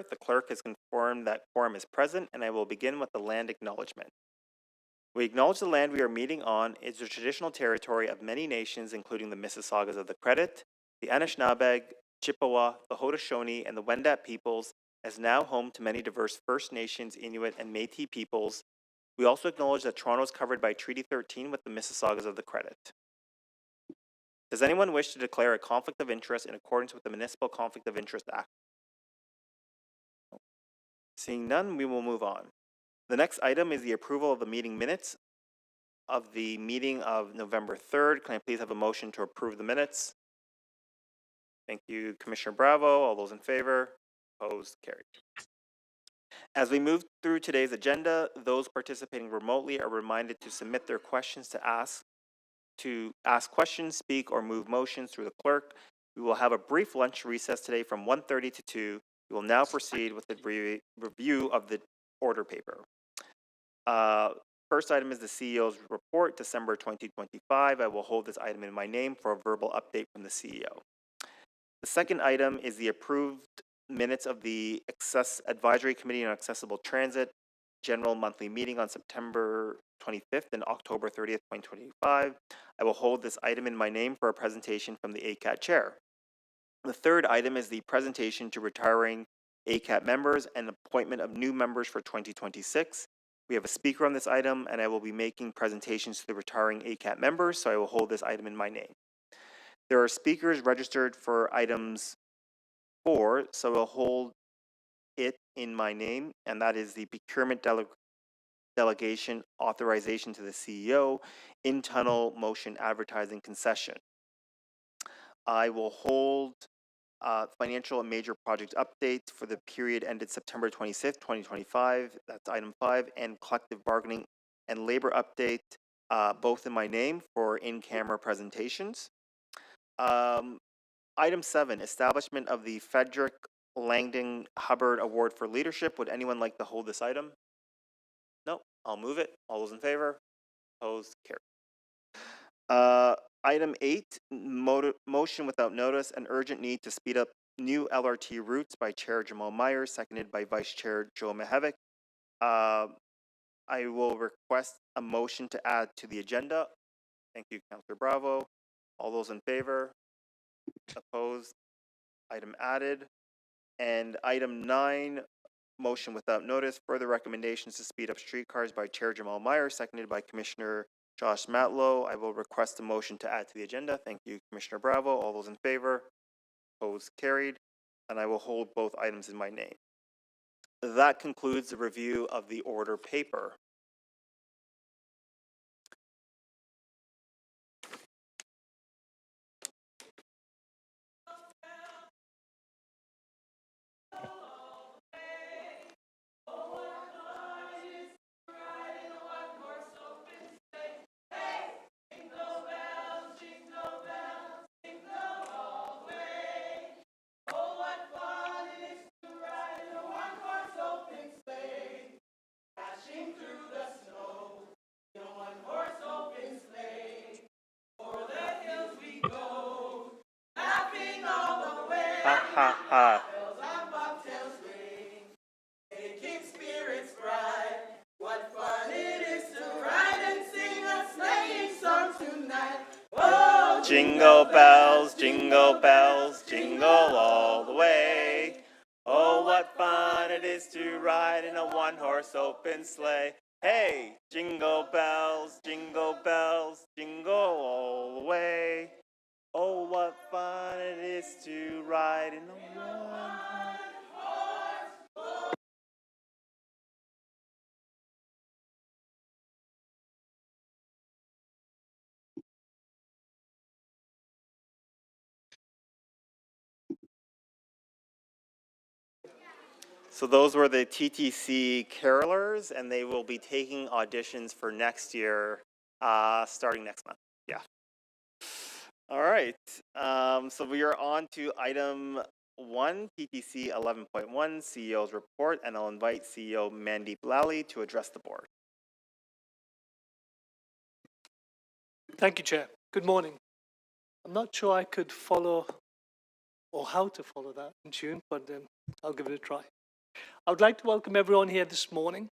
The clerk has confirmed that quorum is present, and I will begin with the land acknowledgement. We acknowledge the land we are meeting on is the traditional territory of many nations, including the Mississaugas of the Credit, the Anishinaabe, Chippewa, the Haudenosaunee, and the Wendat peoples, as now home to many diverse First Nations, Inuit, and Métis peoples. We also acknowledge that Toronto is covered by Treaty 13 with the Mississaugas of the Credit. Does anyone wish to declare a conflict of interest in accordance with the Municipal Conflict of Interest Act? Seeing none, we will move on. The next item is the approval of the meeting minutes of the meeting of November 3rd. Can I please have a motion to approve the minutes? Thank you, Commissioner Bravo. All those in favor? Opposed? Carried. As we move through today's agenda, those participating remotely are reminded to submit their questions to ask questions, speak, or move motions through the clerk. We will have a brief lunch recess today from 1:30 to 2. We will now proceed with the review of the order paper. First item is the CEO's report, December 2025. I will hold this item in my name for a verbal update from the CEO. The second item is the approved minutes of the Advisory Committee on Accessible Transit General Monthly Meeting on September 25th and October 30th, 2025. I will hold this item in my name for a presentation from the ACAT Chair. The third item is the presentation to retiring ACAT members and appointment of new members for 2026. We have a speaker on this item, and I will be making presentations to the retiring ACAT members, so I will hold this item in my name. There are speakers registered for items 4, so I will hold it in my name, and that is the procurement delegation authorization to the CEO, in-tunnel motion advertising concession. I will hold financial and major project updates for the period ended September 26th, 2025. That's item 5, and collective bargaining and labor update, both in my name for in-camera presentations. Item 7, establishment of the Frederick Langdon Hubbard Award for Leadership. Would anyone like to hold this item? No, I'll move it. All those in favor? Opposed? Carried. Item 8, motion without notice, an urgent need to speed up new LRT routes by Chair Jamal Myers, seconded by Vice Chair Joe Mihevik. I will request a motion to add to the agenda. Thank you, Councillor Bravo. All those in favor? Opposed? Item added. And item 9, motion without notice, further recommendations to speed up streetcars by Chair Jamal Myers, seconded by Commissioner Josh Matlow. I will request a motion to add to the agenda. Thank you, Commissioner Bravo. All those in favor? Opposed? Carried. And I will hold both items in my name. That concludes the review of the order paper. Ha ha ha. Jingle bells, jingle bells, jingle all the way. Oh, what fun it is to ride in a one-horse open sleigh. Hey, jingle bells, jingle all the way. Oh, what fun it is to ride in a one-horse. So those were the TTC carolers, and they will be taking auditions for next year, starting next month. Yeah. All right. So we are on to item 1, TTC 11.1, CEO's report, and I'll invite CEO Mandeep Lally to address the board. Thank you, Chair. Good morning. I'm not sure I could follow or how to follow that in tune, but I'll give it a try. I would like to welcome everyone here this morning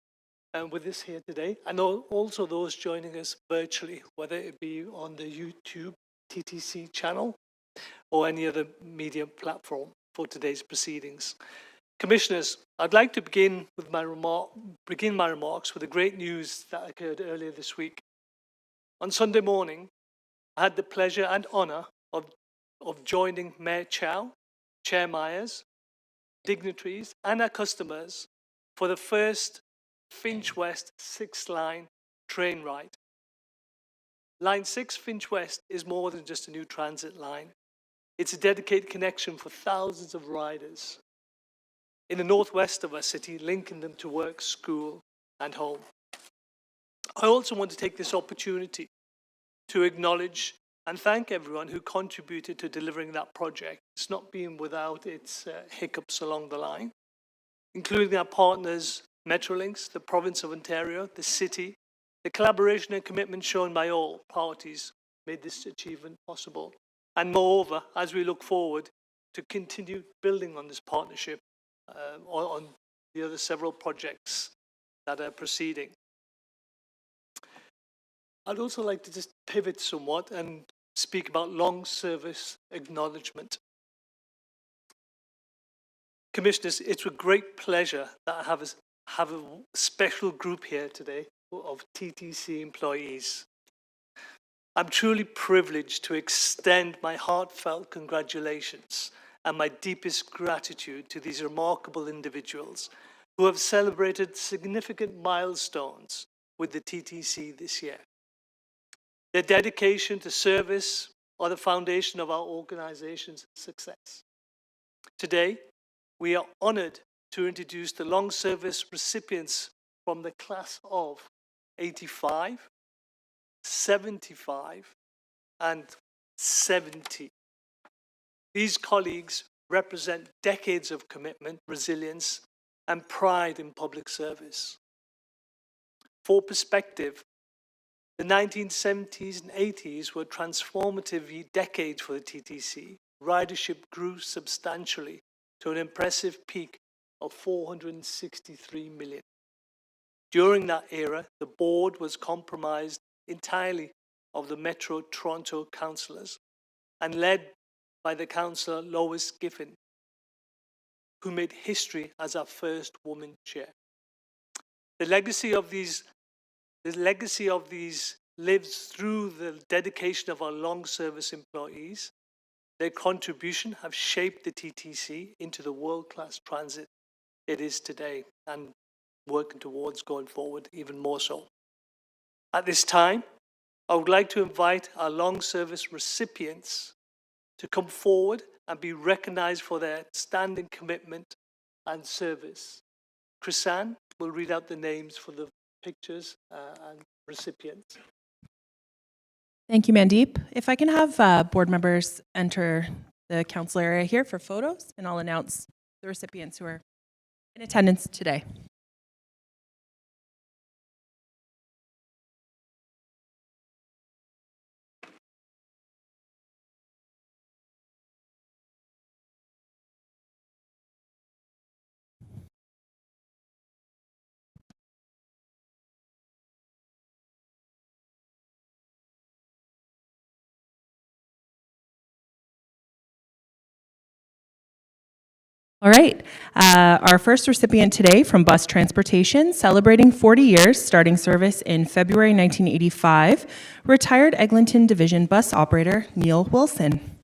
and with us here today, and also those joining us virtually, whether it be on the YouTube TTC channel or any other media platform for today's proceedings. Commissioners, I'd like to begin my remarks with the great news that occurred earlier this week. On Sunday morning, I had the pleasure and honour of joining Mayor Chow, Chair Myers, dignitaries and our customers for the first Finch West 6 line train ride. Line 6 Finch West is more than just a new transit line. It's a dedicated connection for thousands of riders in the northwest of our city, linking them to work, school and home. I also want to take this opportunity to acknowledge and thank everyone who contributed to delivering that project. It's not been without its hiccups along the line, including our partners, Metrolinx, the province of Ontario, the city. The collaboration and commitment shown by all parties made this achievement possible. And moreover, as we look forward to continue building on this partnership on the other several projects that are proceeding. I'd also like to just pivot somewhat and speak about long service acknowledgement. Commissioners, it's with great pleasure that I have a special group here today of TTC employees. I'm truly privileged to extend my heartfelt congratulations and my deepest gratitude to these remarkable individuals who have celebrated significant milestones with the TTC this year. Their dedication to service are the foundation of our organization's success. Today, we are honored to introduce the long service recipients from the class of 85, 75, and 70. These colleagues represent decades of commitment, resilience, and pride in public service. For perspective, the 1970s and 80s were transformative decades for the TTC. Ridership grew substantially to an impressive peak of 463 million. During that era, the board was comprised entirely of the Metro Toronto councillors and led by the councillor Lois Giffen, who made history as our first woman chair. The legacy of these lives through the dedication of our long service employees. Their contribution have shaped the TTC into the world-class transit it is today and working towards going forward even more so. At this time, I would like to invite our long service recipients to come forward and be recognized for their outstanding commitment and service. Chrisanne will read out the names for the pictures and recipients. Thank you, Mandeep. If I can have board members enter the council area here for photos, and I'll announce the recipients who are in attendance today. All right, our first recipient today from Bus Transportation, celebrating 40 years, starting service in February 1985, retired Eglinton Division bus operator Neil Wilson.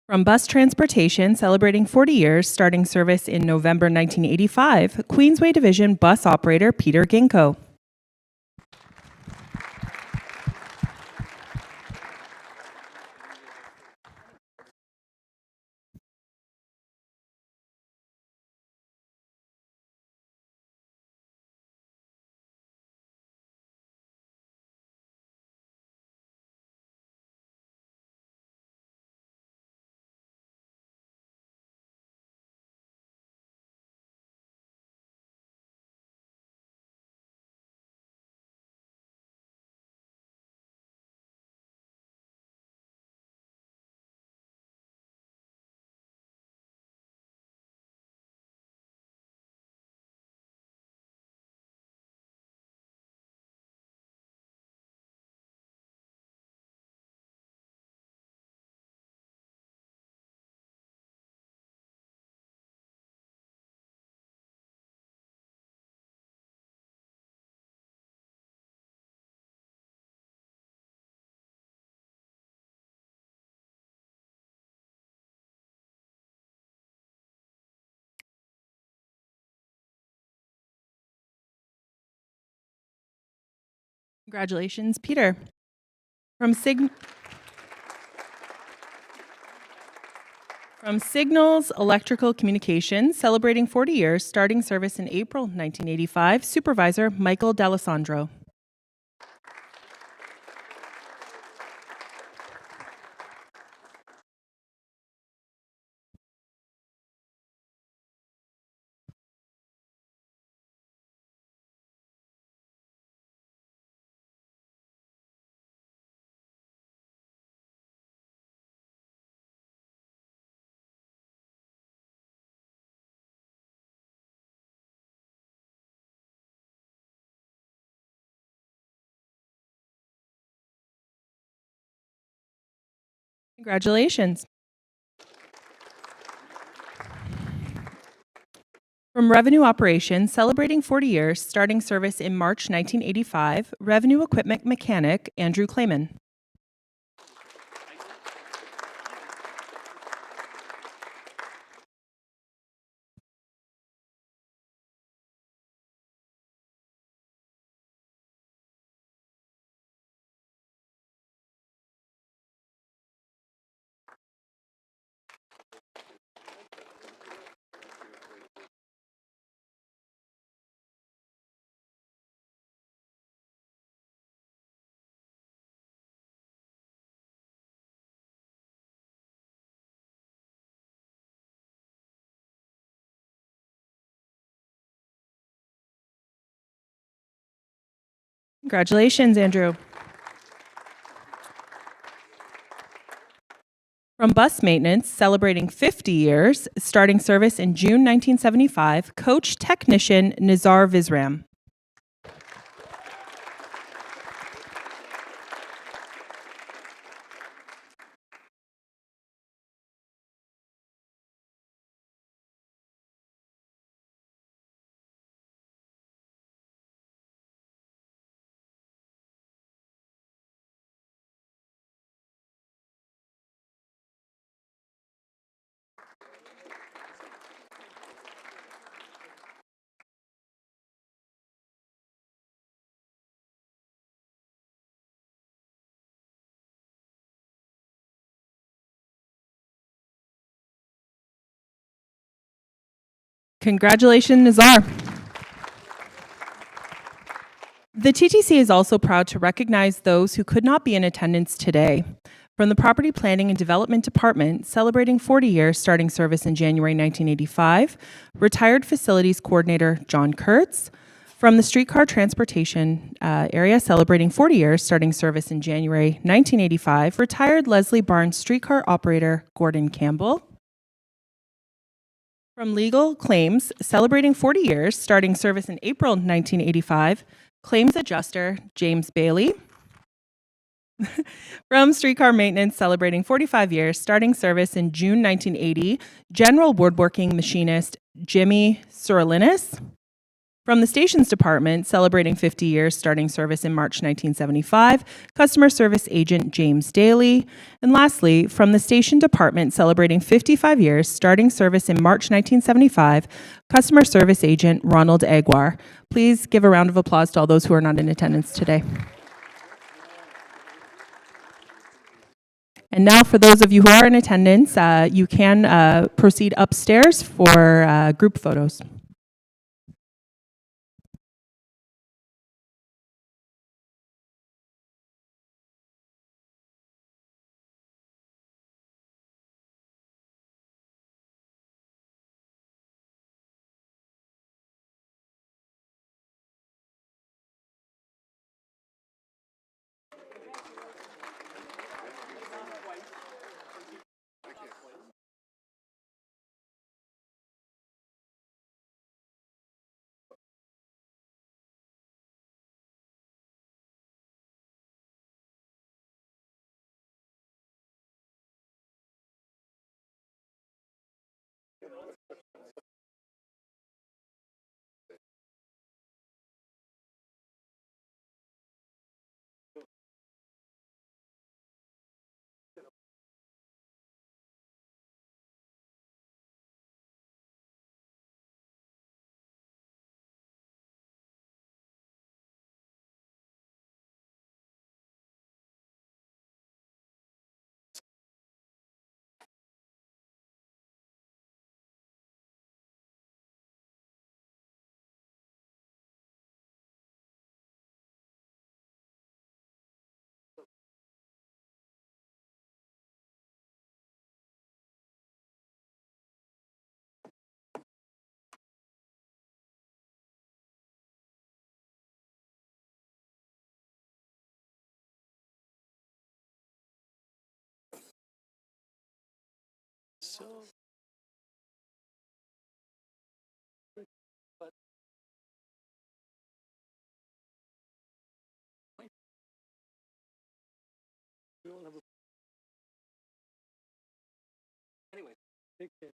From Bus Transportation, celebrating 40 years, starting service in November 1985, Queensway Division bus operator Peter Ginkgo. Congratulations, Peter. From Signals Electrical Communications, celebrating 40 years, starting service in April 1985, Supervisor Michael D'Alessandro. Congratulations. From Revenue Operations, celebrating 40 years, starting service in March 1985, Revenue Equipment Mechanic Andrew Clayman. Congratulations, Andrew. From Bus Maintenance, celebrating 50 years, starting service in June 1975, Coach Technician Nizar Vizram. Congratulations, Nizar. The TTC is also proud to recognize those who could not be in attendance today. From the Property Planning and Development Department, celebrating 40 years, starting service in January 1985, retired Facilities Coordinator John Kurtz. From the Streetcar Transportation area, celebrating 40 years, starting service in January 1985, retired Leslie Barnes Streetcar Operator Gordon Campbell. From Legal Claims, celebrating 40 years, starting service in April 1985, Claims Adjuster James Bailey. From Streetcar Maintenance, celebrating 45 years, starting service in June 1980, General Woodworking Machinist Jimmy Sorolinis. From the Stations Department, celebrating 50 years, starting service in March 1975, Customer Service Agent James Daly. And lastly, from the Station Department, celebrating 55 years, starting service in March 1975, Customer Service Agent Ronald Aguar. Please give a round of applause to all those who are not in attendance today. And now, for those of you who are in attendance, you can proceed upstairs for group photos. So, but we all have a anyway. Take care.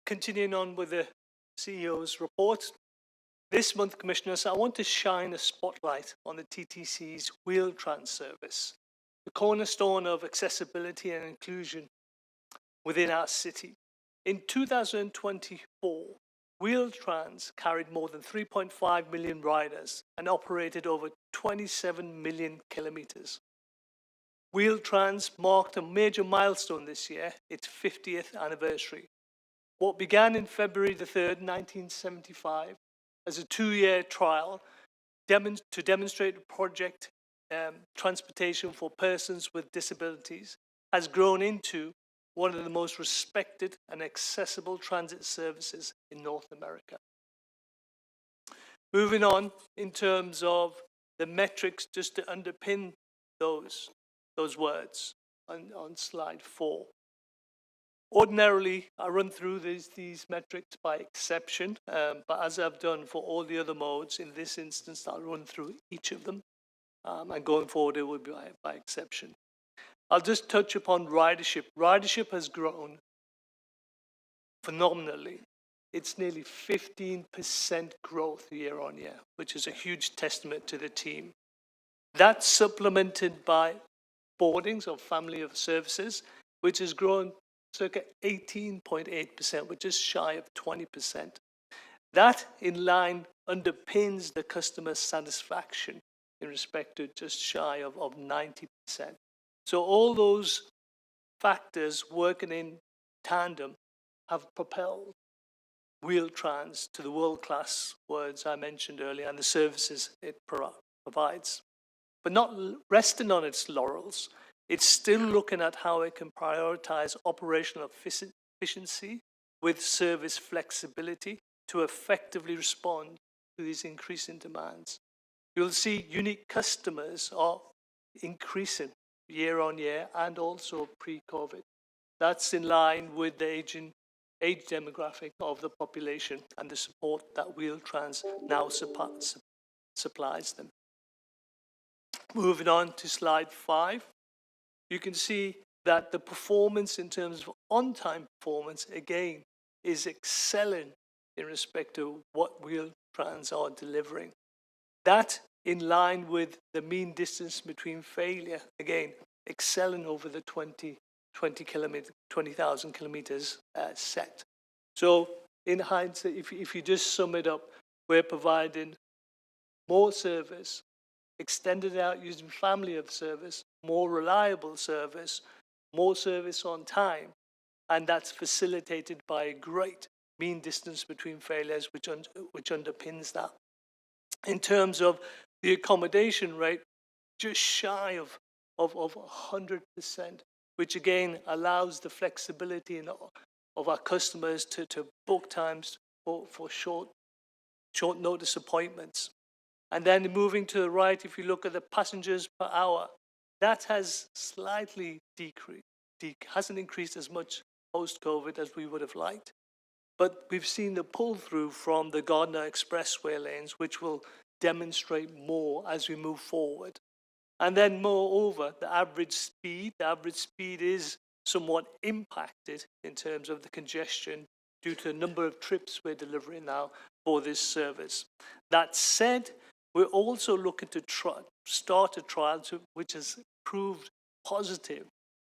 Continuing on with the CEO's report, this month, Commissioners, I want to shine a spotlight on the TTC's Wheel-Trans service, the cornerstone of accessibility and inclusion within our city. In 2024, Wheel-Trans carried more than 3.5 million riders and operated over 27 million kilometers. Wheel-Trans marked a major milestone this year, its 50th anniversary. What began in February the 3rd, 1975, as a 2-year trial to demonstrate the project transportation for persons with disabilities has grown into one of the most respected and accessible transit services in North America. Moving on in terms of the metrics, just to underpin those words on slide 4. Ordinarily, I run through these metrics by exception, but as I've done for all the other modes, in this instance, I'll run through each of them, and going forward, it will be by exception. I'll just touch upon ridership. Ridership has grown phenomenally. It's nearly 15% growth year on year, which is a huge testament to the team. That's supplemented by boardings of family of services, which has grown circa 18.8%, which is shy of 20%. That in line underpins the customer satisfaction in respect to just shy of 90%. So all those factors working in tandem have propelled Wheel-Trans to the world-class words I mentioned earlier and the services it provides. But not resting on its laurels, it's still looking at how it can prioritize operational efficiency with service flexibility to effectively respond to these increasing demands. You'll see unique customers are increasing year on year and also pre-COVID. That's in line with the age demographic of the population and the support that Wheel-Trans now supplies them. Moving on to slide 5, you can see that the performance in terms of on-time performance, again, is excelling in respect to what Wheel-Trans are delivering. That in line with the mean distance between failure, again, excelling over the 20,000 kilometers set. So in hindsight, if you just sum it up, we're providing more service, extended out using family of service, more reliable service, more service on time, and that's facilitated by a great mean distance between failures, which underpins that. In terms of the accommodation rate, just shy of 100%, which again allows the flexibility of our customers to book times for short notice appointments. And then moving to the right, if you look at the passengers per hour, that has slightly decreased, hasn't increased as much post-COVID as we would have liked. But we've seen the pull-through from the Gardner Expressway lanes, which will demonstrate more as we move forward. And then moreover, the average speed is somewhat impacted in terms of the congestion due to the number of trips we're delivering now for this service. That said, we're also looking to start a trial which has proved positive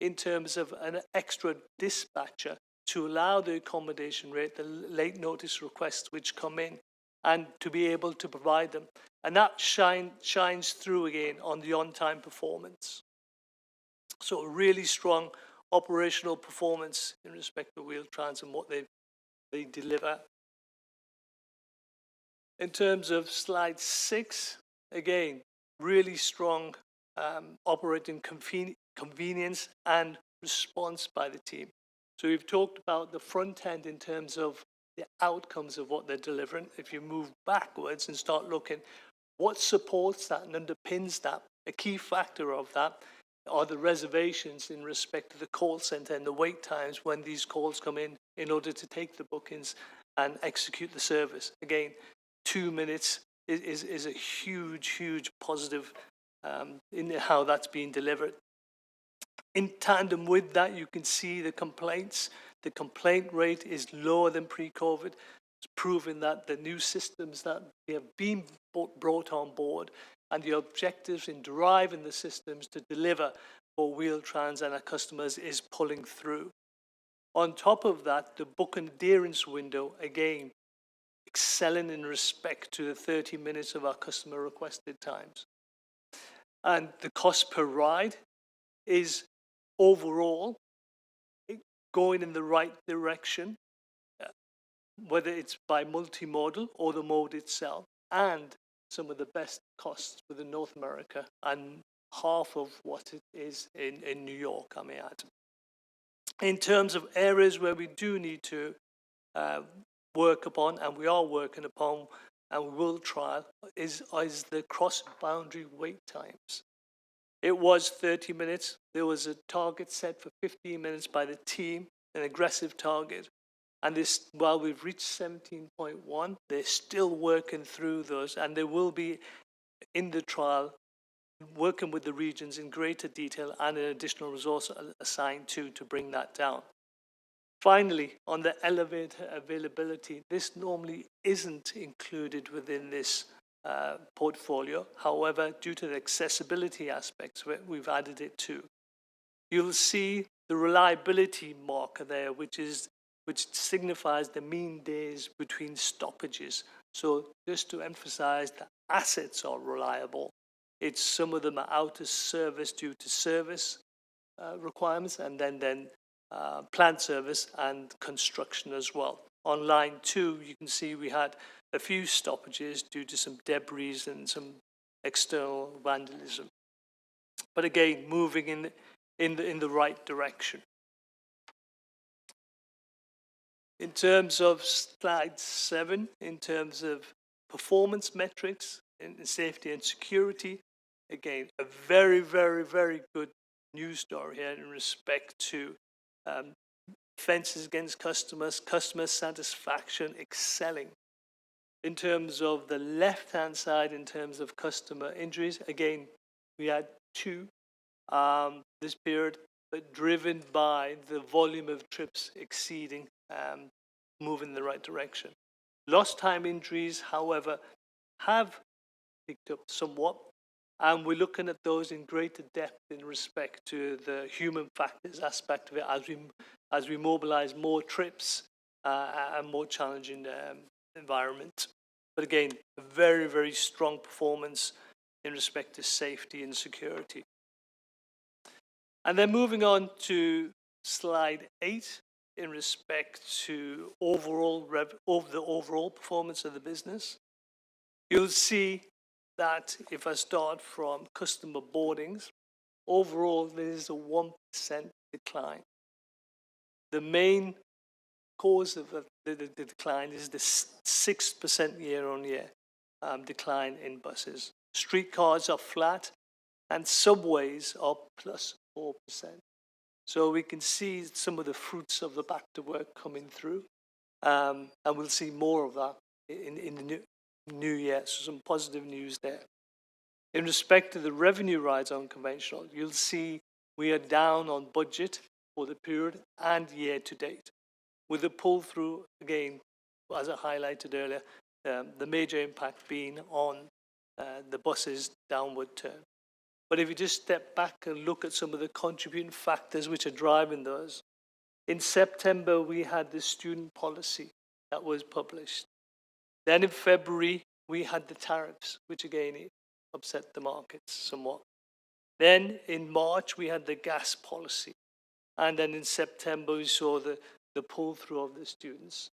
in terms of an extra dispatcher to allow the accommodation rate, the late notice requests which come in, and to be able to provide them. And that shines through again on the on-time performance. So really strong operational performance in respect to Wheel-Trans and what they deliver. In terms of slide 6, again, really strong operating convenience and response by the team. So we've talked about the front end in terms of the outcomes of what they're delivering. If you move backwards and start looking, what supports that and underpins that, a key factor of that are the reservations in respect to the call center and the wait times when these calls come in order to take the bookings and execute the service. Again, 2 minutes is a huge positive in how that's being delivered. In tandem with that, you can see the complaints. The complaint rate is lower than pre-COVID. It's proving that the new systems that have been brought on board and the objectives in driving the systems to deliver for Wheel-Trans and our customers is pulling through. On top of that, the book adherence window, again, excelling in respect to the 30 minutes of our customer requested times. And the cost per ride is overall going in the right direction, whether it's by multimodal or the mode itself, and some of the best costs within North America and half of what it is in New York, I may add. In terms of areas where we do need to work upon, and we are working upon, and we will trial, is the cross-boundary wait times. It was 30 minutes. There was a target set for 15 minutes by the team, an aggressive target. And this, while we've reached 17.1, they're still working through those, and they will be in the trial working with the regions in greater detail and an additional resource assigned to bring that down. Finally, on the elevator availability, this normally isn't included within this portfolio. However, due to the accessibility aspects, we've added it too. You'll see the reliability marker there, which signifies the mean days between stoppages. So just to emphasize, the assets are reliable. It's some of them are out of service due to service requirements, and then plant service and construction as well. On line 2, you can see we had a few stoppages due to some debris and some external vandalism. But again, moving in the right direction. In terms of slide 7, in terms of performance metrics, in safety and security. Again, a very, very, very good news story here in respect to offences against customers, customer satisfaction excelling. In terms of the left-hand side, in terms of customer injuries, again, we had 2 this period, but driven by the volume of trips exceeding, moving in the right direction. Lost time injuries, however, have picked up somewhat, and we're looking at those in greater depth in respect to the human factors aspect of it as we mobilize more trips and more challenging environment. But again, a very, very strong performance in respect to safety and security. And then moving on to slide 8 in respect to the overall performance of the business. You'll see that if I start from customer boardings, overall there is a 1% decline. The main cause of the decline is the 6% year-on-year decline in buses. Streetcars are flat and subways are plus 4%. So we can see some of the fruits of the back to work coming through, and we'll see more of that in the new year. So some positive news there. In respect to the revenue rides on conventional, you'll see we are down on budget for the period and year to date, with the pull through again, as I highlighted earlier, the major impact being on the buses' downward turn. But if you just step back and look at some of the contributing factors which are driving those, in September we had the student policy that was published. Then in February we had the tariffs, which again upset the markets somewhat. Then in March we had the gas policy, and then in September we saw the pull through of the students.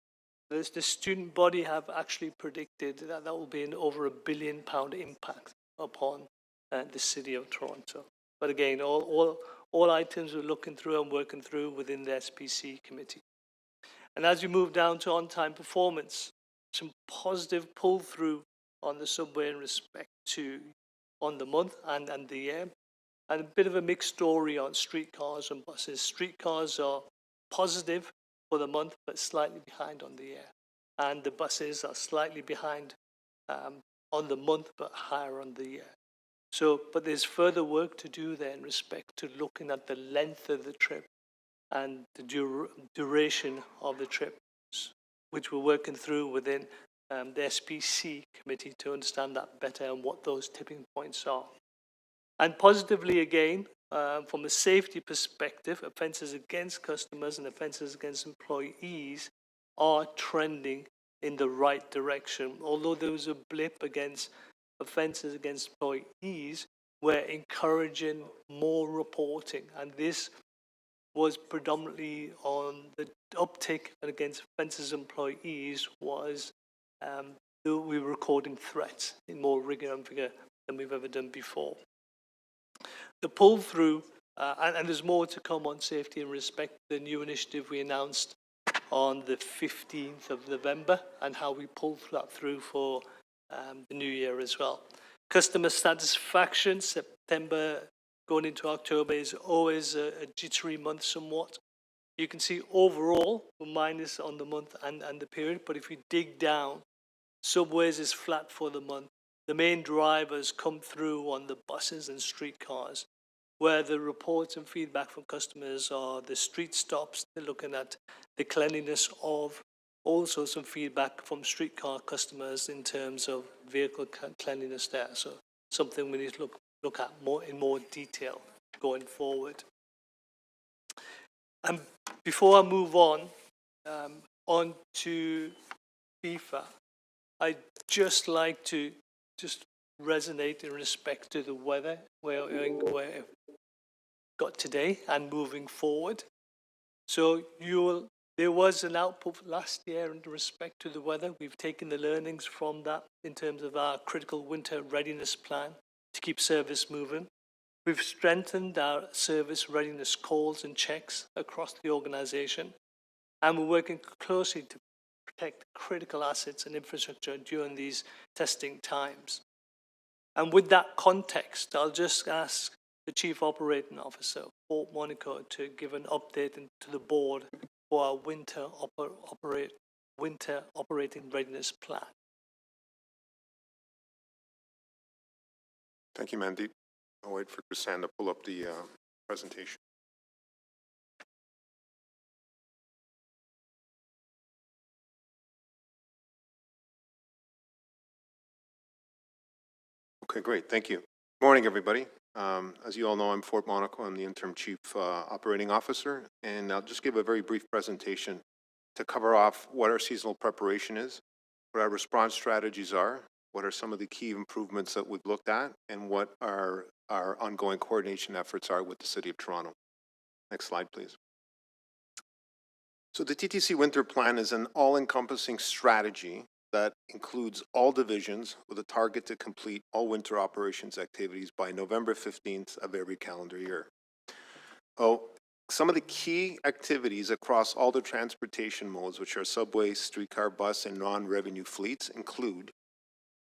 The student body have actually predicted that will be an over £1 billion impact upon the city of Toronto. But again, all items we're looking through and working through within the SPC committee. And as you move down to on-time performance, some positive pull-through on the subway in respect to on the month and the year. And a bit of a mixed story on streetcars and buses. Streetcars are positive for the month, but slightly behind on the year. And the buses are slightly behind on the month, but higher on the year. So, but there's further work to do there in respect to looking at the length of the trip and the duration of the trip, which we're working through within the SPC committee to understand that better and what those tipping points are. And positively again, from a safety perspective, offences against customers and offences against employees are trending in the right direction. Although there was a blip against offences against employees, we're encouraging more reporting, and this was predominantly on the uptick against offences employees was we were recording threats in more rigor and vigor than we've ever done before. The pull through, and there's more to come on safety in respect to the new initiative we announced on the 15th of November and how we pull that through for the new year as well. Customer satisfaction, September going into October is always a jittery month somewhat. You can see overall we're minus on the month and the period, but if you dig down, subways is flat for the month. The main drivers come through on the buses and streetcars, where the reports and feedback from customers are the street stops, they're looking at the cleanliness of, also some feedback from streetcar customers in terms of vehicle cleanliness there. So something we need to look at in more detail going forward. And before I move on to FIFA, I'd just like to resonate in respect to the weather where we've got today and moving forward. So there was an output last year in respect to the weather. We've taken the learnings from that in terms of our critical winter readiness plan to keep service moving. We've strengthened our service readiness calls and checks across the organisation, and we're working closely to protect critical assets and infrastructure during these testing times. And with that context, I'll just ask the Chief Operating Officer, Fort Monaco, to give an update to the board for our winter operating readiness plan. Thank you, Mandeep. I'll wait for Chrisanne to pull up the presentation. Okay, great. Thank you. Morning, everybody. As you all know, I'm Fort Monaco. I'm the interim chief operating officer, and I'll just give a very brief presentation to cover off what our seasonal preparation is, what our response strategies are, what are some of the key improvements that we've looked at, and what our ongoing coordination efforts are with the City of Toronto. Next slide, please. So the TTC Winter Plan is an all-encompassing strategy that includes all divisions with a target to complete all winter operations activities by November 15th of every calendar year. Oh, some of the key activities across all the transportation modes, which are subway, streetcar, bus, and non-revenue fleets, include,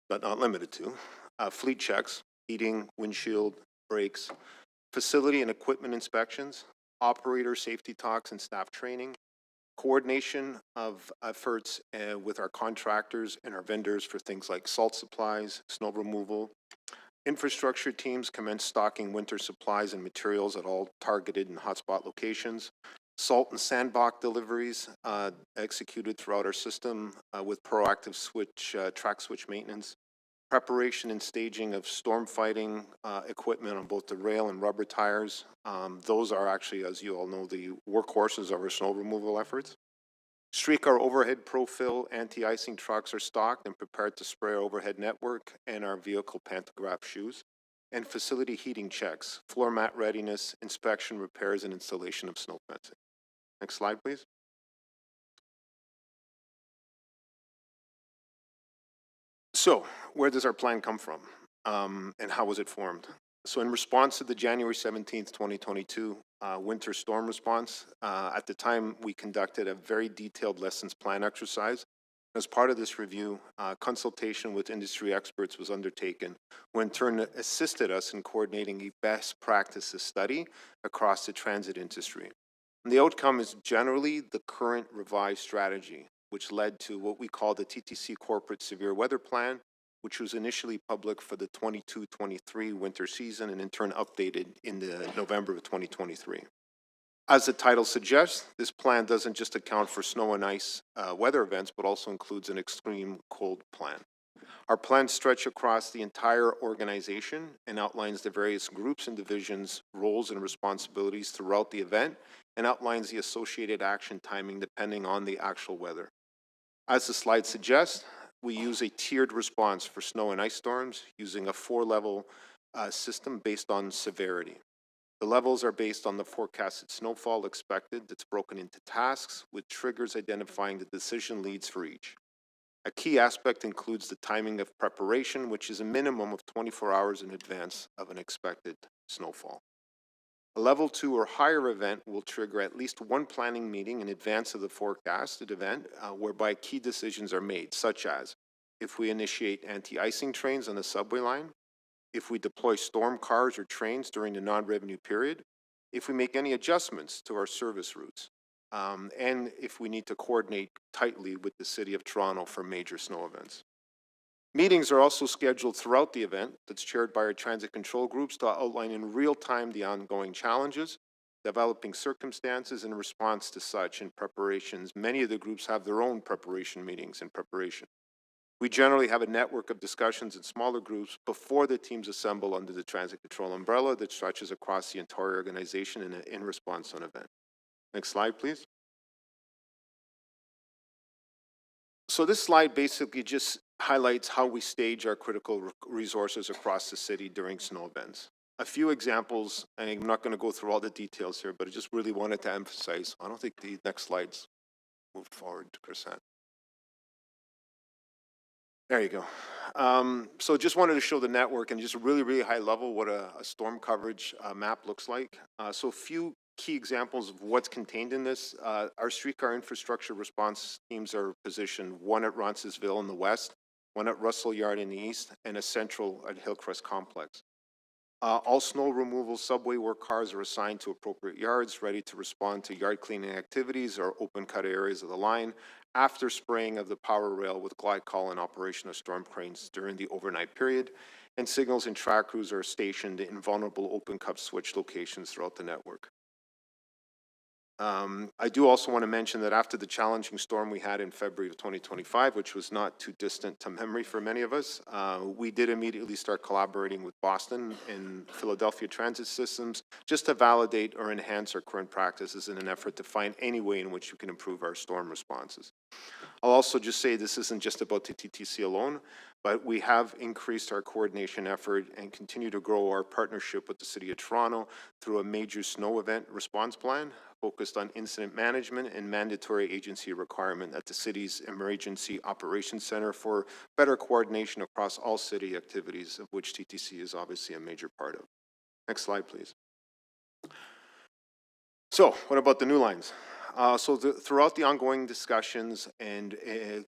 but not limited to, fleet checks, heating, windshield, brakes, facility and equipment inspections, operator safety talks and staff training, coordination of efforts with our contractors and our vendors for things like salt supplies, snow removal. Infrastructure teams commence stocking winter supplies and materials at all targeted and hotspot locations. Salt and sandbox deliveries executed throughout our system with proactive track switch maintenance. Preparation and staging of storm fighting equipment on both the rail and rubber tires. Those are actually, as you all know, the workhorses of our snow removal efforts. Streetcar overhead profile anti-icing trucks are stocked and prepared to spray our overhead network and our vehicle pantograph shoes. And facility heating checks, floor mat readiness, inspection, repairs, and installation of snow fencing. Next slide, please. So, where does our plan come from, and how was it formed? So, in response to the January 17th, 2022 winter storm response, at the time we conducted a very detailed lessons plan exercise. As part of this review, consultation with industry experts was undertaken, who in turn assisted us in coordinating a best practices study across the transit industry. And the outcome is generally the current revised strategy, which led to what we call the TTC Corporate Severe Weather Plan, which was initially public for the 22-23 winter season and in turn updated in the November of 2023. As the title suggests, this plan doesn't just account for snow and ice weather events, but also includes an extreme cold plan. Our plans stretch across the entire organization and outlines the various groups and divisions' roles and responsibilities throughout the event and outlines the associated action timing depending on the actual weather. As the slide suggests, we use a tiered response for snow and ice storms using a 4-level system based on severity. The levels are based on the forecasted snowfall expected that's broken into tasks with triggers identifying the decision leads for each. A key aspect includes the timing of preparation, which is a minimum of 24 hours in advance of an expected snowfall. A level 2 or higher event will trigger at least one planning meeting in advance of the forecasted event, whereby key decisions are made, such as if we initiate anti-icing trains on the subway line, if we deploy storm cars or trains during the non-revenue period, if we make any adjustments to our service routes, and if we need to coordinate tightly with the City of Toronto for major snow events. Meetings are also scheduled throughout the event that's chaired by our transit control groups to outline in real time the ongoing challenges, developing circumstances in response to such and preparations. Many of the groups have their own preparation meetings in preparation. We generally have a network of discussions in smaller groups before the teams assemble under the transit control umbrella that stretches across the entire organization in response to an event. Next slide, please. So this slide basically just highlights how we stage our critical resources across the city during snow events. A few examples, and I'm not going to go through all the details here, but I just really wanted to emphasize. I don't think the next slides moved forward, Chrisanne. There you go. So just wanted to show the network and just really, really high level what a storm coverage map looks like. So a few key examples of what's contained in this. Our streetcar infrastructure response teams are positioned, one at Roncesvalles in the west, one at Russell Yard in the east, and a central at Hillcrest Complex. All snow removal subway work cars are assigned to appropriate yards, ready to respond to yard cleaning activities or open cut areas of the line after spraying of the power rail with glycol and operation of storm cranes during the overnight period. And signals and track crews are stationed in vulnerable open cut switch locations throughout the network. I do also want to mention that after the challenging storm we had in February of 2025, which was not too distant to memory for many of us, we did immediately start collaborating with Boston and Philadelphia transit systems just to validate or enhance our current practices in an effort to find any way in which we can improve our storm responses. I'll also just say this isn't just about the TTC alone, but we have increased our coordination effort and continue to grow our partnership with the City of Toronto through a major snow event response plan focused on incident management and mandatory agency requirement at the city's Emergency Operations Center for better coordination across all city activities, of which TTC is obviously a major part of. Next slide, please. So, what about the new lines? Throughout the ongoing discussions, and it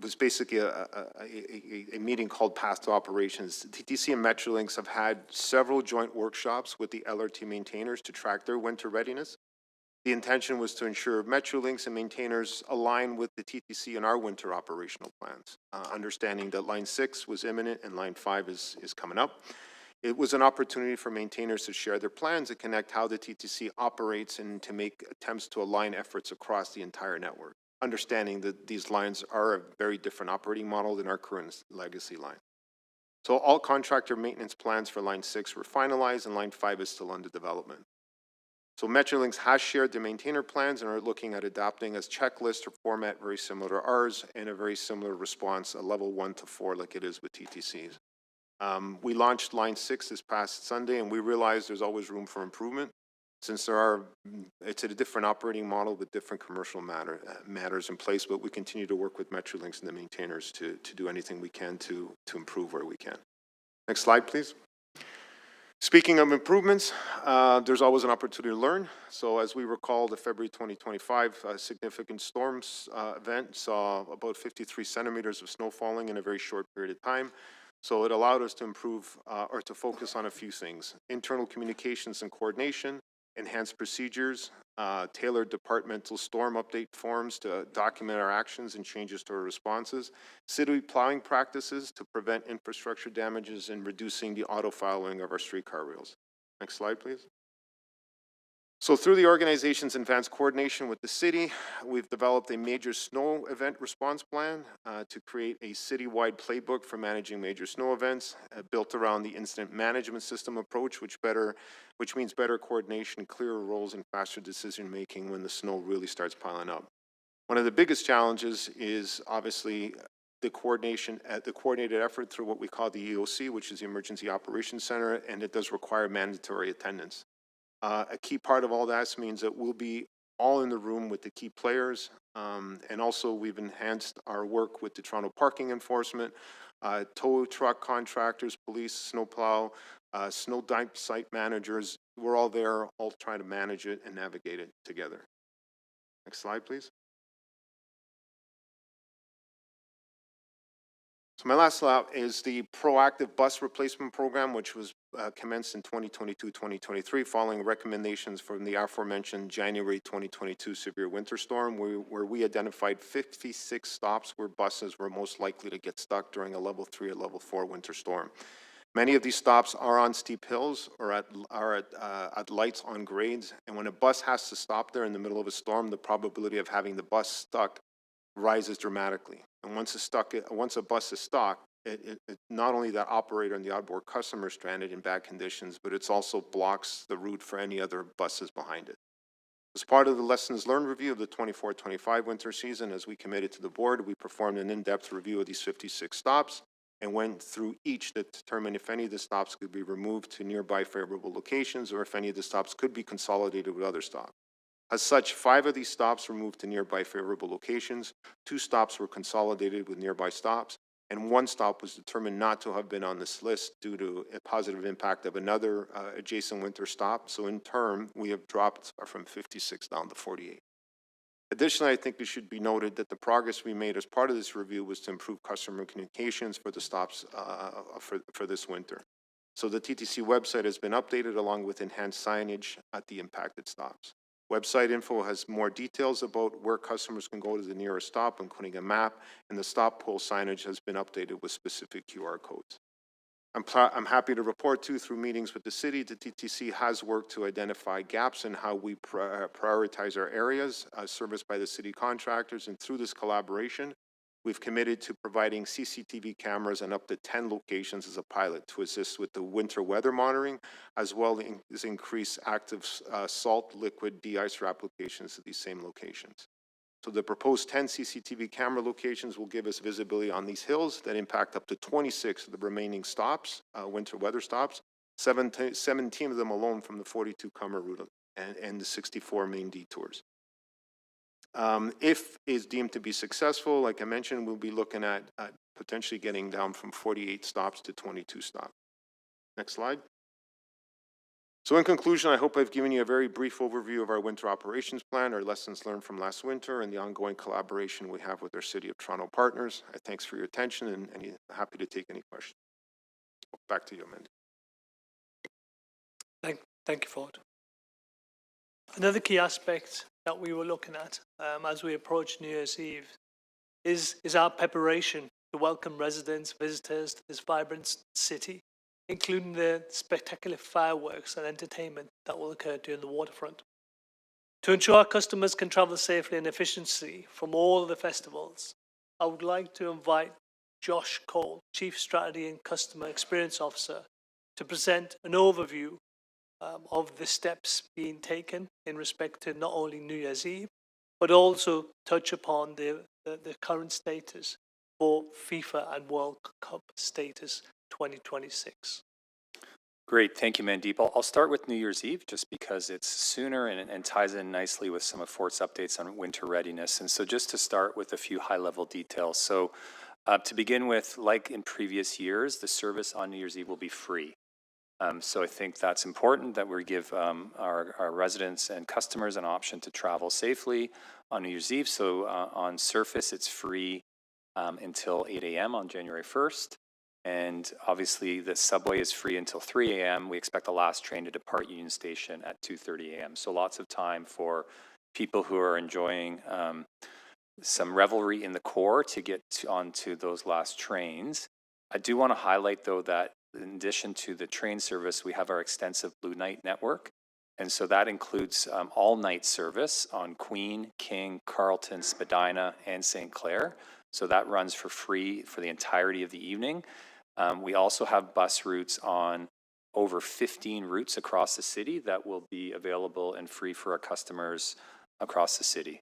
was basically a meeting called Path to Operations, TTC and Metrolinx have had several joint workshops with the LRT maintainers to track their winter readiness. The intention was to ensure Metrolinx and maintainers align with the TTC and our winter operational plans, understanding that Line 6 was imminent and Line 5 is coming up. It was an opportunity for maintainers to share their plans and connect how the TTC operates and to make attempts to align efforts across the entire network, understanding that these lines are a very different operating model than our current legacy line. So all contractor maintenance plans for Line 6 were finalized and Line 5 is still under development. So Metrolinx has shared their maintainer plans and are looking at adopting a checklist or format very similar to ours and a very similar response, a level 1 to 4 like it is with TTCs. We launched Line 6 this past Sunday and we realized there's always room for improvement since it's a different operating model with different commercial matters in place, but we continue to work with Metrolinx and the maintainers to do anything we can to improve where we can. Next slide, please. Speaking of improvements, there's always an opportunity to learn. So as we recall, the February 2025 significant storms event saw about 53 centimeters of snow falling in a very short period of time. So it allowed us to improve or to focus on a few things: internal communications and coordination, enhanced procedures, tailored departmental storm update forms to document our actions and changes to our responses, city plowing practices to prevent infrastructure damages, and reducing the auto-filing of our streetcar rails. Next slide, please. So through the organization's advanced coordination with the city, we've developed a major snow event response plan to create a citywide playbook for managing major snow events built around the incident management system approach, which means better coordination, clearer roles, and faster decision-making when the snow really starts piling up. One of the biggest challenges is obviously the coordinated effort through what we call the EOC, which is the Emergency Operations Center, and it does require mandatory attendance. A key part of all that means that we'll be all in the room with the key players, and also we've enhanced our work with the Toronto Parking Enforcement, tow truck contractors, police, snowplow, snow dump site managers. We're all there, all trying to manage it and navigate it together. Next slide, please. So my last slide is the proactive bus replacement program, which was commenced in 2022-2023, following recommendations from the aforementioned January 2022 severe winter storm, where we identified 56 stops where buses were most likely to get stuck during a level 3 or level 4 winter storm. Many of these stops are on steep hills or at lights on grades, and when a bus has to stop there in the middle of a storm, the probability of having the bus stuck rises dramatically. And once a bus is stuck, it not only that operator and the outboard customer stranded in bad conditions, but it also blocks the route for any other buses behind it. As part of the lessons learned review of the 24-25 winter season, as we committed to the board, we performed an in-depth review of these 56 stops and went through each to determine if any of the stops could be removed to nearby favorable locations or if any of the stops could be consolidated with other stops. As such, 5 of these stops were moved to nearby favorable locations, 2 stops were consolidated with nearby stops, and 1 stop was determined not to have been on this list due to a positive impact of another adjacent winter stop. So in turn, we have dropped from 56 down to 48. Additionally, I think it should be noted that the progress we made as part of this review was to improve customer communications for the stops for this winter. So the TTC website has been updated along with enhanced signage at the impacted stops. Website info has more details about where customers can go to the nearest stop, including a map, and the stop pole signage has been updated with specific QR codes. I'm happy to report too, through meetings with the city, the TTC has worked to identify gaps in how we prioritize our areas serviced by the city contractors, and through this collaboration, we've committed to providing CCTV cameras in up to 10 locations as a pilot to assist with the winter weather monitoring, as well as increase active salt liquid de-icer applications at these same locations. So the proposed 10 CCTV camera locations will give us visibility on these hills that impact up to 26 of the remaining stops, winter weather stops, 17 of them alone from the 42 Cummer route and the 64 main detours. If is deemed to be successful, like I mentioned, we'll be looking at potentially getting down from 48 stops to 22 stops. Next slide. So in conclusion, I hope I've given you a very brief overview of our winter operations plan, our lessons learned from last winter, and the ongoing collaboration we have with our City of Toronto partners. Thanks for your attention, and happy to take any questions. Back to you, Amanda. Thank you, Ford. Another key aspect that we were looking at as we approach New Year's Eve is our preparation to welcome residents, visitors to this vibrant city, including the spectacular fireworks and entertainment that will occur during the waterfront. To ensure our customers can travel safely and efficiently from all the festivals, I would like to invite Josh Cole, Chief Strategy and Customer Experience Officer, to present an overview of the steps being taken in respect to not only New Year's Eve, but also touch upon the current status for FIFA and World Cup status 2026. Great, thank you, Mandeep. I'll start with New Year's Eve just because it's sooner and ties in nicely with some of Fort's updates on winter readiness. And so just to start with a few high-level details. So to begin with, like in previous years, the service on New Year's Eve will be free. So I think that's important that we give our residents and customers an option to travel safely on New Year's Eve. So on surface, it's free until 8 a.m. on January 1st. And obviously, the subway is free until 3 a.m. We expect the last train to depart Union Station at 2:30 a.m. So lots of time for people who are enjoying some revelry in the core to get onto those last trains. I do want to highlight, though, that in addition to the train service, we have our extensive Blue Night network. And so that includes all-night service on Queen, King, Carleton, Spadina, and St. Clair. So that runs for free for the entirety of the evening. We also have bus routes on over 15 routes across the city that will be available and free for our customers across the city.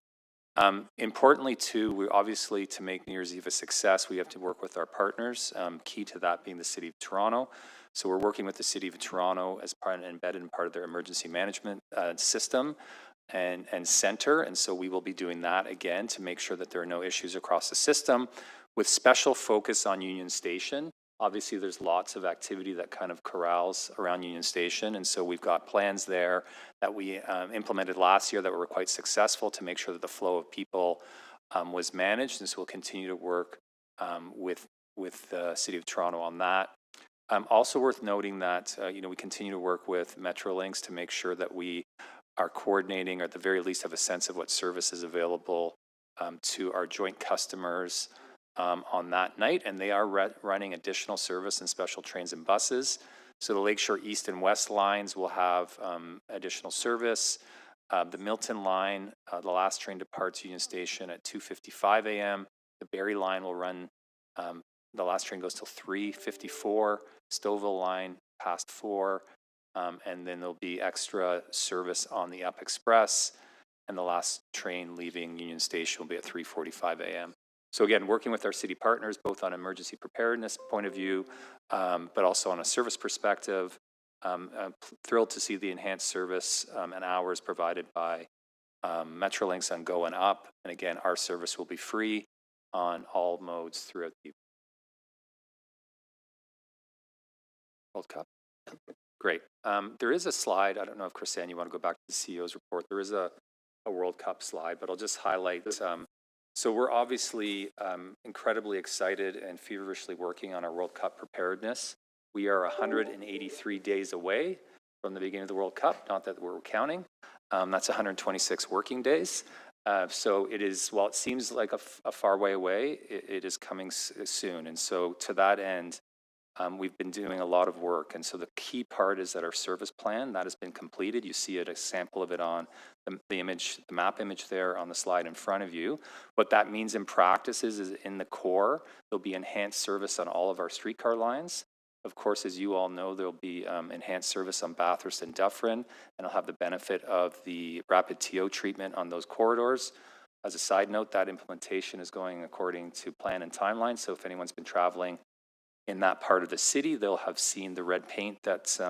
Importantly, too, we obviously, to make New Year's Eve a success, we have to work with our partners, key to that being the City of Toronto. So we're working with the City of Toronto as part and embedded in part of their emergency management system and center. And so we will be doing that again to make sure that there are no issues across the system, with special focus on Union Station. Obviously, there's lots of activity that kind of corrals around Union Station, and so we've got plans there that we implemented last year that were quite successful to make sure that the flow of people was managed, and so we'll continue to work with the City of Toronto on that. Also worth noting that we continue to work with Metrolinx to make sure that we are coordinating, or at the very least have a sense of what service is available to our joint customers on that night, and they are running additional service and special trains and buses. So the Lakeshore East and West lines will have additional service. The Milton line, the last train departs Union Station at 2:55 a.m. The Barrie line will run, the last train goes till 3:54. Stouffville line past 4, and then there'll be extra service on the Up Express, and the last train leaving Union Station will be at 3:45 a.m. So again, working with our city partners, both on emergency preparedness point of view, but also on a service perspective. I'm thrilled to see the enhanced service and hours provided by Metrolinx on Go and Up. And again, our service will be free on all modes throughout the World Cup. Great. There is a slide. I don't know if, Chrisanne, you want to go back to the CEO's report. There is a a World Cup slide, but I'll just highlight. So we're obviously incredibly excited and feverishly working on our World Cup preparedness. We are 183 days away from the beginning of the World Cup, not that we're counting. That's 126 working days. So it is, while it seems like a far way away, it is coming soon. And so to that end, we've been doing a lot of work. And so the key part is that our service plan, that has been completed. You see a sample of it on the map image there on the slide in front of you. What that means in practice is in the core, there'll be enhanced service on all of our streetcar lines. Of course, as you all know, there'll be enhanced service on Bathurst and Dufferin, and I'll have the benefit of the rapid TO treatment on those corridors. As a side note, that implementation is going according to plan and timeline. So if anyone's been traveling in that part of the city, they'll have seen the red paint that's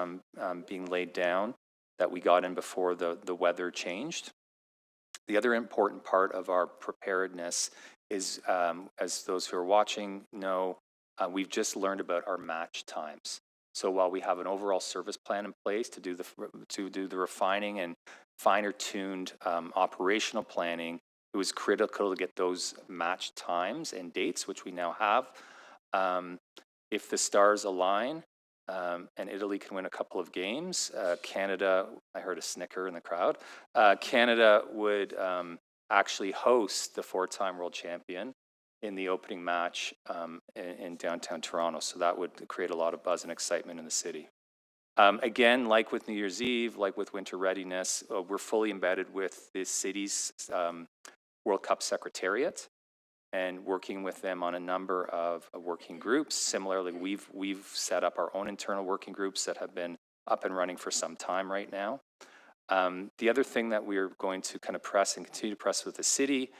being laid down that we got in before the weather changed. The other important part of our preparedness is, as those who are watching know, we've just learned about our match times. So while we have an overall service plan in place to do the refining and finer tuned operational planning, it was critical to get those match times and dates, which we now have. If the stars align and Italy can win a couple of games, Canada, I heard a snicker in the crowd, Canada would actually host the four-time world champion in the opening match in downtown Toronto. So that would create a lot of buzz and excitement in the city. Again, like with New Year's Eve, like with winter readiness, we're fully embedded with the city's World Cup Secretariat and working with them on a number of working groups. Similarly, we've set up our own internal working groups that have been up and running for some time right now. The other thing that we're going to kind of press and continue to press with the city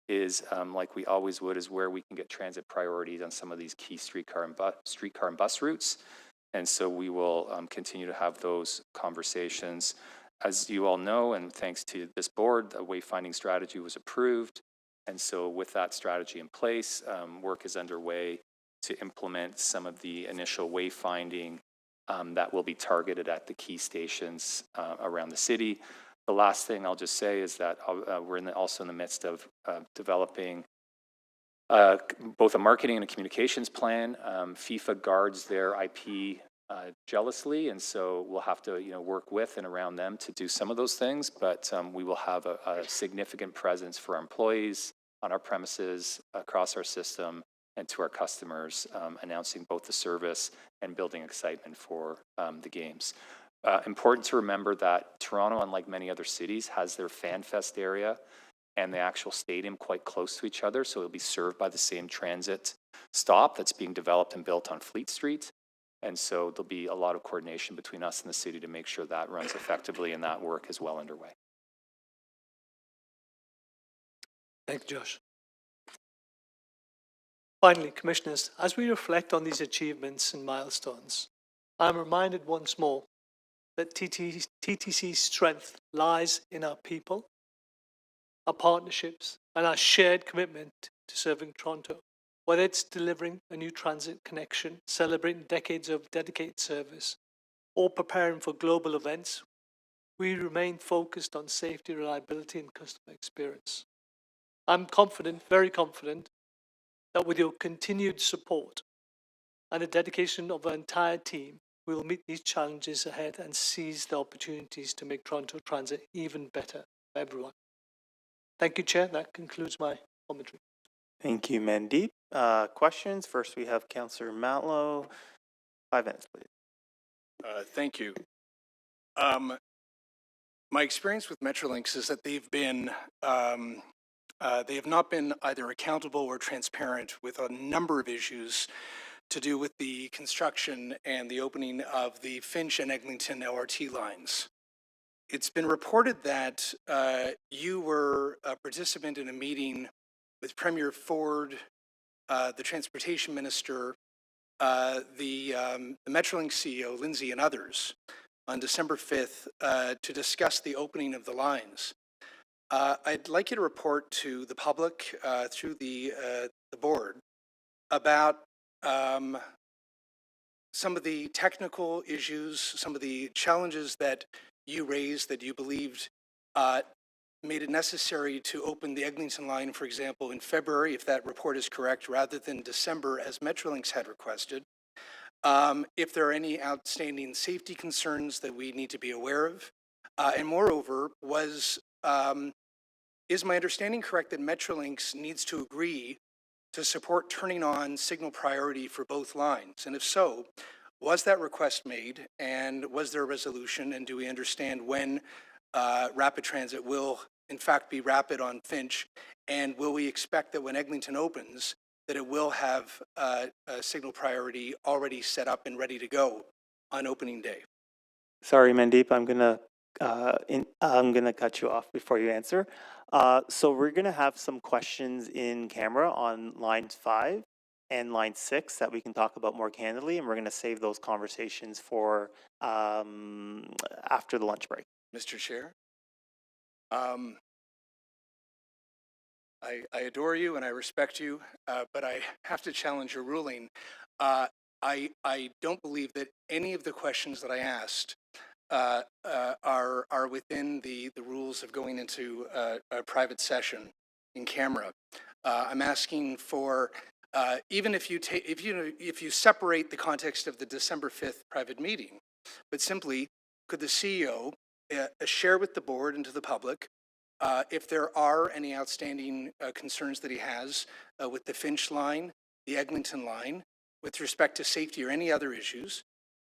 is, like we always would, is where we can get transit priorities on some of these key streetcar and bus routes. And so we will continue to have those conversations. As you all know, and thanks to this board, the wayfinding strategy was approved. And so with that strategy in place, work is underway to implement some of the initial wayfinding that will be targeted at the key stations around the city. The last thing I'll just say is that we're also in the midst of developing both a marketing and a communications plan. FIFA guards their IP jealously, and so we'll have to work with and around them to do some of those things, but we will have a significant presence for our employees on our premises, across our system, and to our customers, announcing both the service and building excitement for the games. Important to remember that Toronto, unlike many other cities, has their Fan Fest area and the actual stadium quite close to each other, so it'll be served by the same transit stop that's being developed and built on Fleet Street. And so there'll be a lot of coordination between us and the city to make sure that runs effectively, and that work is well underway. Thank you, Josh. Finally, Commissioners, as we reflect on these achievements and milestones, I'm reminded once more that TTC's strength lies in our people, our partnerships, and our shared commitment to serving Toronto. Whether it's delivering a new transit connection, celebrating decades of dedicated service, or preparing for global events, we remain focused on safety, reliability, and customer experience. I'm confident, very confident, that with your continued support and the dedication of our entire team, we will meet these challenges ahead and seize the opportunities to make Toronto Transit even better for everyone. Thank you, Chair. That concludes my commentary. Thank you, Mandeep. Questions? First, we have Councillor Matlow. 5 minutes, please. Thank you. My experience with Metrolinx is that they've been they have not been either accountable or transparent with a number of issues to do with the construction and the opening of the Finch and Eglinton LRT lines. It's been reported that you were a participant in a meeting with Premier Ford, the Transportation Minister, the Metrolinx CEO, Lindsay, and others on December 5th to discuss the opening of the lines. I'd like you to report to the public through the board about some of the technical issues, some of the challenges that you raised that you believed made it necessary to open the Eglinton line, for example, in February, if that report is correct, rather than December as Metrolinx had requested. If there are any outstanding safety concerns that we need to be aware of. And moreover, is my understanding correct that Metrolinx needs to agree to support turning on signal priority for both lines? And if so, was that request made, and was there a resolution, and do we understand when rapid transit will in fact be rapid on Finch, and will we expect that when Eglinton opens that it will have a signal priority already set up and ready to go on opening day? Sorry, Mandeep, I'm gonna cut you off before you answer. So we're gonna have some questions in camera on line 5 and line 6 that we can talk about more candidly, and we're gonna save those conversations for after the lunch break. Mr. Chair, I adore you and I respect you, but I have to challenge your ruling. I don't believe that any of the questions that I asked are within the rules of going into a private session in camera. I'm asking for even if you separate the context of the December 5th private meeting, but simply could the CEO share with the board and to the public if there are any outstanding concerns that he has with the Finch line, the Eglinton line, with respect to safety or any other issues,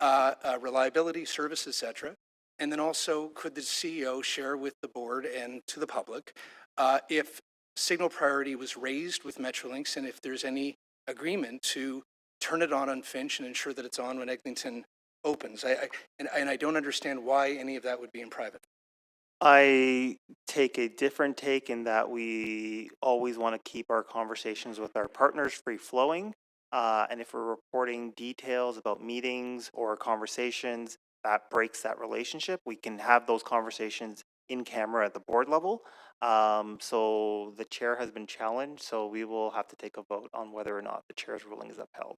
reliability, service, etc. And then also, could the CEO share with the board and to the public if signal priority was raised with Metrolinx, and if there's any agreement to turn it on Finch and ensure that it's on when Eglinton opens? And I don't understand why any of that would be in private. I take a different take in that we always want to keep our conversations with our partners free flowing. And if we're reporting details about meetings or conversations that breaks that relationship, we can have those conversations in camera at the board level. So the chair has been challenged, so we will have to take a vote on whether or not the chair's ruling is upheld.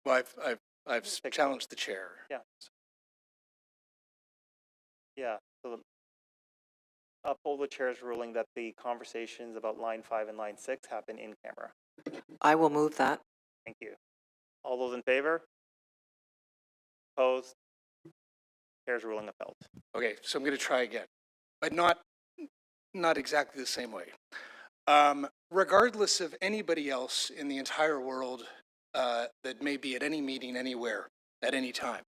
Well, I've challenged the chair. Yeah. Yeah. So uphold the chair's ruling that the conversations about line 5 and line 6 happen in camera. I will move that. Thank you. All those in favor? Opposed? Chair's ruling upheld. Okay, so I'm going to try again, but not exactly the same way. Regardless of anybody else in the entire world that may be at any meeting anywhere at any time,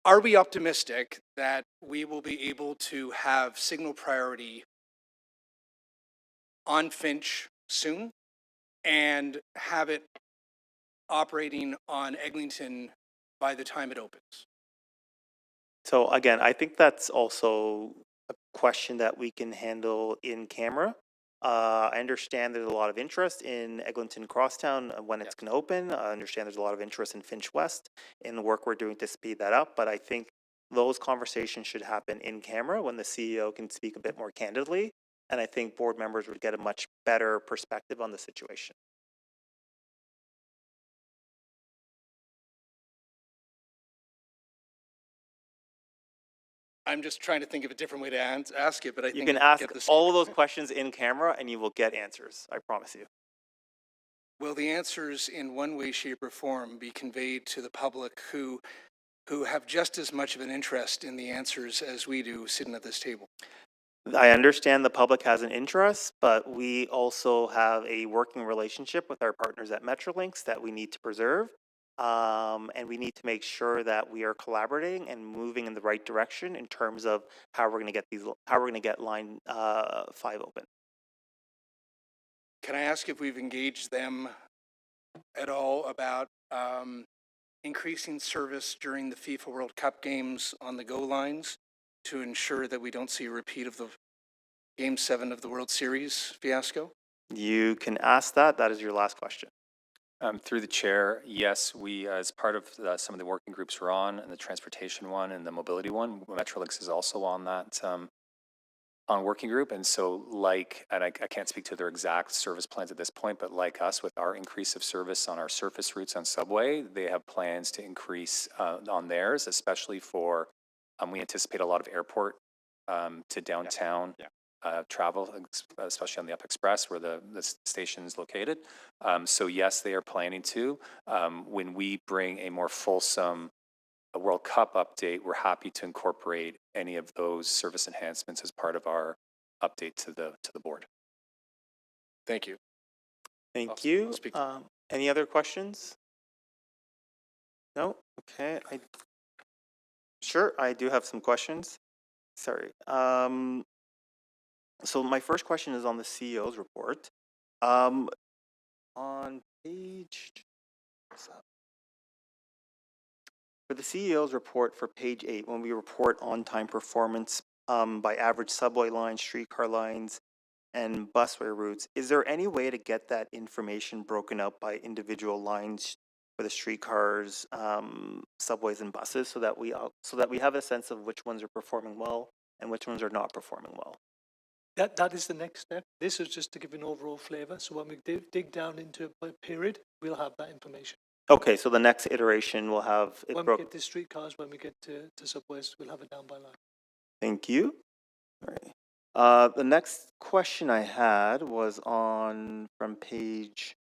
are we optimistic that we will be able to have signal priority on Finch soon and have it operating on Eglinton by the time it opens? So again, I think that's also a question that we can handle in camera. I understand there's a lot of interest in Eglinton Crosstown when it's going to open. I understand there's a lot of interest in Finch West in the work we're doing to speed that up. But I think those conversations should happen in camera when the CEO can speak a bit more candidly. And I think board members would get a much better perspective on the situation. I'm just trying to think of a different way to ask it, but I think you can ask all of those questions in camera and you will get answers. I promise you. Will the answers in one way, shape, or form be conveyed to the public who have just as much of an interest in the answers as we do sitting at this table? I understand the public has an interest, but we also have a working relationship with our partners at Metrolinx that we need to preserve. And we need to make sure that we are collaborating and moving in the right direction in terms of how we're going to get line 5 open. Can I ask if we've engaged them at all about increasing service during the FIFA World Cup games on the go lines to ensure that we don't see a repeat of the Game 7 of the World Series fiasco? You can ask that. That is your last question. Through the chair, yes, we, as part of some of the working groups we're on, and the transportation one and the mobility one, Metrolinx is also on that on working group. And so and I can't speak to their exact service plans at this point, but like us, with our increase of service on our surface routes on subway, they have plans to increase on theirs, especially for, we anticipate a lot of airport to downtown travel, especially on the Up Express where the station is located. So yes, they are planning to. When we bring a more fulsome World Cup update, we're happy to incorporate any of those service enhancements as part of our update to the board. Thank you. Thank I'll you. speak. Any other questions? No? Okay. Sure, I do have some questions. Sorry. So my first question is on the CEO's report. On page, what's up? For the CEO's report for page 8, when we report on-time performance by average subway lines, streetcar lines, and busway routes, is there any way to get that information broken out by individual lines for the streetcars, subways, and buses, so that we have a sense of which ones are performing well and which ones are not performing well? That is the next step. This is just to give an overall flavor. So when we dig down into a period, we'll have that information. Okay, so the next iteration will have it When we broke. get to streetcars, when we get to subways, we'll have it down by line. Thank you. All right. The next question I had was from page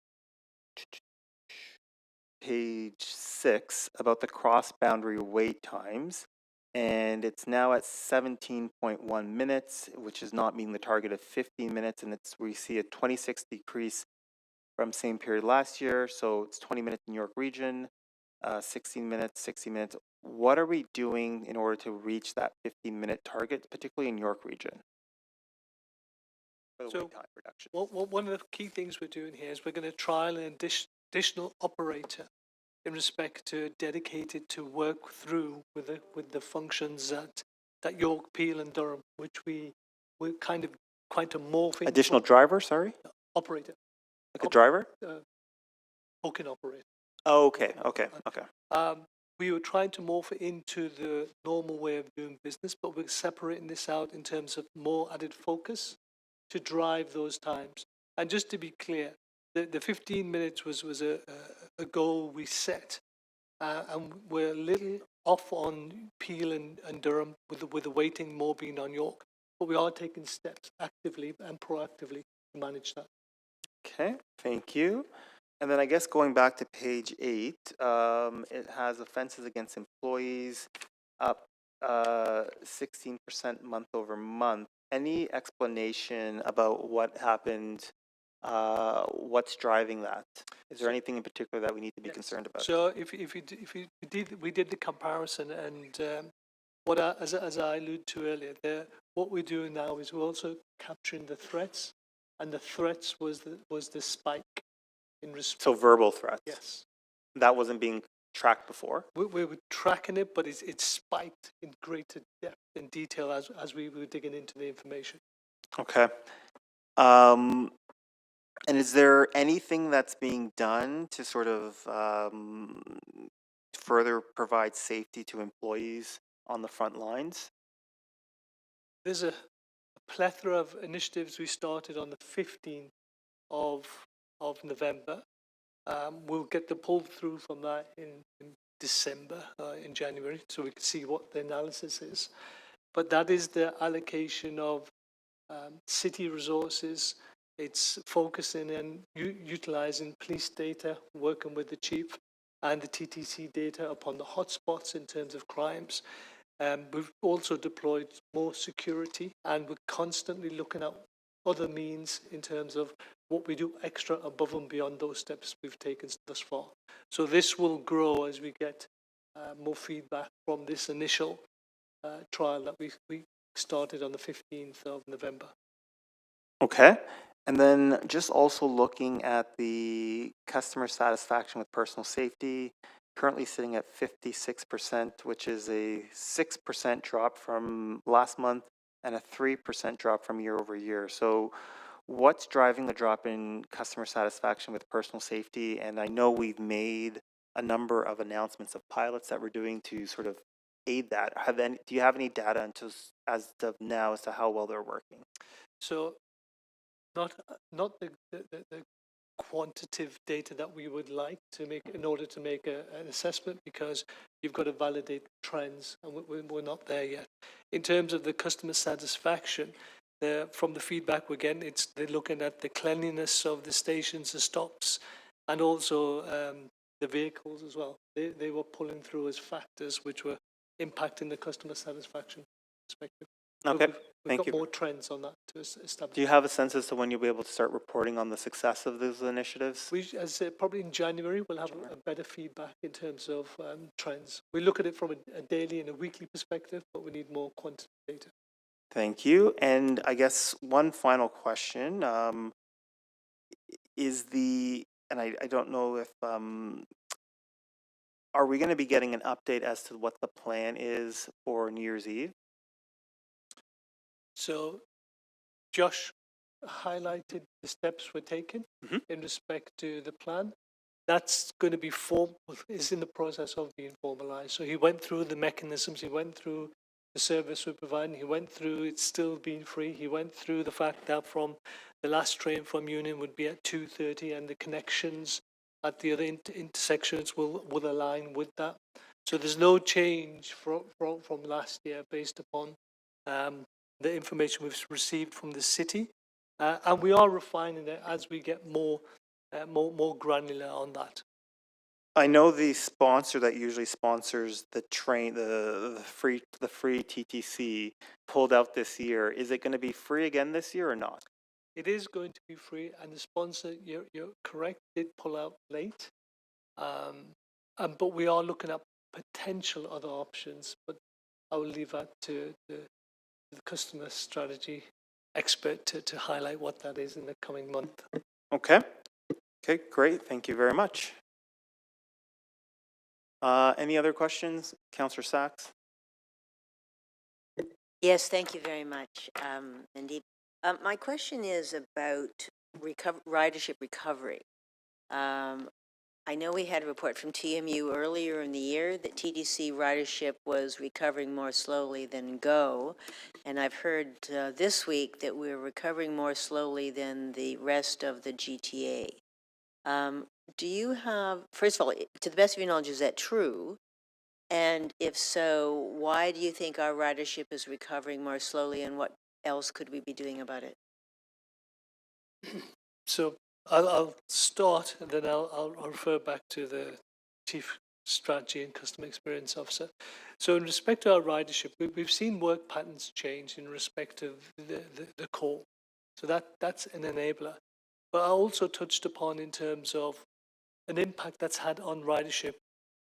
6 about the cross-boundary wait times. And it's now at 17.1 minutes, which is not meeting the target of 15 minutes. And we see a 26 decrease from same period last year. So it's 20 minutes in York Region, 16 minutes, 60 minutes. What are we doing in order to reach that 15-minute target, particularly in York Region? For the So, wait time reduction. One of the key things we're doing here is we're going to trial an additional operator in respect to dedicated to work through with the functions that York, Peel, and Durham, which we're kind of quite to morph into. Additional driver, sorry? Operator. Like a driver? Booking operator. Oh, okay. We were trying to morph it into the normal way of doing business, but we're separating this out in terms of more added focus to drive those times. And just to be clear, the 15 minutes was a goal we set, and we're a little off on Peel and Durham with the waiting more being on York, but we are taking steps actively and proactively to manage that. Okay, thank you. And then I guess going back to page 8, it has offenses against employees up 16% month over month. Any explanation about what happened? What's driving that? Is there anything in particular that we need to be concerned about? So we did the comparison, and as I alluded to earlier, what we're doing now is we're also capturing the threats, and the threats was the spike in response. So verbal threats. Yes. That wasn't being tracked before. We were tracking it, but it spiked in greater depth and detail as we were digging into the information. Okay. And is there anything that's being done to sort of further provide safety to employees on the front lines? There's a plethora of initiatives we started on the 15th of November. We'll get the pull through from that in December, in January, so we can see what the analysis is. But that is the allocation of city resources. It's focusing and utilizing police data, working with the chief and the TTC data upon the hotspots in terms of crimes. We've also deployed more security, and we're constantly looking at other means in terms of what we do extra above and beyond those steps we've taken thus far. So this will grow as we get more feedback from this initial trial that we started on the 15th of November. Okay. And then just also looking at the customer satisfaction with personal safety, currently sitting at 56%, which is a 6% drop from last month and a 3% drop from year over year. So what's driving the drop in customer satisfaction with personal safety? And I know we've made a number of announcements of pilots that we're doing to sort of aid that. Do you have any data as of now as to how well they're working? So not the quantitative data that we would like to make in order to make an assessment, because you've got to validate trends, and we're not there yet. In terms of the customer satisfaction, from the feedback we're getting, they're looking at the cleanliness of the stations, the stops, and also the vehicles as well. They were pulling through as factors which were impacting the customer satisfaction perspective. Okay, We've thank got you. more trends on that to establish. Do you have a sense as to when you'll be able to start reporting on the success of those initiatives? We, as I said, probably in January, we'll have a better feedback in terms of trends. We look at it from a daily and a weekly perspective, but we need more quantitative data. Thank you. And I guess one final question I don't know if, are we going to be getting an update as to what the plan is for New Year's Eve? So Josh highlighted the steps we're taking in respect to the plan. That's going to be is in the process of being formalized. So he went through the mechanisms, he went through the service we're providing, he went through it's still being free, he went through the fact that from the last train from Union would be at 2:30 and the connections at the other intersections will align with that. So there's no change from last year based upon the information we've received from the city, and we are refining it as we get more granular on that. I know the sponsor that usually sponsors the train, the free TTC, pulled out this year. Is it going to be free again this year or not? It is going to be free, and the sponsor, you're correct, did pull out late, but we are looking at potential other options. But I will leave that to the customer strategy expert to highlight what that is in the coming month. Okay. Okay, great. Thank you very much. Any other questions? Councillor Sachs? Yes, thank you very much, Mandeep. My question is about ridership recovery. I know we had a report from TMU earlier in the year that TTC ridership was recovering more slowly than GO, and I've heard this week that we're recovering more slowly than the rest of the GTA. Do you have, first of all, to the best of your knowledge, is that true? And if so, why do you think our ridership is recovering more slowly, and what else could we be doing about it? So I'll start, and then I'll refer back to the Chief Strategy and Customer Experience Officer. So in respect to our ridership, we've seen work patterns change in respect of the call. So that's an enabler. But I also touched upon in terms of an impact that's had on ridership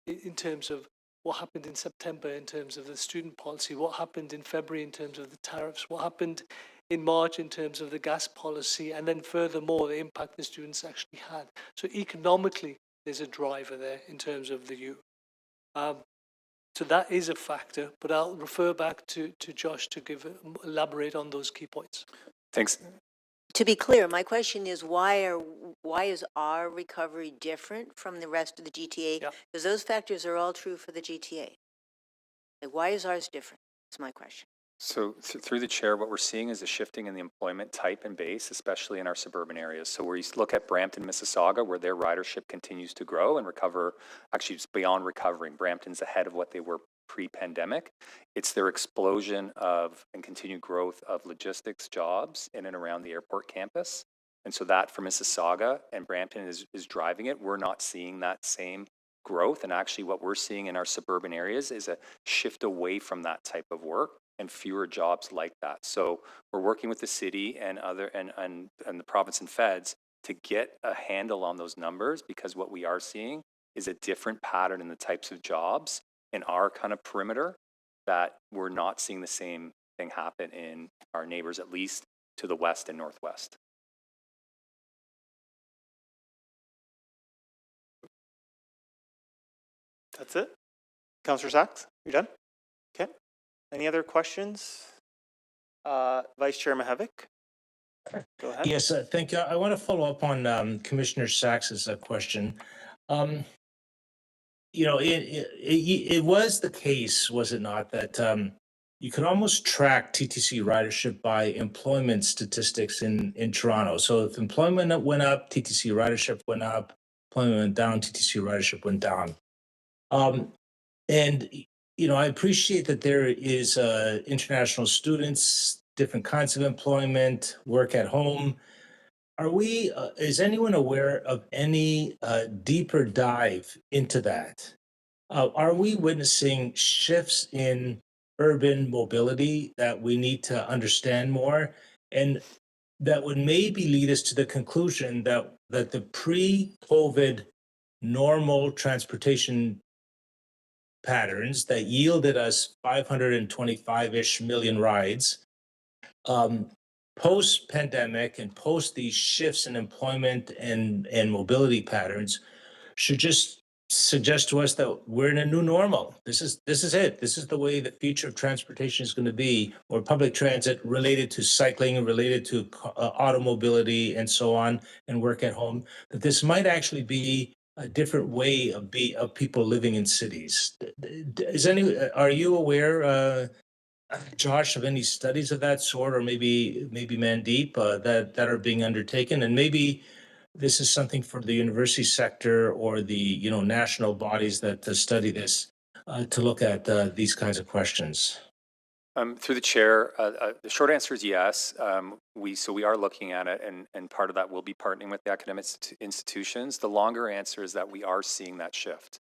in terms of what happened in September in terms of the student policy, what happened in February in terms of the tariffs, what happened in March in terms of the gas policy, and then furthermore, the impact the students actually had. So economically, there's a driver there in terms of the youth. So that is a factor, but I'll refer back to Josh to elaborate on those key points. Thanks. To be clear, my question is why is our recovery different from the rest of the GTA? Because those factors are all true for the GTA. Like, why is ours different? That's my question. So through the chair, what we're seeing is a shifting in the employment type and base, especially in our suburban areas. So where you look at Brampton, Mississauga, where their ridership continues to grow and recover, actually it's beyond recovering. Brampton's ahead of what they were pre-pandemic. It's their explosion of and continued growth of logistics jobs in and around the airport campus. And so that for Mississauga and Brampton is driving it. We're not seeing that same growth. And actually what we're seeing in our suburban areas is a shift away from that type of work and fewer jobs like that. So we're working with the city and the province and feds to get a handle on those numbers, because what we are seeing is a different pattern in the types of jobs in our kind of perimeter that we're not seeing the same thing happen in our neighbors, at least to the west and northwest. That's it? Councillor Sachs, you're done? Okay. Any other questions? Vice Chair Mahavik? Go ahead. Yes, thank you. I want to follow up on Commissioner Sax's question. Um, it was the case, was it not, that you could almost track TTC ridership by employment statistics in Toronto. So if employment went up, TTC ridership went up. Employment went down, TTC ridership went down. And I appreciate that there is international students, different kinds of employment, work at home. Is anyone aware of any deeper dive into that? Are we witnessing shifts in urban mobility that we need to understand more? And that would maybe lead us to the conclusion that the pre-COVID normal transportation patterns that yielded us 525-ish million rides, post-pandemic and post these shifts in employment and mobility patterns should just suggest to us that we're in a new normal. This is it. This is the way the future of transportation is going to be, or public transit related to cycling, related to automobility and so on, and work at home. That this might actually be a different way of people living in cities. Are you aware, Josh, of any studies of that sort, or maybe Mandeep, that are being undertaken? And maybe this is something for the university sector or the national bodies that study this to look at these kinds of questions. Through the chair, the short answer is yes. We are looking at it, and part of that will be partnering with the academic institutions. The longer answer is that we are seeing that shift.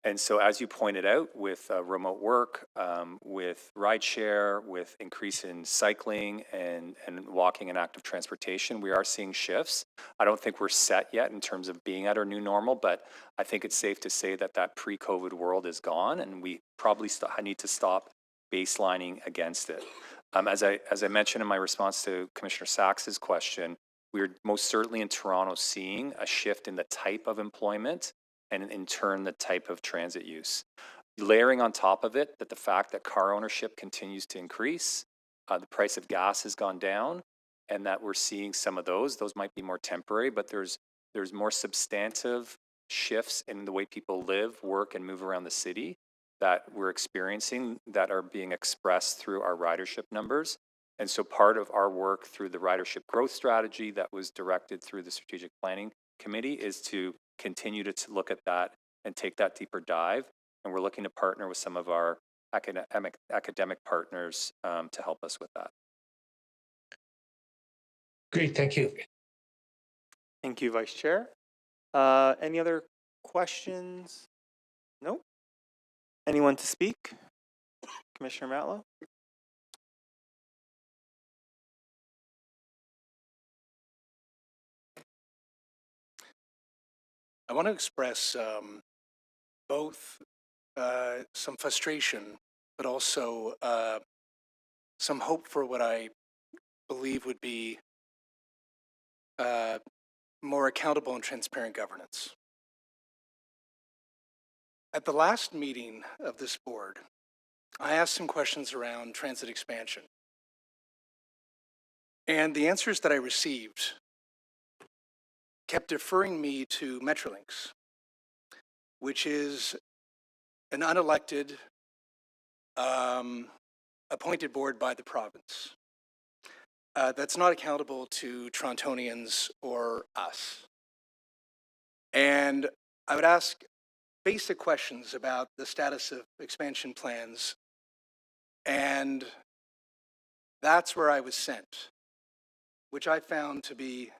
And so, as you pointed out, with remote work, with rideshare, with increase in cycling and walking and active transportation, we are seeing shifts. I don't think we're set yet in terms of being at our new normal, but I think it's safe to say that pre-COVID world is gone, and we probably need to stop baselining against it. As I mentioned in my response to Commissioner Sax's question, we're most certainly in Toronto seeing a shift in the type of employment and in turn the type of transit use. Layering on top of it that the fact that car ownership continues to increase, the price of gas has gone down, and that we're seeing some of those might be more temporary, but there's more substantive shifts in the way people live, work, and move around the city that we're experiencing that are being expressed through our ridership numbers. And so part of our work through the ridership growth strategy that was directed through the strategic planning committee is to continue to look at that and take that deeper dive. And we're looking to partner with some of our academic partners to help us with that. Great, thank you. Thank you, Vice Chair. Any other questions? No? Anyone to speak? Commissioner Matlow? I want to express both some frustration, but also some hope for what I believe would be more accountable and transparent governance. At the last meeting of this board, I asked some questions around transit expansion. And the answers that I received kept deferring me to Metrolinx, which is an unelected, appointed board by the province that's not accountable to Torontonians or us. And I would ask basic questions about the status of expansion plans, and that's where I was sent, which I found to be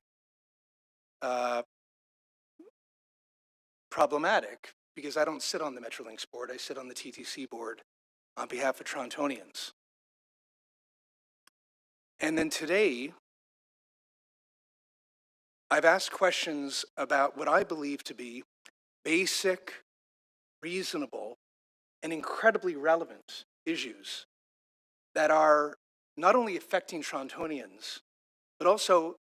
problematic because I don't sit on the Metrolinx board, I sit on the TTC board on behalf of Torontonians. And then today, I've asked questions about what I believe to be basic, reasonable, and incredibly relevant issues that are not only affecting Torontonians, but also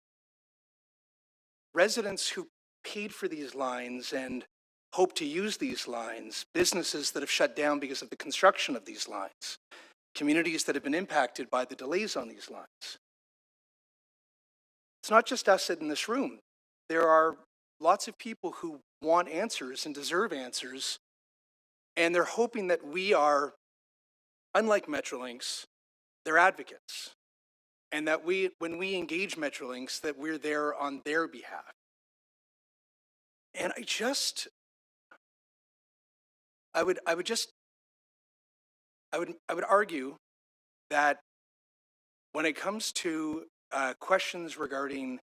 residents who paid for these lines and hope to use these lines, businesses that have shut down because of the construction of these lines, communities that have been impacted by the delays on these lines. it's not just us in this room. There are lots of people who want answers and deserve answers, and they're hoping that we are, unlike Metrolinx, they're advocates, and that when we engage Metrolinx, that we're there on their behalf. And I would argue that when it comes to questions regarding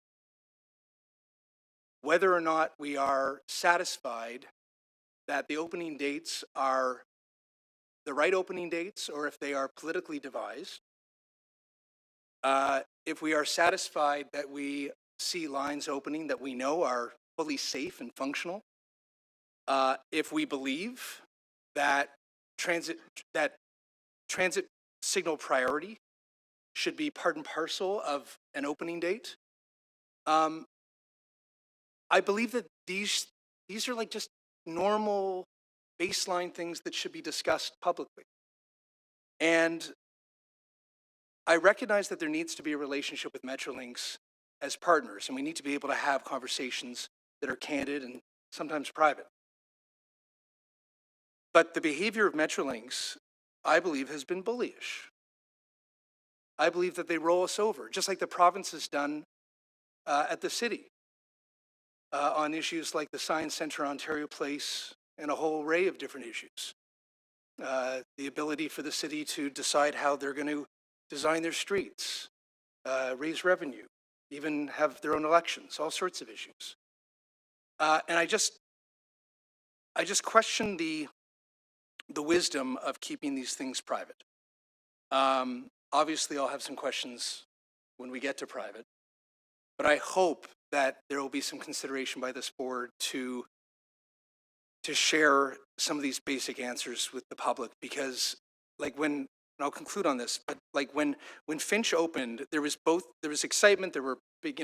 whether or not we are satisfied that the opening dates are the right opening dates, or if they are politically devised, if we are satisfied that we see lines opening that we know are fully safe and functional, if we believe that transit signal priority should be part and parcel of an opening date, I believe that these are like just normal baseline things that should be discussed publicly. And I recognize that there needs to be a relationship with Metrolinx as partners, and we need to be able to have conversations that are candid and sometimes private. But the behavior of Metrolinx, I believe, has been bullyish. I believe that they roll us over, just like the province has done at the city on issues like the Science Centre Ontario Place and a whole array of different issues. The ability for the city to decide how they're going to design their streets, raise revenue, even have their own elections, all sorts of issues. And I just question the wisdom of keeping these things private. Obviously, I'll have some questions when we get to private, but I hope that there will be some consideration by this board to share some of these basic answers with the public, because like and I'll conclude on this, but like when Finch opened, there was excitement, there were big,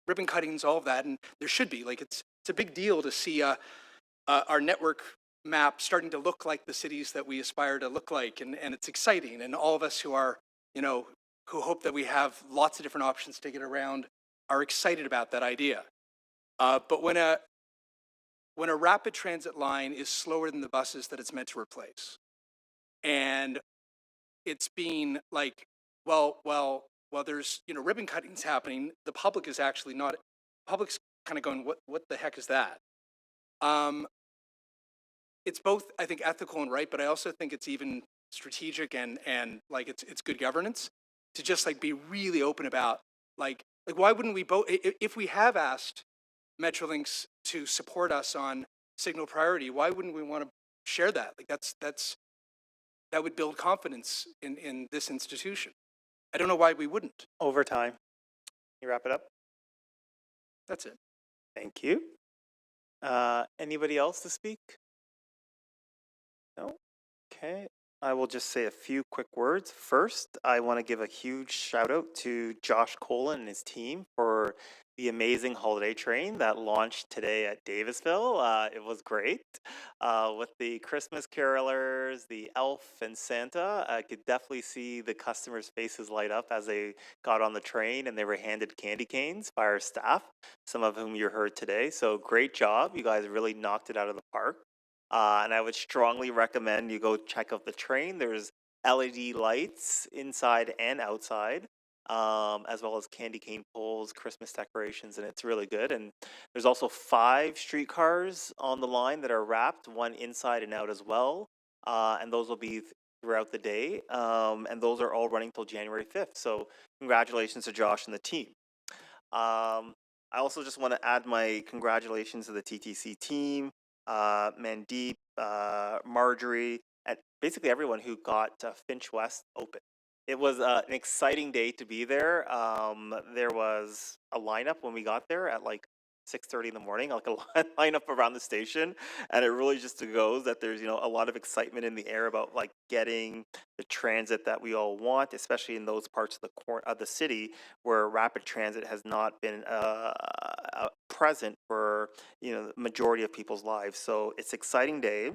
ribbon cuttings, all of that, and there should be, like, it's a big deal to see our network map starting to look like the cities that we aspire to look like, and it's exciting, and all of us who are, who hope that we have lots of different options to get around are excited about that idea. But when a rapid transit line is slower than the buses that it's meant to replace, and it's being like, well, there's, ribbon cuttings happening, the public is actually not, public's kind of going, what the heck is that? It's both, I think, ethical and right, but I also think it's even strategic and like it's good governance to just like be really open about like why wouldn't we both, if we have asked Metrolinx to support us on signal priority, why wouldn't we want to share that? Like that would build confidence in this institution. I don't know why we wouldn't. Over time. You wrap it up? That's it. Thank you. Anybody else to speak? No? Okay. I will just say a few quick words. First, I want to give a huge shout out to Josh Colin and his team for the amazing holiday train that launched today at Davisville. It was great. With the Christmas carolers, the elf and Santa, I could definitely see the customers' faces light up as they got on the train and they were handed candy canes by our staff, some of whom you heard today. So great job. You guys really knocked it out of the park. And I would strongly recommend you go check out the train. There's LED lights inside and outside, as well as candy cane poles, Christmas decorations, and it's really good. And there's also 5 streetcars on the line that are wrapped, one inside and out as well. And those will be throughout the day. And those are all running till January 5th. So congratulations to Josh and the team. I also just want to add my congratulations to the TTC team. Mandeep, Marjorie, and basically everyone who got Finch West open. It was an exciting day to be there. There was a lineup when we got there at like 6:30 in the morning, like a lineup around the station, and it really just goes that there's a lot of excitement in the air about like getting the transit that we all want, especially in those parts of the city where rapid transit has not been present for the majority of people's lives. So it's an exciting day.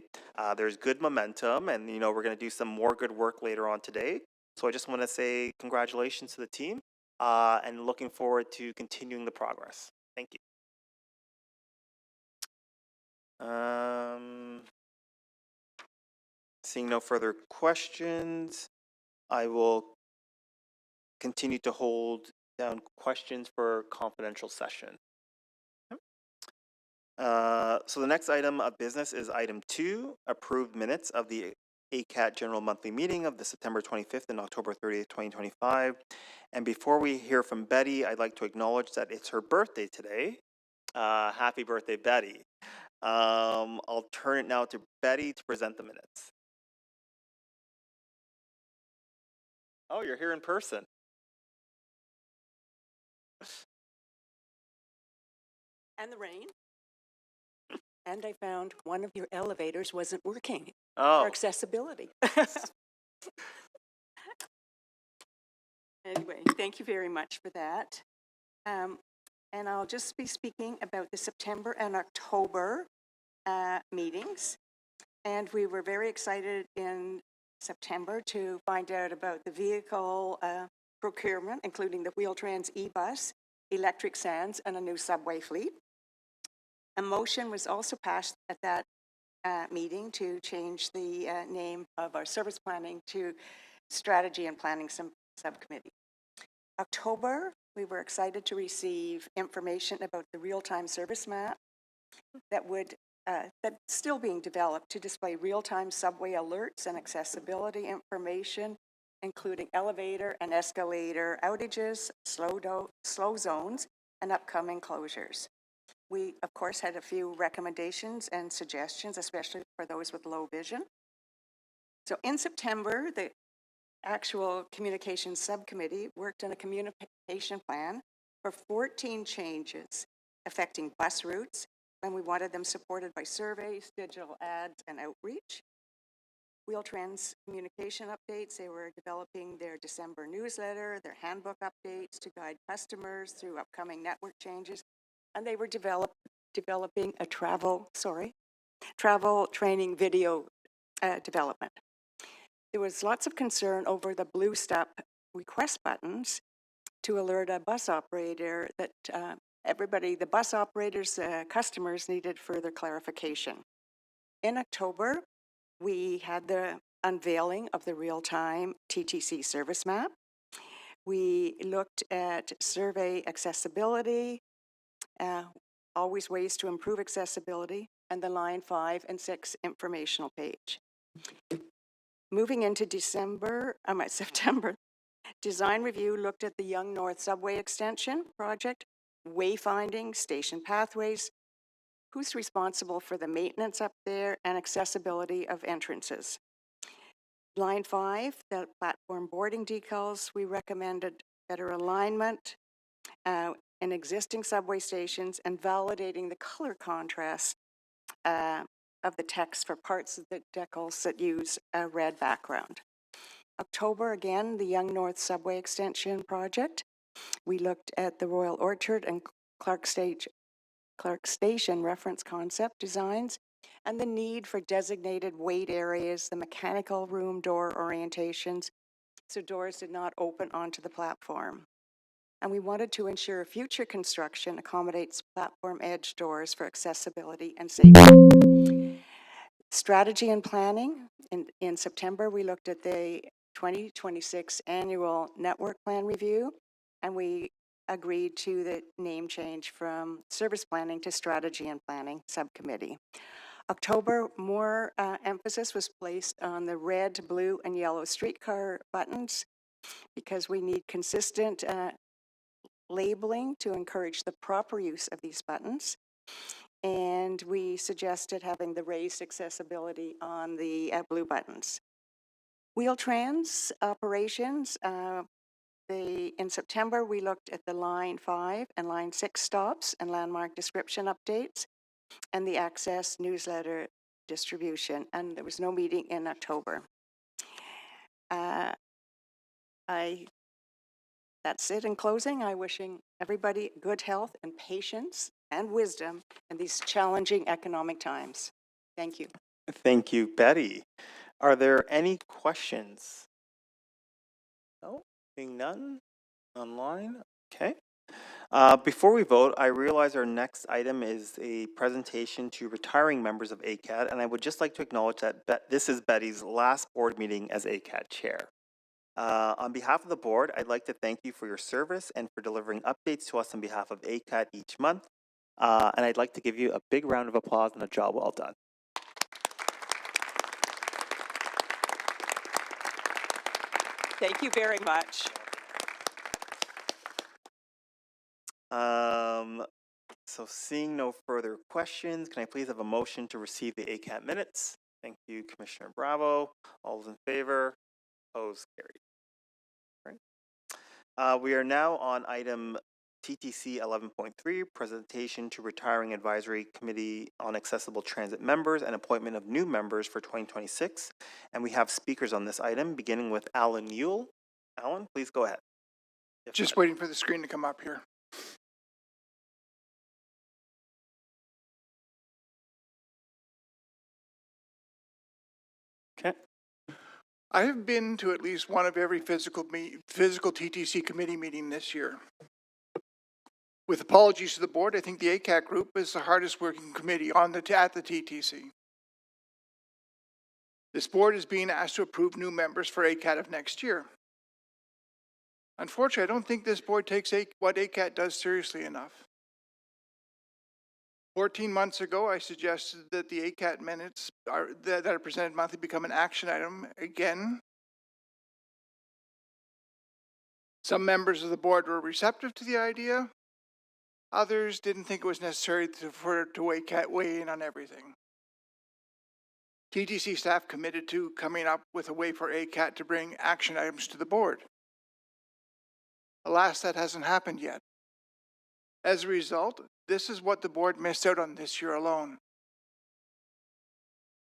There's good momentum, and we're going to do some more good work later on today. So I just want to say congratulations to the team. and looking forward to continuing the progress. Thank you. Seeing no further questions, I will continue to hold down questions for confidential session. So the next item of business is item 2, approved minutes of the ACAT General Monthly Meeting of the September 25th and October 30th, 2025. And before we hear from Betty, I'd like to acknowledge that it's her birthday today. Happy birthday, Betty. I'll turn it now to Betty to present the minutes. Oh, you're here in person. And the rain. And I found one of your elevators wasn't working Oh, for accessibility. Anyway, thank you very much for that. And I'll just be speaking about the September and October meetings. And we were very excited in September to find out about the vehicle procurement, including the Wheel-Trans e-bus, electric sands, and a new subway fleet. A motion was also passed at that meeting to change the name of our service planning to Strategy and Planning Subcommittee. October, we were excited to receive information about the real-time service map that's still being developed to display real-time subway alerts and accessibility information, including elevator and escalator outages, slow zones, and upcoming closures. We, of course, had a few recommendations and suggestions, especially for those with low vision. So in September, the actual communications subcommittee worked on a communication plan for 14 changes affecting bus routes, and we wanted them supported by surveys, digital ads, and outreach. Wheel-Trans communication updates, they were developing their December newsletter, their handbook updates to guide customers through upcoming network changes, and they were developing a travel training video development. There was lots of concern over the blue stop request buttons to alert a bus operator that the bus operators, customers needed further clarification. In October, we had the unveiling of the real-time TTC service map. We looked at survey accessibility, always ways to improve accessibility, and the line 5 and 6 informational page. Moving into September, design review looked at the Yonge North Subway Extension project, wayfinding, station pathways, who's responsible for the maintenance up there, and accessibility of entrances. Line 5, the platform boarding decals, we recommended better alignment in existing subway stations and validating the color contrast of the text for parts of the decals that use a red background. October, again, the Yonge North Subway Extension project. We looked at the Royal Orchard and Clark Station reference concept designs and the need for designated wait areas, the mechanical room door orientations, so doors did not open onto the platform. And we wanted to ensure future construction accommodates platform edge doors for accessibility and safety. Strategy and planning. In September, we looked at the 2026 annual network plan review, and we agreed to the name change from service planning to strategy and planning subcommittee. October, more emphasis was placed on the red, blue, and yellow streetcar buttons because we need consistent labeling to encourage the proper use of these buttons. And we suggested having the raised accessibility on the blue buttons. Wheel-Trans operations, in September, we looked at the line 5 and line 6 stops and landmark description updates and the access newsletter distribution, and there was no meeting in October. That's it in closing. I'm wishing everybody good health and patience and wisdom in these challenging economic times. Thank you. Thank you, Betty. Are there any questions? No, being none. online. Okay. Before we vote, I realize our next item is a presentation to retiring members of ACAT, and I would just like to acknowledge that this is Betty's last board meeting as ACAT chair. On behalf of the board, I'd like to thank you for your service and for delivering updates to us on behalf of ACAT each month. And I'd like to give you a big round of applause and a job well done. Thank you very much. So seeing no further questions, can I please have a motion to receive the ACAT minutes? Thank you, Commissioner Bravo. All those in favor? Opposed? Carried. Right. We are now on item TTC 11.3, presentation to retiring advisory committee on accessible transit members and appointment of new members for 2026. And we have speakers on this item, beginning with Alan Yule. Alan, please go ahead. Just waiting for the screen to come up here. Okay. I have been to at least one of every physical TTC committee meeting this year. With apologies to the board, I think the ACAT group is the hardest working committee at the TTC. This board is being asked to approve new members for ACAT of next year. Unfortunately, I don't think this board takes what ACAT does seriously enough. 14 months ago, I suggested that the ACAT minutes that are presented monthly become an action item again. Some members of the board were receptive to the idea. Others didn't think it was necessary for ACAT weigh in on everything. TTC staff committed to coming up with a way for ACAT to bring action items to the board. Alas, that hasn't happened yet. As a result, this is what the board missed out on this year alone.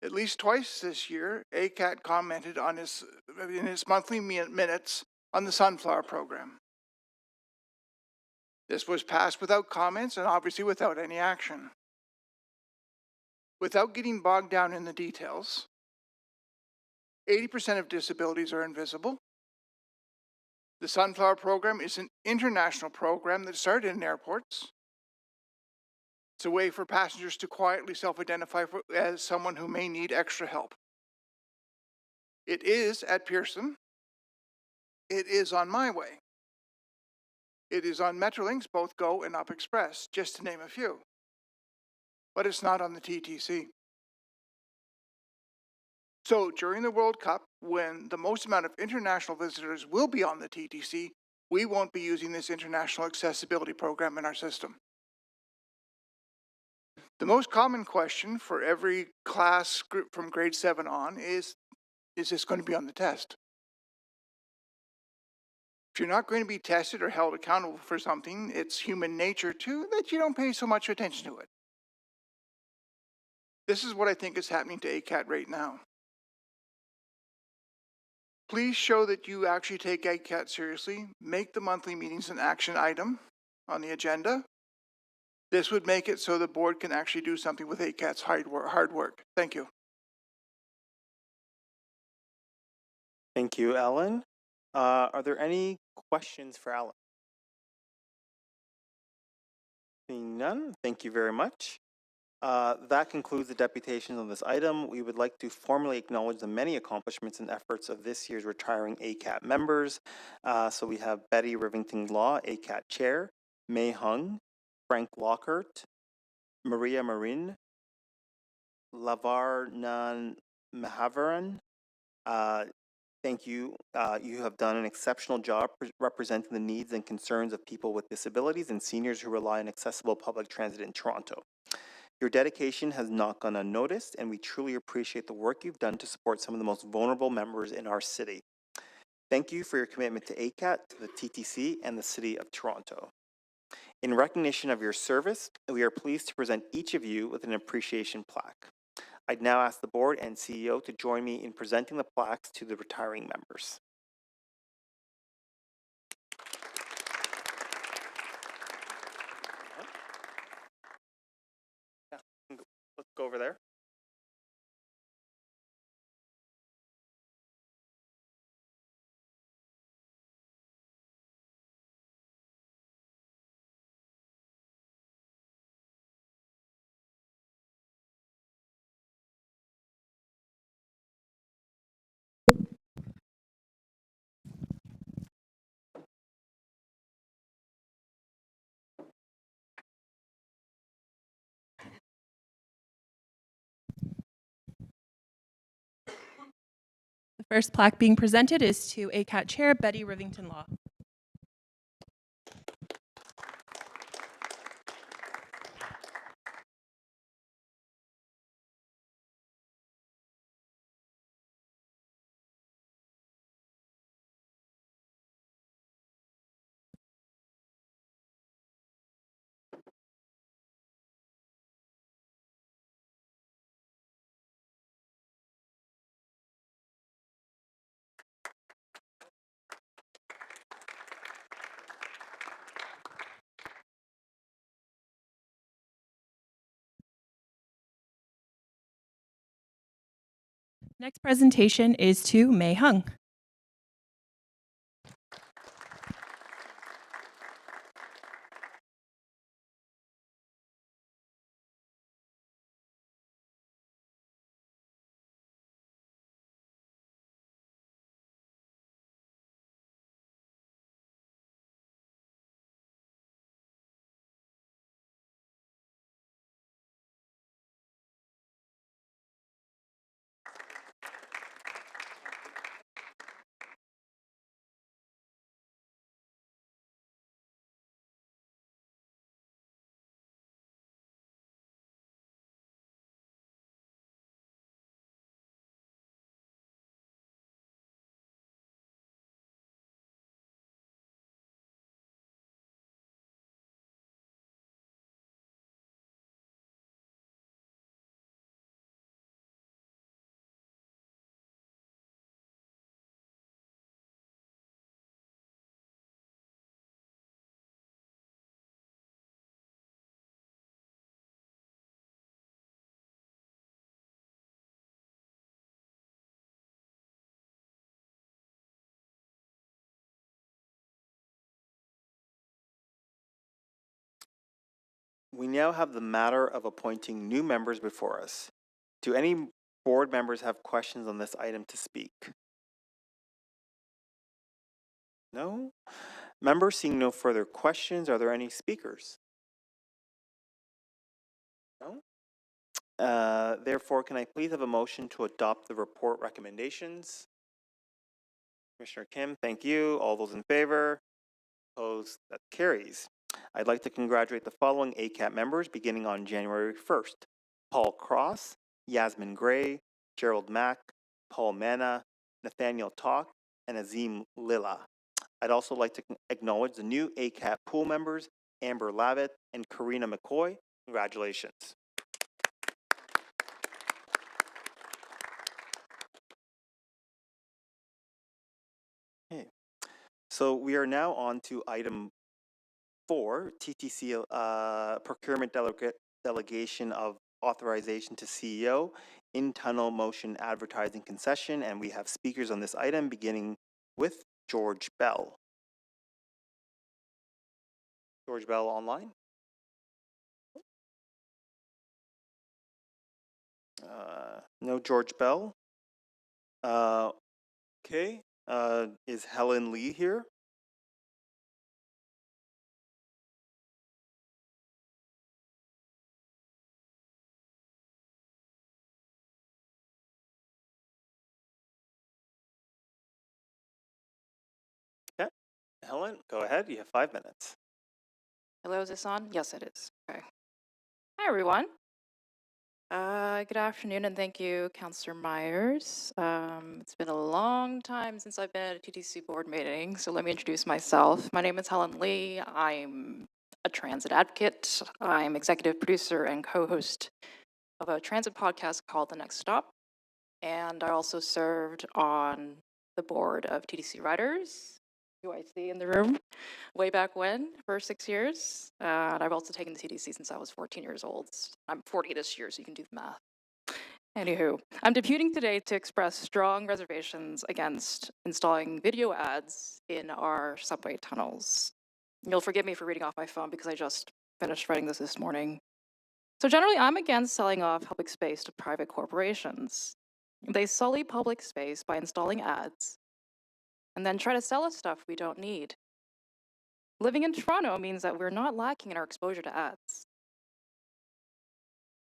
At least twice this year, ACAT commented on in his monthly minutes on the Sunflower program. This was passed without comments and obviously without any action. Without getting bogged down in the details, 80% of disabilities are invisible. The Sunflower program is an international program that started in airports. It's a way for passengers to quietly self-identify as someone who may need extra help. It is at Pearson. It is on My Way. It is on Metrolinx, both Go and Up Express, just to name a few. But it's not on the TTC. So during the World Cup, when the most amount of international visitors will be on the TTC, we won't be using this international accessibility program in our system. The most common question for every class group from grade 7 on is this going to be on the test? If you're not going to be tested or held accountable for something, it's human nature too that you don't pay so much attention to it. This is what I think is happening to ACAT right now. Please show that you actually take ACAT seriously. Make the monthly meetings an action item on the agenda. This would make it so the board can actually do something with ACAT's hard work. Thank you. Thank you, Alan. Are there any questions for Alan? Seeing none, thank you very much. That concludes the deputations on this item. We would like to formally acknowledge the many accomplishments and efforts of this year's retiring ACAT members. So we have Betty Rivington Law, ACAT Chair, May Hung, Frank Lockhart, Maria Marin, Lavar Nan Mahavaran. Thank you. You have done an exceptional job representing the needs and concerns of people with disabilities and seniors who rely on accessible public transit in Toronto. Your dedication has not gone unnoticed, and we truly appreciate the work you've done to support some of the most vulnerable members in our city. Thank you for your commitment to ACAT, to the TTC, and the City of Toronto. In recognition of your service, we are pleased to present each of you with an appreciation plaque. I'd now ask the board and CEO to join me in presenting the plaques to the retiring members. Yeah, let's go over there. First plaque being presented is to ACAT Chair Betty Rivington Law. Next presentation is to Mei Hung. We now have the matter of appointing new members before us. Do any board members have questions on this item to speak? No? Members seeing no further questions, are there any speakers? No? Therefore, can I please have a motion to adopt the report recommendations? Commissioner Kim, thank you. All those in favor? Opposed? That carries. I'd like to congratulate the following ACAT members beginning on January 1st. Paul Cross, Yasmin Gray, Gerald Mack, Paul Manna, Nathaniel Talk, and Azim Lilla. I'd also like to acknowledge the new ACAT pool members, Amber Lavitt and Karina McCoy. Congratulations. Okay. So we are now on to item 4, TTC procurement delegation of authorization to CEO, in-tunnel motion advertising concession, and we have speakers on this item beginning with George Bell. George Bell online? No George Bell. Okay, is Helen Lee here? Okay, Helen, go ahead, you have 5 minutes. Hello, is this on? Yes, it is. Okay. Hi, everyone. Good afternoon, and thank you, Councillor Myers. It's been a long time since I've been at a TTC board meeting, so let me introduce myself. My name is Helen Lee. I'm a transit advocate. I'm executive producer and co-host of a transit podcast called The Next Stop, and I also served on the board of TTC Riders, who I see in the room, way back when, for 6 years. And I've also taken the TTC since I was 14 years old. I'm 40 this year, so you can do the math. Anywho, I'm deputing today to express strong reservations against installing video ads in our subway tunnels. You'll forgive me for reading off my phone because I just finished writing this morning. So generally, I'm against selling off public space to private corporations. They sully public space by installing ads and then try to sell us stuff we don't need. Living in Toronto means that we're not lacking in our exposure to ads.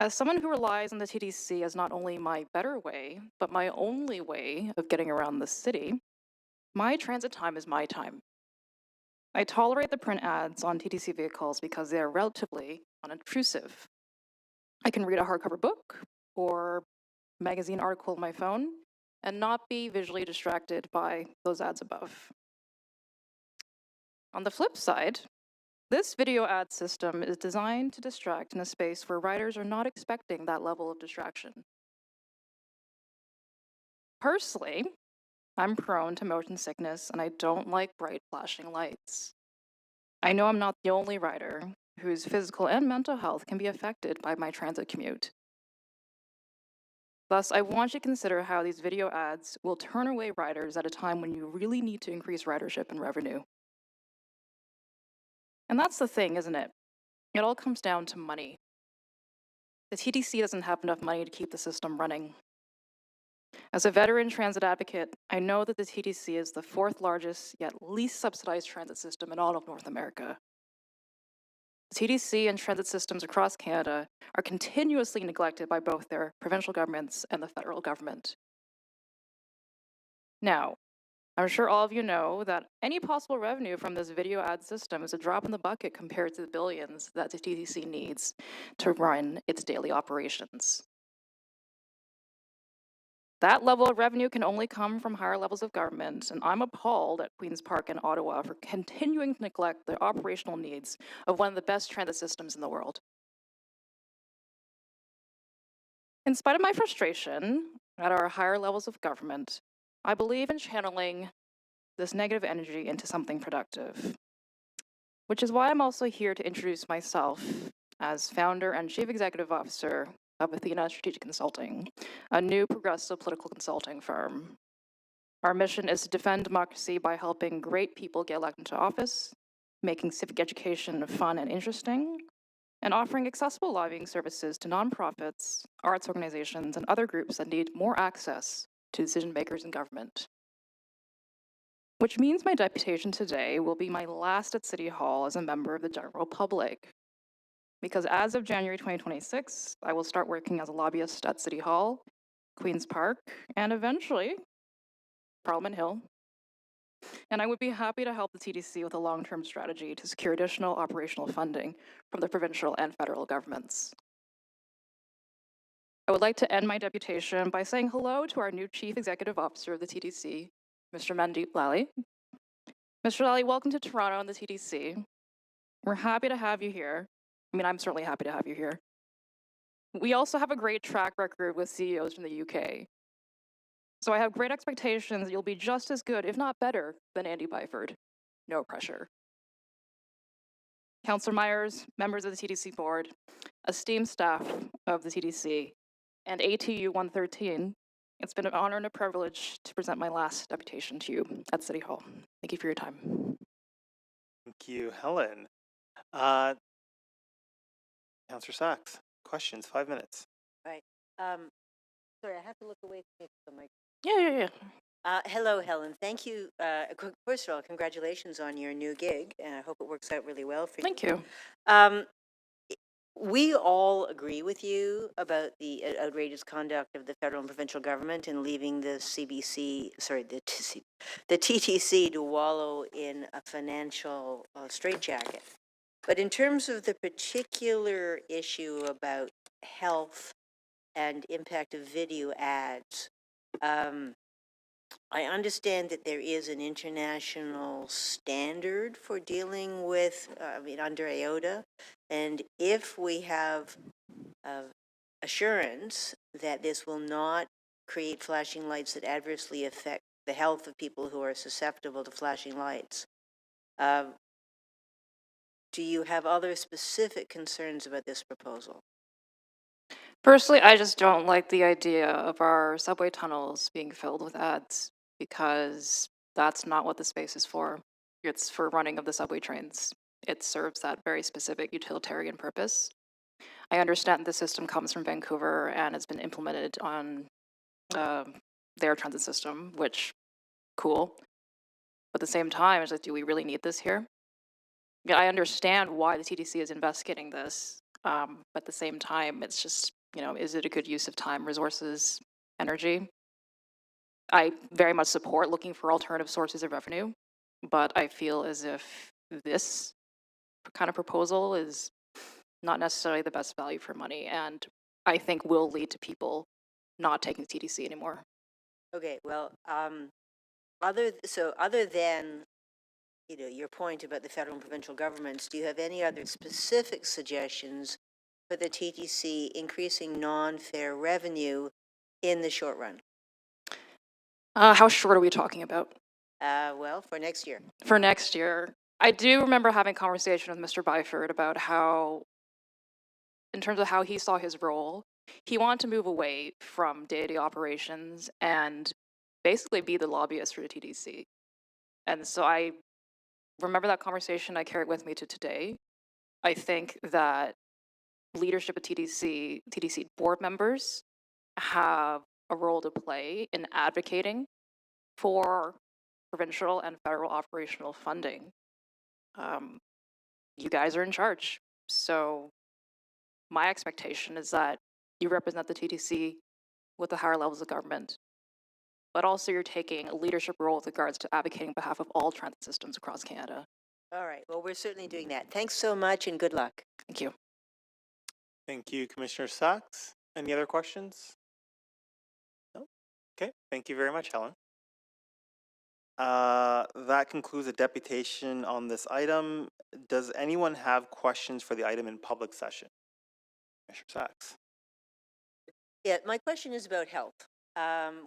As someone who relies on the TTC as not only my better way, but my only way of getting around the city, my transit time is my time. I tolerate the print ads on TTC vehicles because they are relatively unobtrusive. I can read a hardcover book or magazine article on my phone and not be visually distracted by those ads above. On the flip side, this video ad system is designed to distract in a space where riders are not expecting that level of distraction. Personally, I'm prone to motion sickness and I don't like bright flashing lights. I know I'm not the only rider whose physical and mental health can be affected by my transit commute. Thus, I want you to consider how these video ads will turn away riders at a time when you really need to increase ridership and revenue. And that's the thing, isn't it? It all comes down to money. The TTC doesn't have enough money to keep the system running. As a veteran transit advocate, I know that the TTC is the fourth largest yet least subsidized transit system in all of North America. The TTC and transit systems across Canada are continuously neglected by both their provincial governments and the federal government. Now, I'm sure all of you know that any possible revenue from this video ad system is a drop in the bucket compared to the billions that the TTC needs to run its daily operations. That level of revenue can only come from higher levels of government, and I'm appalled at Queen's Park and Ottawa for continuing to neglect the operational needs of one of the best transit systems in the world. In spite of my frustration at our higher levels of government, I believe in channeling this negative energy into something productive, which is why I'm also here to introduce myself as founder and chief executive officer of Athena Strategic Consulting, a new progressive political consulting firm. Our mission is to defend democracy by helping great people get elected into office, making civic education fun and interesting, and offering accessible lobbying services to nonprofits, arts organizations, and other groups that need more access to decision makers in government. Which means my deputation today will be my last at City Hall as a member of the general public. Because as of January 2026, I will start working as a lobbyist at City Hall, Queen's Park, and eventually Parliament Hill. And I would be happy to help the TTC with a long-term strategy to secure additional operational funding from the provincial and federal governments. I would like to end my deputation by saying hello to our new Chief Executive Officer of the TTC, Mr. Mandeep Lally. Mr. Lally, welcome to Toronto and the TTC. We're happy to have you here. I mean, I'm certainly happy to have you here. We also have a great track record with CEOs from the UK. So I have great expectations that you'll be just as good, if not better, than Andy Byford. No pressure. Councillor Myers, members of the TTC Board, esteemed staff of the TTC, and ATU 113, it's been an honor and a privilege to present my last deputation to you at City Hall. Thank you for your time. Thank you, Helen. Councillor Sachs, questions, 5 minutes. Right. Sorry, I have to look away from the mic. Yeah. Hello, Helen. Thank you. First of all, congratulations on your new gig, and I hope it works out really well for you. Thank you. We all agree with you about the outrageous conduct of the federal and provincial government in leaving the the TTC to wallow in a financial straitjacket. But in terms of the particular issue about health and impact of video ads, I understand that there is an international standard for dealing with, under IOTA, and if we have assurance that this will not create flashing lights that adversely affect the health of people who are susceptible to flashing lights, do you have other specific concerns about this proposal? Personally, I just don't like the idea of our subway tunnels being filled with ads because that's not what the space is for. It's for running of the subway trains. It serves that very specific utilitarian purpose. I understand the system comes from Vancouver and has been implemented on their transit system, which, cool. But at the same time, it's like, do we really need this here? Yeah, I understand why the TTC is investigating this. But at the same time, it's just, is it a good use of time, resources, energy? I very much support looking for alternative sources of revenue, but I feel as if this kind of proposal is not necessarily the best value for money, and I think will lead to people not taking TTC anymore. Okay, well, other than, your point about the federal and provincial governments, do you have any other specific suggestions for the TTC increasing non-fare revenue in the short run? How short are we talking about? Well, for next year. For next year, I do remember having a conversation with Mr. Byford about how, in terms of how he saw his role, he wanted to move away from day-to-day operations and basically be the lobbyist for the TTC. And so I remember that conversation. I carry it with me to today. I think that leadership at TTC board members have a role to play in advocating for provincial and federal operational funding. You guys are in charge. So my expectation is that you represent the TTC with the higher levels of government, but also you're taking a leadership role with regards to advocating on behalf of all transit systems across Canada. All right, well, we're certainly doing that. Thanks so much and good luck. Thank you. Thank you, Commissioner Sachs. Any other questions? No? Okay, thank you very much, Helen. That concludes the deputation on this item. Does anyone have questions for the item in public session? Commissioner Sachs. Yeah, my question is about health.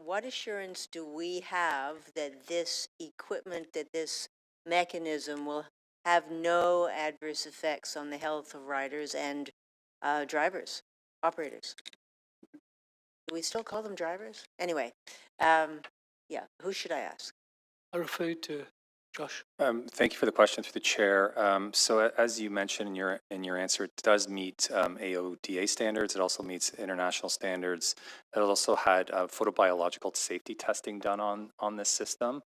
What assurance do we have that this equipment, that this mechanism will have no adverse effects on the health of riders and drivers, operators? Do we still call them drivers? Anyway, yeah, who should I ask? I refer you to Josh. Thank you for the question through the chair. So as you mentioned in your answer, it does meet AODA standards. It also meets international standards. It also had photobiological safety testing done on this system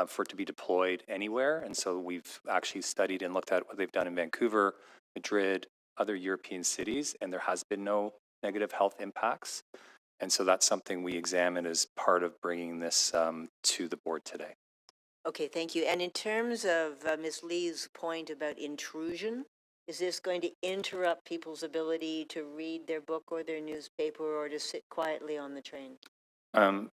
for it to be deployed anywhere. And so we've actually studied and looked at what they've done in Vancouver, Madrid, other European cities, and there has been no negative health impacts. And so that's something we examined as part of bringing this to the board today. Okay, thank you. And in terms of Ms. Lee's point about intrusion, is this going to interrupt people's ability to read their book or their newspaper or to sit quietly on the train?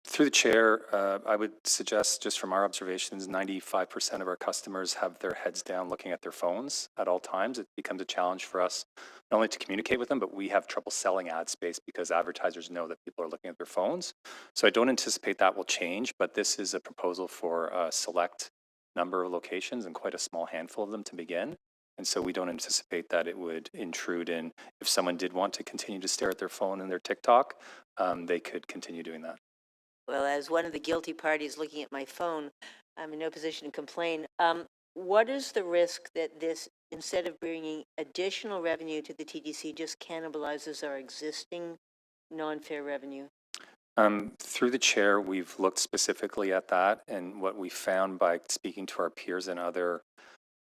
Through the chair, I would suggest, just from our observations, 95% of our customers have their heads down looking at their phones at all times. It becomes a challenge for us not only to communicate with them, but we have trouble selling ad space because advertisers know that people are looking at their phones. So I don't anticipate that will change, but this is a proposal for a select number of locations and quite a small handful of them to begin. And so we don't anticipate that it would intrude in. If someone did want to continue to stare at their phone and their TikTok, they could continue doing that. Well, as one of the guilty parties looking at my phone, I'm in no position to complain. What is the risk that this, instead of bringing additional revenue to the TTC, just cannibalizes our existing non-fare revenue? Through the chair, we've looked specifically at that, and what we found by speaking to our peers in other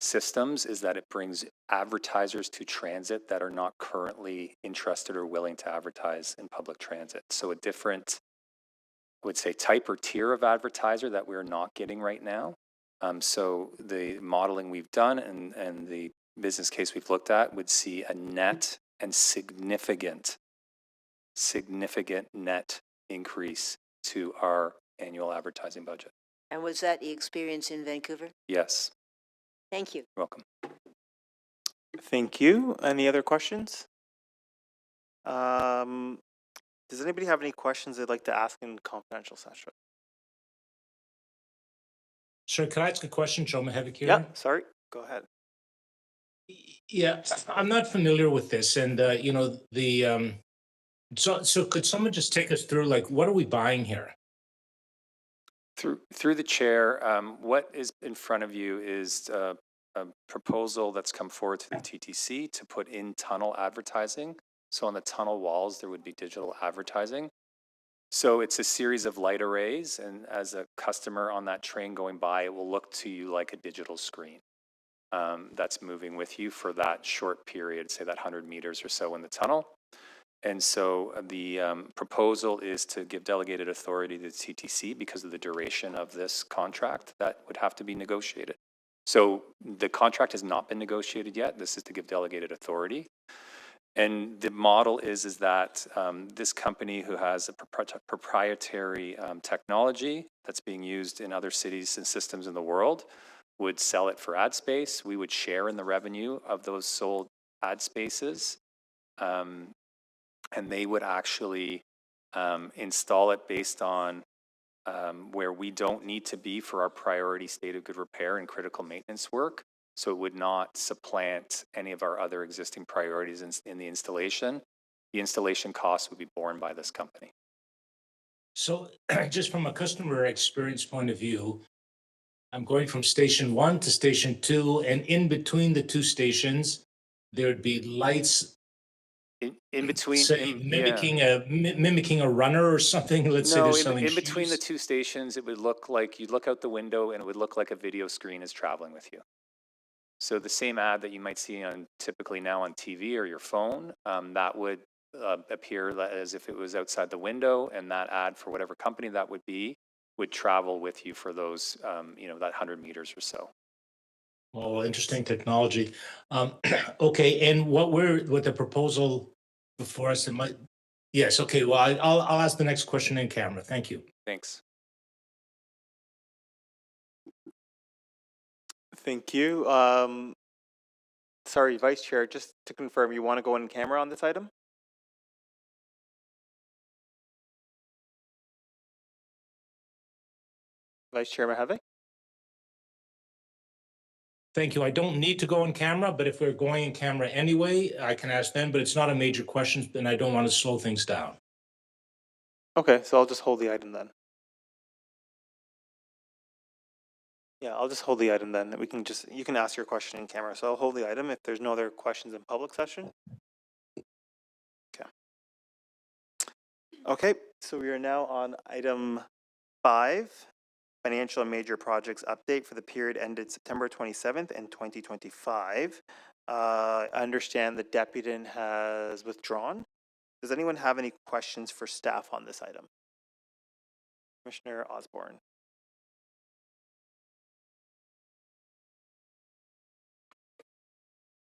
systems is that it brings advertisers to transit that are not currently interested or willing to advertise in public transit. So a different, I would say, type or tier of advertiser that we're not getting right now. So the modeling we've done and the business case we've looked at would see a net and significant net increase to our annual advertising budget. And was that the experience in Vancouver? Yes. Thank you. You're welcome. Thank you. Any other questions? Does anybody have any questions they'd like to ask in confidential session? Sir, can I ask a question, Joe Mahevik here? Yeah, sorry. Go ahead. Yeah, I'm not familiar with this, and so could someone just take us through, like, what are we buying here? Through the chair, what is in front of you is a proposal that's come forward to the TTC to put in tunnel advertising. So on the tunnel walls, there would be digital advertising. So it's a series of light arrays, and as a customer on that train going by, it will look to you like a digital screen. that's moving with you for that short period, say that 100 meters or so in the tunnel. And so the proposal is to give delegated authority to TTC because of the duration of this contract that would have to be negotiated. So the contract has not been negotiated yet. This is to give delegated authority. And the model is that this company who has a proprietary technology that's being used in other cities and systems in the world would sell it for ad space. We would share in the revenue of those sold ad spaces. And they would actually install it based on where we don't need to be for our priority state of good repair and critical maintenance work. So it would not supplant any of our other existing priorities in the installation. The installation costs would be borne by this company. So just from a customer experience point of view, I'm going from station 1 to station 2, and in between the two stations, there'd be lights In between, say yeah. mimicking a runner or something. Let's say No, they're selling in between the shoes. two stations, it would look like you'd look out the window and it would look like a video screen is traveling with you. So the same ad that you might see on typically now on TV or your phone, that would appear as if it was outside the window, and that ad for whatever company that would be would travel with you for those, that 100 meters or so. Oh, interesting technology. Okay, and what the proposal before us, it might, yes, okay, well, I'll ask the next question in camera. Thank you. Thanks. Thank you. Sorry, Vice Chair, just to confirm, you want to go in camera on this item? Vice Chair Mahave? Thank you. I don't need to go in camera, but if we're going in camera anyway, I can ask them, but it's not a major question, and I don't want to slow things down. Okay, so I'll just hold the item then. Yeah, I'll just hold the item then. You can ask your question in camera. So I'll hold the item if there's no other questions in public session. Okay. Okay, so we are now on item 5, financial and major projects update for the period ended September 27th and 2025. I understand the deputant has withdrawn. Does anyone have any questions for staff on this item? Commissioner Osborne.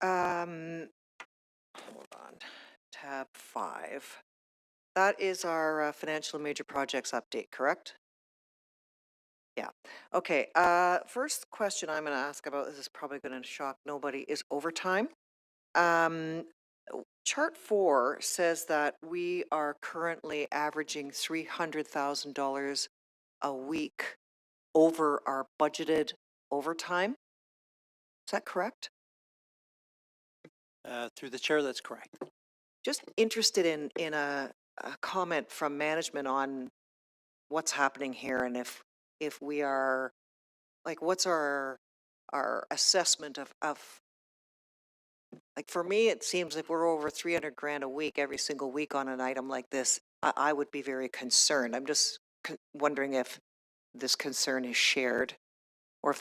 Hold on, tab 5. That is our financial and major projects update, correct? Yeah. Okay. First question I'm going to ask about, this is probably going to shock nobody, is overtime. Chart 4 says that we are currently averaging $300,000 a week over our budgeted overtime. Is that correct? Through the chair, that's correct. Just interested in a comment from management on what's happening here, and if we are, like, what's our assessment of like, for me, it seems if we're over 300 grand a week every single week on an item like this, I would be very concerned. I'm just wondering if this concern is shared, or if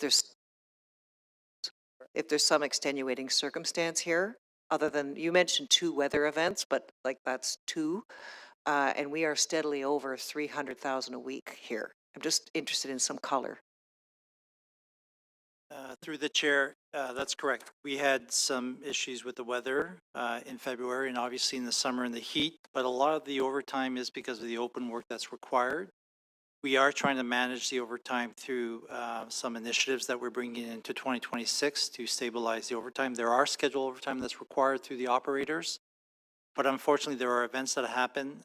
there's some extenuating circumstance here, other than, you mentioned 2 weather events, but like that's 2, and we are steadily over 300,000 a week here. I'm just interested in some color. Through the chair, that's correct. We had some issues with the weather in February and obviously in the summer and the heat, but a lot of the overtime is because of the open work that's required. We are trying to manage the overtime through some initiatives that we're bringing into 2026 to stabilize the overtime. There are scheduled overtime that's required through the operators, but unfortunately there are events that happen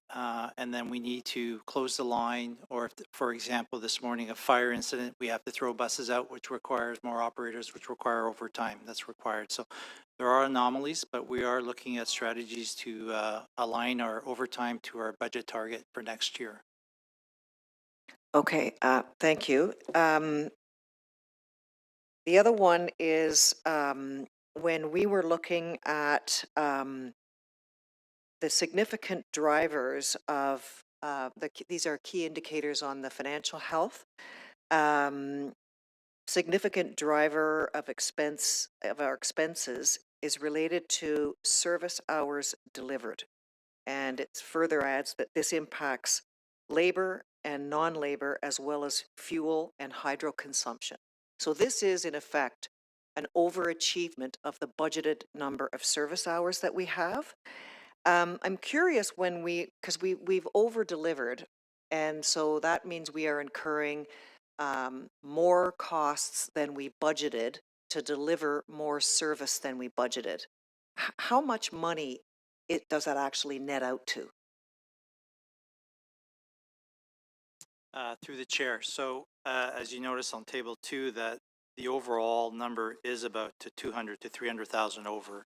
and then we need to close the line, or if, for example, this morning a fire incident, we have to throw buses out, which requires more operators, which require overtime that's required. So there are anomalies, but we are looking at strategies to align our overtime to our budget target for next year. Okay, thank you. The other one is when we were looking at the significant drivers of these are key indicators on the financial health. significant driver of our expenses is related to service hours delivered. And it further adds that this impacts labor and non-labor as well as fuel and hydro consumption. So this is in effect an overachievement of the budgeted number of service hours that we have. I'm curious because we've over-delivered, and so that means we are incurring more costs than we budgeted to deliver more service than we budgeted. How much money does that actually net out to? Through the chair. So as you notice on table 2, that the overall number is about to 200 to 300,000 over.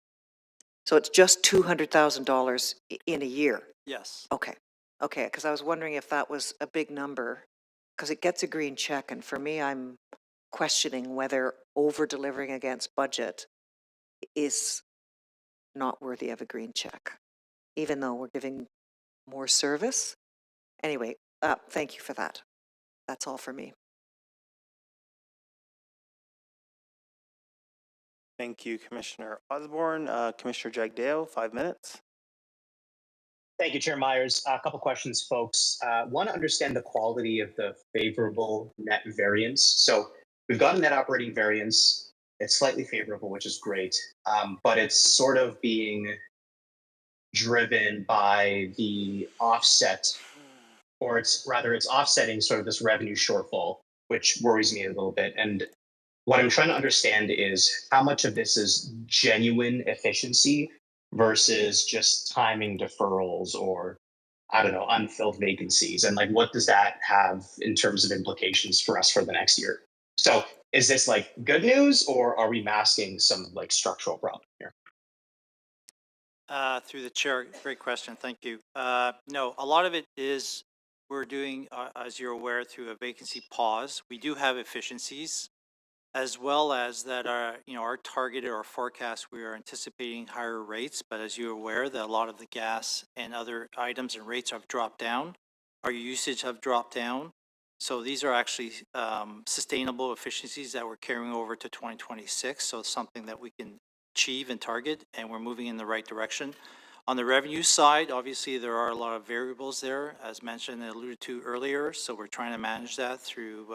So it's just $200,000 in a year? Yes. Okay, because I was wondering if that was a big number, because it gets a green check, and for me, I'm questioning whether over-delivering against budget is not worthy of a green check, even though we're giving more service. Anyway, thank you for that. That's all for me. Thank you, Commissioner Osborne. Commissioner Jagdale, 5 minutes. Thank you, Chair Myers. A couple questions, folks. Want to understand the quality of the favorable net variance. So we've got a net operating variance. It's slightly favorable, which is great, but it's sort of being driven by the offset, or it's offsetting sort of this revenue shortfall, which worries me a little bit. And what I'm trying to understand is how much of this is genuine efficiency versus just timing deferrals or, I don't know, unfilled vacancies. And like, what does that have in terms of implications for us for the next year? So is this like good news, or are we masking some like structural problem here? Through the chair, great question. Thank you. No, a lot of it is we're doing, as you're aware, through a vacancy pause. We do have efficiencies, as well as that our targeted or forecast, we are anticipating higher rates, but as you're aware that a lot of the gas and other items and rates have dropped down. Our usage have dropped down. So these are actually sustainable efficiencies that we're carrying over to 2026. So it's something that we can achieve and target, and we're moving in the right direction. On the revenue side, obviously there are a lot of variables there, as mentioned and alluded to earlier. So we're trying to manage that through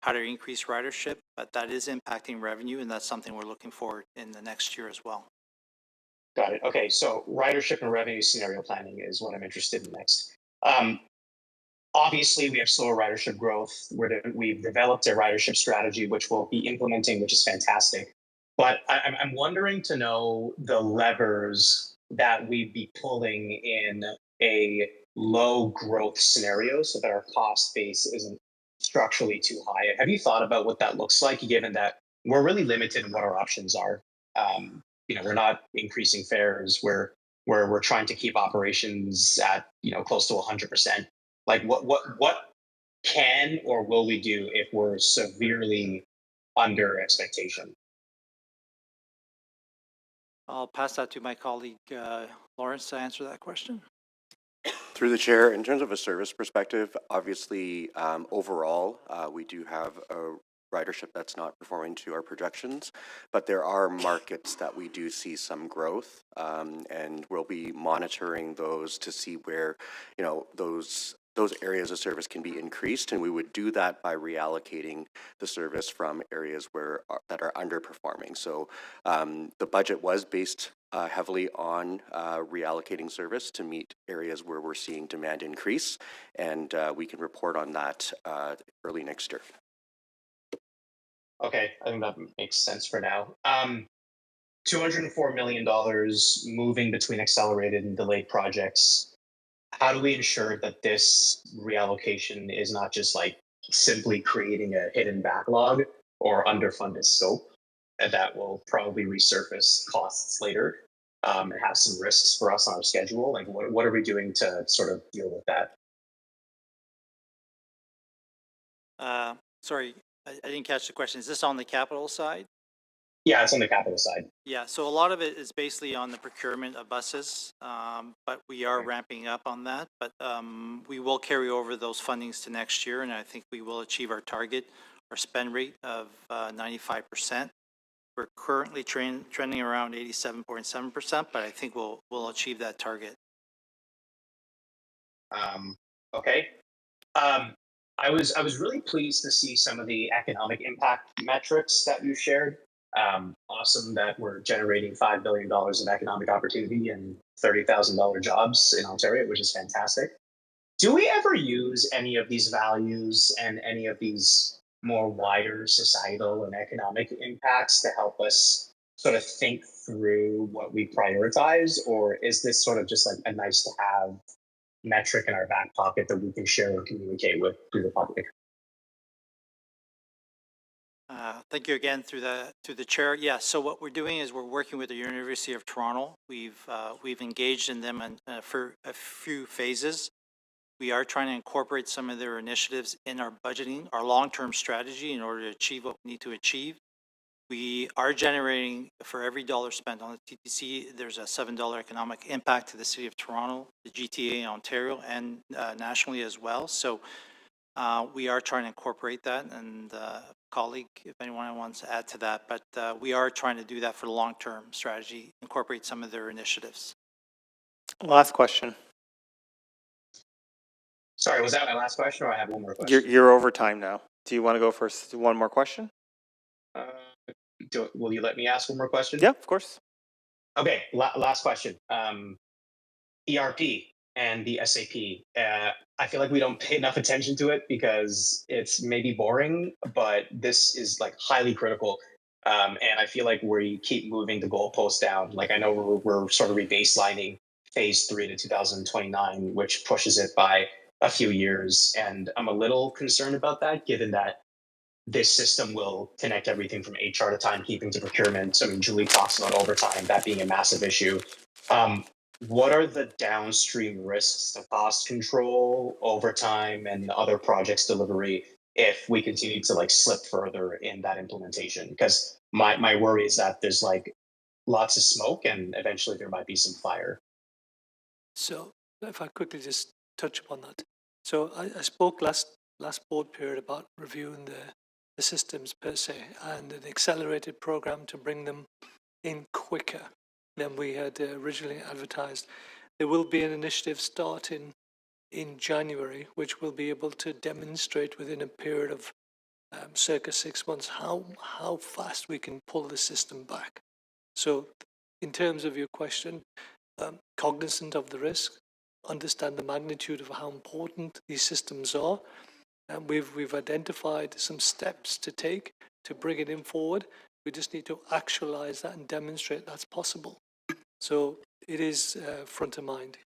how to increase ridership, but that is impacting revenue, and that's something we're looking for in the next year as well. Got it. Okay, so ridership and revenue scenario planning is what I'm interested in next. Obviously, we have slower ridership growth. We've developed a ridership strategy, which we'll be implementing, which is fantastic. But I'm wondering to know the levers that we'd be pulling in a low growth scenario so that our cost base isn't structurally too high. Have you thought about what that looks like, given that we're really limited in what our options are? We're not increasing fares. We're trying to keep operations at close to 100%. Like what can or will we do if we're severely under expectation? I'll pass that to my colleague Lawrence to answer that question. Through the chair, in terms of a service perspective, obviously overall we do have a ridership that's not performing to our projections, but there are markets that we do see some growth, and we'll be monitoring those to see where those areas of service can be increased, and we would do that by reallocating the service from areas that are underperforming. So the budget was based heavily on reallocating service to meet areas where we're seeing demand increase, and we can report on that early next year. Okay, I think that makes sense for now. $204 million moving between accelerated and delayed projects. How do we ensure that this reallocation is not just like simply creating a hidden backlog or underfunded scope that will probably resurface costs later and have some risks for us on our schedule? Like what are we doing to sort of deal with that? Sorry, I didn't catch the question. Is this on the capital side? Yeah, it's on the capital side. Yeah, so a lot of it is basically on the procurement of buses, but we are ramping up on that. But we will carry over those fundings to next year, and I think we will achieve our target. our spend rate of 95%. We're currently trending around 87.7%, but I think we'll achieve that target. Okay. I was really pleased to see some of the economic impact metrics that you shared. Awesome that we're generating $5 billion of economic opportunity and $30,000 jobs in Ontario, which is fantastic. Do we ever use any of these values and any of these more wider societal and economic impacts to help us sort of think through what we prioritize? Or is this sort of just like a nice to have metric in our back pocket that we can share or communicate with through the public? Thank you again through the chair. Yeah, so what we're doing is we're working with the University of Toronto. We've engaged in them for a few phases. We are trying to incorporate some of their initiatives in our budgeting, our long-term strategy in order to achieve what we need to achieve. We are generating, for every dollar spent on the TTC, there's a $7 economic impact to the City of Toronto, the GTA in Ontario, and nationally as well. So we are trying to incorporate that, and colleague, if anyone wants to add to that, but we are trying to do that for the long-term strategy, incorporate some of their initiatives. Last question. Sorry, was that my last question, or I have one more question? You're over time now. Do you want to go for one more question? Will you let me ask one more question? Yeah, of course. Okay, last question. ERP and the SAP. I feel like we don't pay enough attention to it because it's maybe boring, but this is like highly critical. And I feel like we keep moving the goalposts down. Like I know we're sort of rebaselining phase 3 to 2029, which pushes it by a few years. And I'm a little concerned about that, given that this system will connect everything from HR to timekeeping to procurement. So I mean, Julie talks about overtime, that being a massive issue. What are the downstream risks to cost control, overtime, and other projects delivery if we continue to like slip further in that implementation? Because my worry is that there's like lots of smoke and eventually there might be some fire. So if I quickly just touch upon that. So I spoke last board period about reviewing the systems per se and an accelerated program to bring them in quicker than we had originally advertised. There will be an initiative starting in January, which will be able to demonstrate within a period of circa 6 months how fast we can pull the system back. So in terms of your question, cognizant of the risk, understand the magnitude of how important these systems are, and we've identified some steps to take to bring it in forward. We just need to actualize that and demonstrate that's possible. So it is front of mind.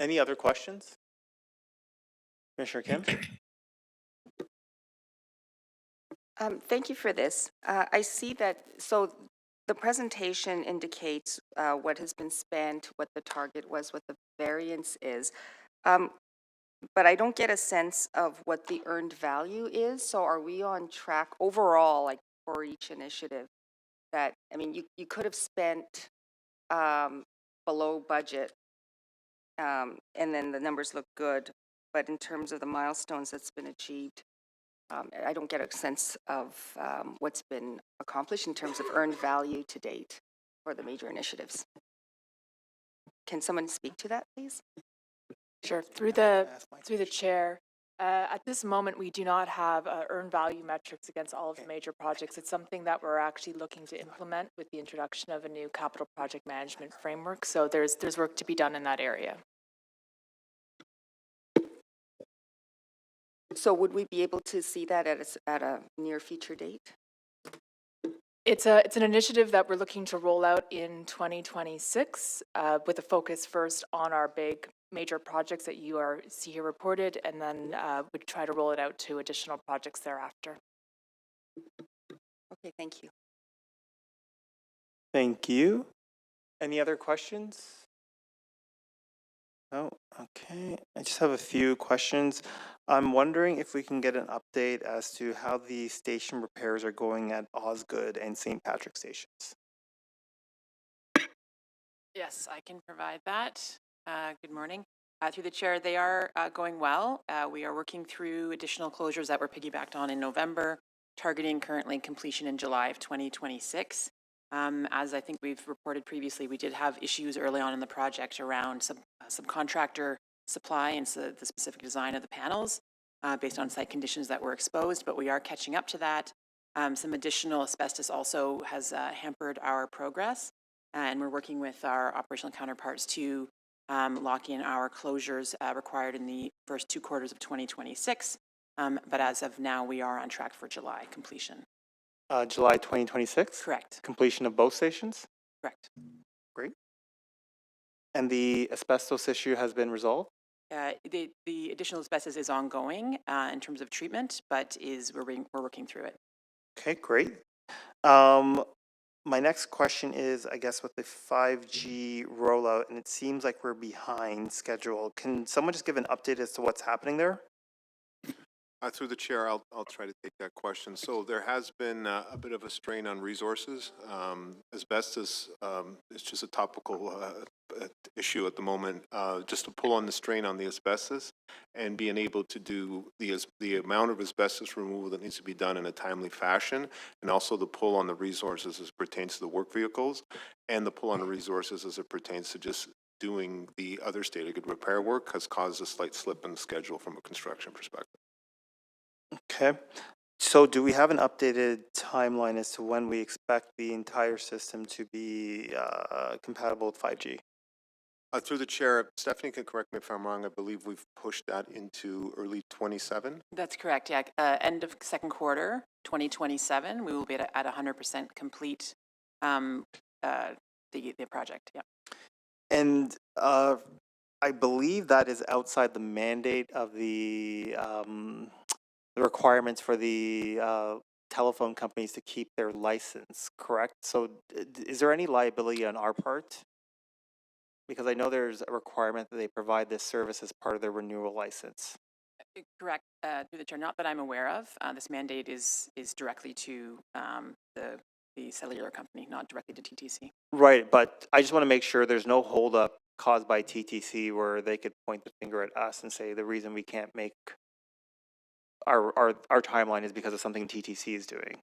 Any other questions? Commissioner Kim? Thank you for this. I see that, so the presentation indicates what has been spent, what the target was, what the variance is. But I don't get a sense of what the earned value is. So are we on track overall, like for each initiative? That, I mean, you could have spent below budget and then the numbers look good. But in terms of the milestones that's been achieved, I don't get a sense of what's been accomplished in terms of earned value to date for the major initiatives. Can someone speak to that, please? Sure. Through the chair, at this moment, we do not have earned value metrics against all of the major projects. It's something that we're actually looking to implement with the introduction of a new capital project management framework. So there's work to be done in that area. So would we be able to see that at a near future date? It's an initiative that we're looking to roll out in 2026 with a focus first on our big major projects that you see here reported, and then we'd try to roll it out to additional projects thereafter. Okay, thank you. Thank you. Any other questions? No, okay. I just have a few questions. I'm wondering if we can get an update as to how the station repairs are going at Osgood and St. Patrick stations. Yes, I can provide that. Good morning. Through the chair, they are going well. We are working through additional closures that were piggybacked on in November, targeting currently completion in July of 2026. As I think we've reported previously, we did have issues early on in the project around subcontractor supply and so the specific design of the panels based on site conditions that were exposed, but we are catching up to that. Some additional asbestos also has hampered our progress, and we're working with our operational counterparts to lock in our closures required in the first 2 quarters of 2026. But as of now, we are on track for July completion. July 2026? Correct. Completion of both stations? Correct. Great. And the asbestos issue has been resolved? The additional asbestos is ongoing in terms of treatment, but we're working through it. Okay, great. My next question is, I guess, with the 5G rollout, and it seems like we're behind schedule. Can someone just give an update as to what's happening there? Through the chair, I'll try to take that question. So there has been a bit of a strain on resources. Asbestos is just a topical issue at the moment. Just to pull on the strain on the asbestos and being able to do the amount of asbestos removal that needs to be done in a timely fashion, and also the pull on the resources as it pertains to the work vehicles, and the pull on the resources as it pertains to just doing the other stated good repair work has caused a slight slip in the schedule from a construction perspective. Okay. So do we have an updated timeline as to when we expect the entire system to be compatible with 5G? Through the chair, Stephanie can correct me if I'm wrong. I believe we've pushed that into early 27. That's correct. Yeah. End of second quarter 2027, we will be at 100% complete the project. Yeah. And I believe that is outside the mandate of the requirements for the telephone companies to keep their license, correct? So is there any liability on our part? Because I know there's a requirement that they provide this service as part of their renewal license. Correct. Through the chair, not that I'm aware of. This mandate is directly to the cellular company, not directly to TTC. Right, but I just want to make sure there's no holdup caused by TTC where they could point the finger at us and say the reason we can't make our timeline is because of something TTC is doing.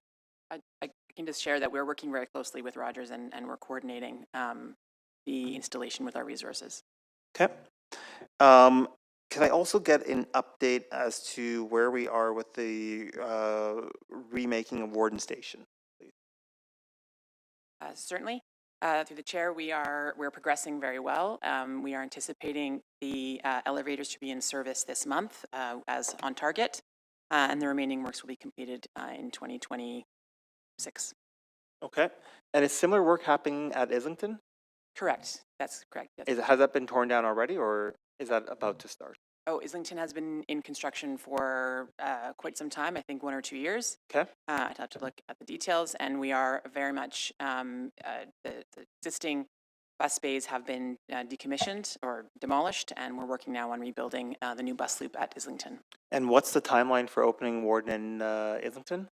I can just share that we're working very closely with Rogers and we're coordinating the installation with our resources. Okay. Can I also get an update as to where we are with the remaking of Warden Station, please? Certainly. Through the chair, we're progressing very well. We are anticipating the elevators to be in service this month as on target. And the remaining works will be completed in 2026. Okay. And is similar work happening at Islington? Correct. That's correct. Yes. Has that been torn down already, or is that about to start? Oh, Islington has been in construction for quite some time, I think 1 or 2 years. Okay. I'd have to look at the details, and we are very much, the existing bus bays have been decommissioned or demolished, and we're working now on rebuilding the new bus loop at Islington. And what's the timeline for opening Warden in Islington?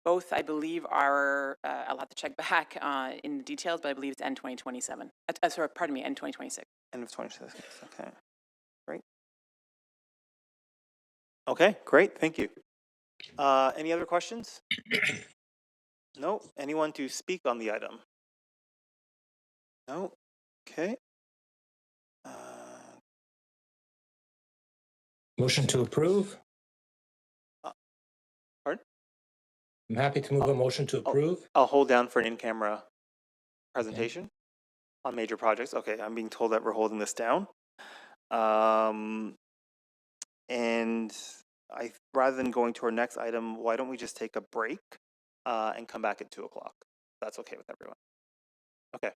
Both, I believe, are, I'll have to check back in the details, but I believe it's end 2027. Sorry, pardon me, end 2026. End of 2026, okay. Great. Okay, great, thank you. Any other questions? No? Anyone to speak on the item? No? Okay. Motion to approve? Pardon? I'm happy to move a motion to approve. I'll hold down for an in-camera presentation on major projects. Okay, I'm being told that we're holding this down. And rather than going to our next item, why don't we just take a break and come back at 2 o'clock? That's okay with everyone. Okay.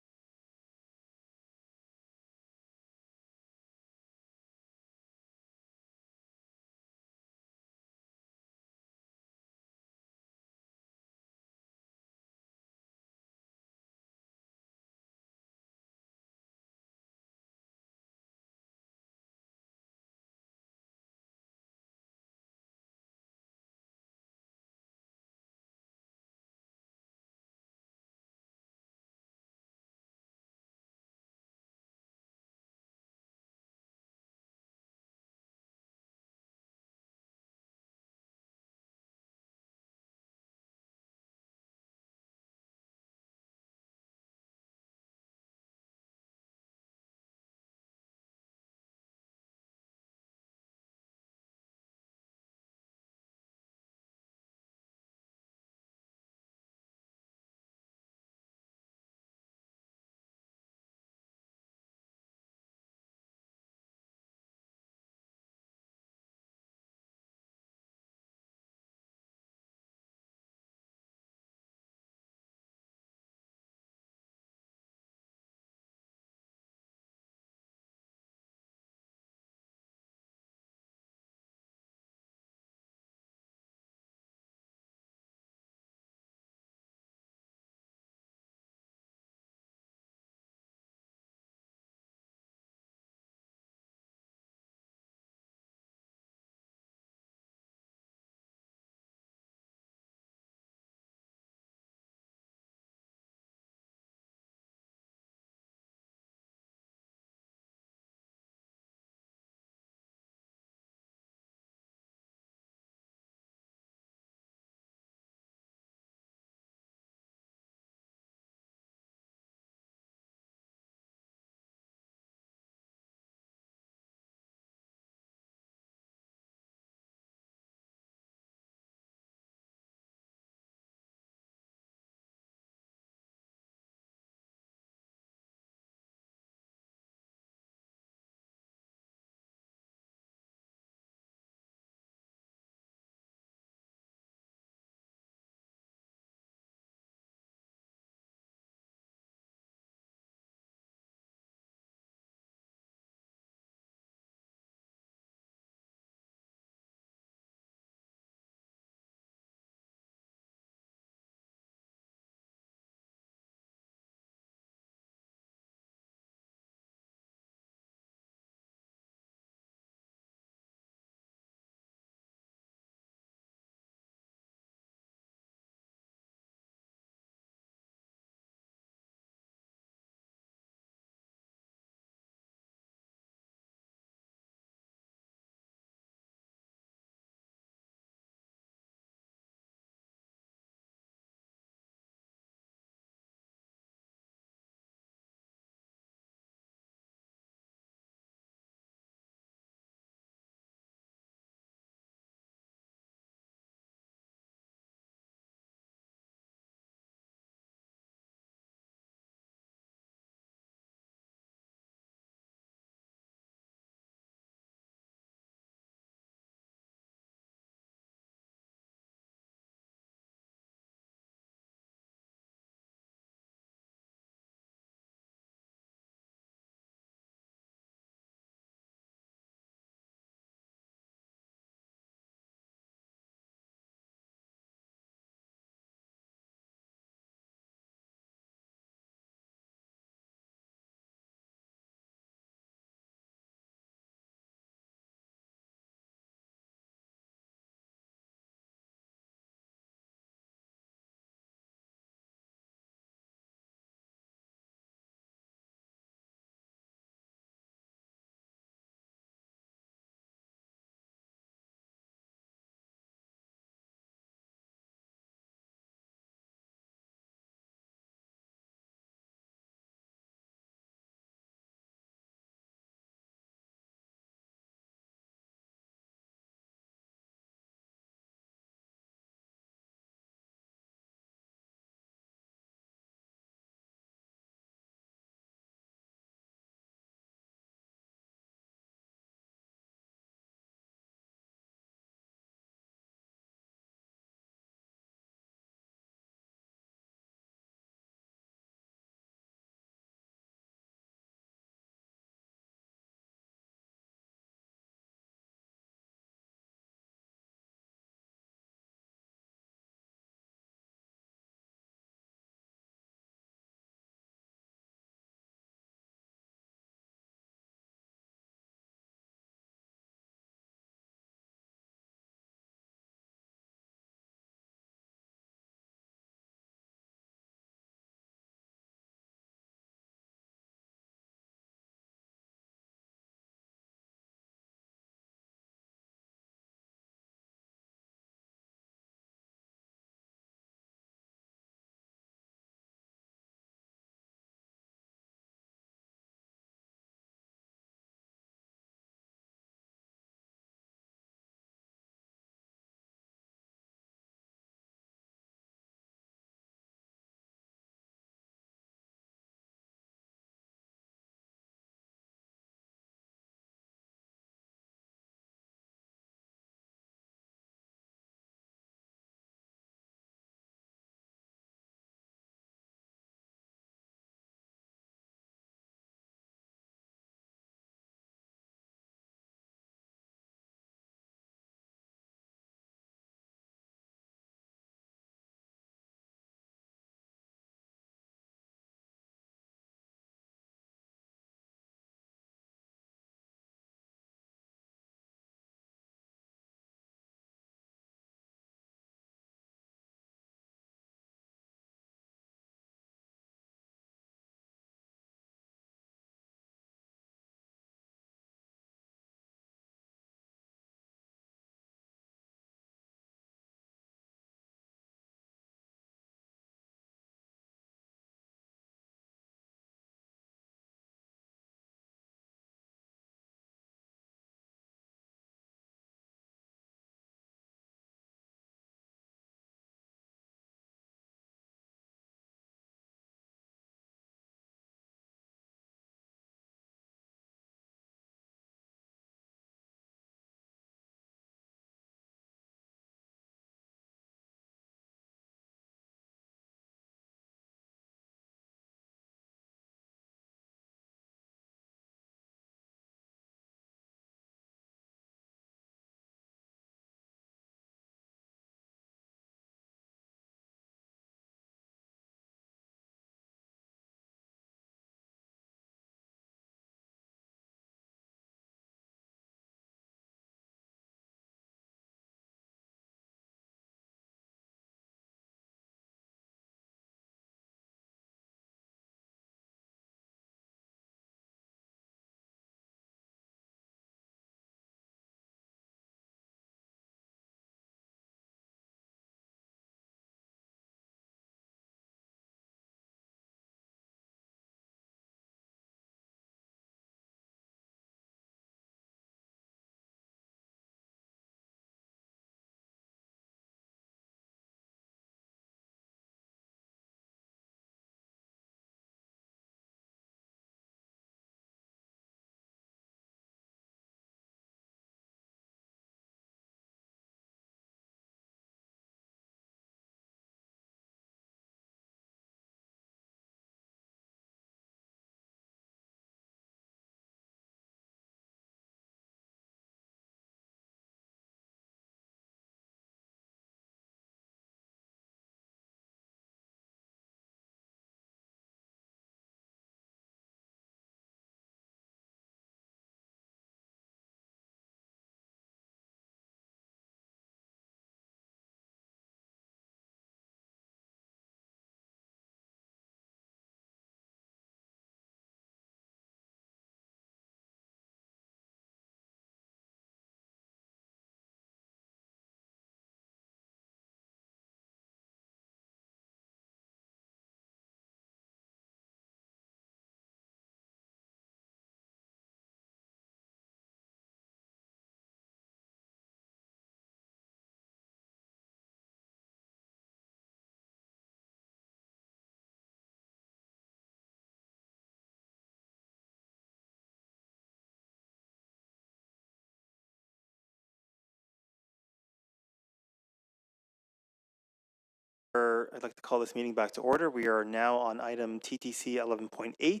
I'd like to call this meeting back to order. We are now on item TTC 11.8,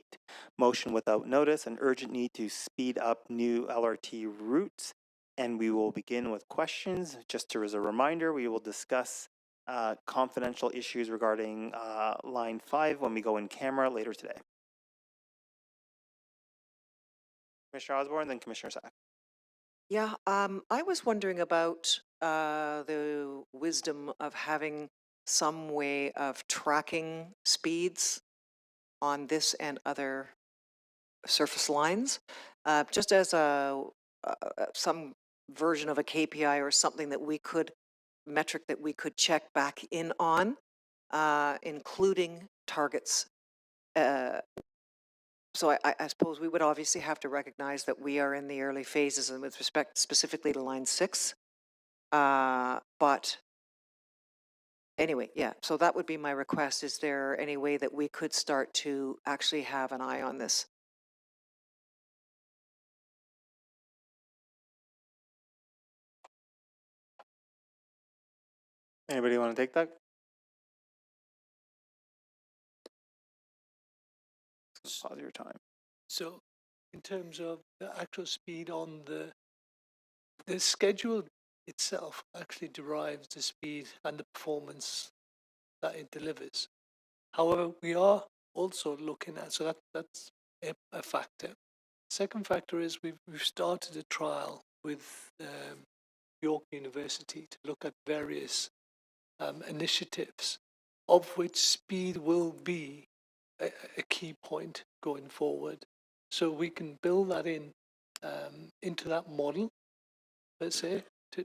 motion without notice, an urgent need to speed up new LRT routes. And we will begin with questions. Just as a reminder, we will discuss confidential issues regarding line 5 when we go in camera later today. Commissioner Osborne, then Commissioner Sack. Yeah, I was wondering about the wisdom of having some way of tracking speeds on this and other surface lines, just as some version of a KPI or something that we could, metric that we could check back in on, including targets. So I suppose we would obviously have to recognize that we are in the early phases and with respect specifically to line 6. But anyway, yeah, so that would be my request. Is there any way that we could start to actually have an eye on this? Anybody want to take that? Pause your time. So in terms of the actual speed on the schedule itself actually derives the speed and the performance that it delivers. However, we are also looking at, so that's a factor. Second factor is we've started a trial with York University to look at various initiatives, of which speed will be a key point going forward. So we can build that in into that model, let's say, to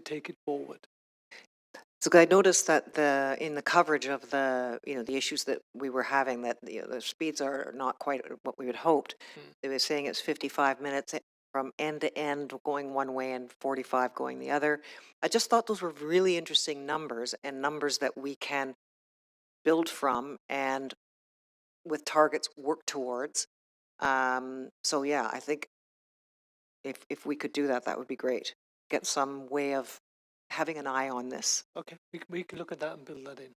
take it forward. So I noticed that in the coverage of the the issues that we were having, that the speeds are not quite what we had hoped. They were saying it's 55 minutes from end to end going one way and 45 going the other. I just thought those were really interesting numbers and numbers that we can build from and with targets work towards. So yeah, I think if we could do that, that would be great. Get some way of having an eye on this. Okay, we can look at that and build that in.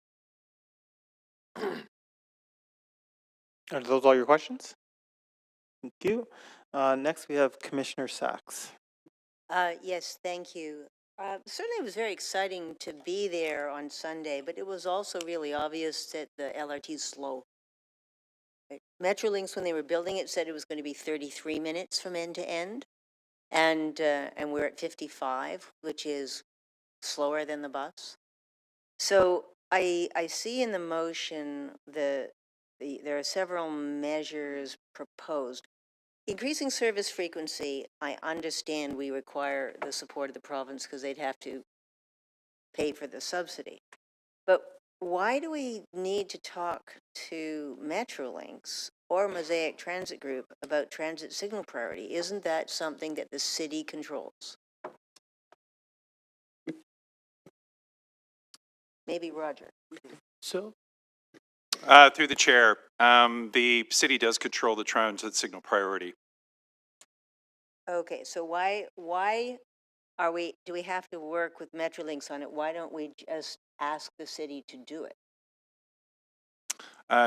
Are those all your questions? Thank you. Next, we have Commissioner Sachs. Yes, thank you. Certainly it was very exciting to be there on Sunday, but it was also really obvious that the LRT is slow. Right? Metrolinx, when they were building it, said it was going to be 33 minutes from end to end, and we're at 55, which is slower than the bus. So I see in the motion there are several measures proposed. Increasing service frequency, I understand we require the support of the province because they'd have to pay for the subsidy. But why do we need to talk to Metrolinx or Mosaic Transit Group about transit signal priority? Isn't that something that the city controls? Maybe Roger. So through the chair, the city does control the transit signal priority. Okay, so why do we have to work with Metrolinx on it? Why don't we just ask the city to do it?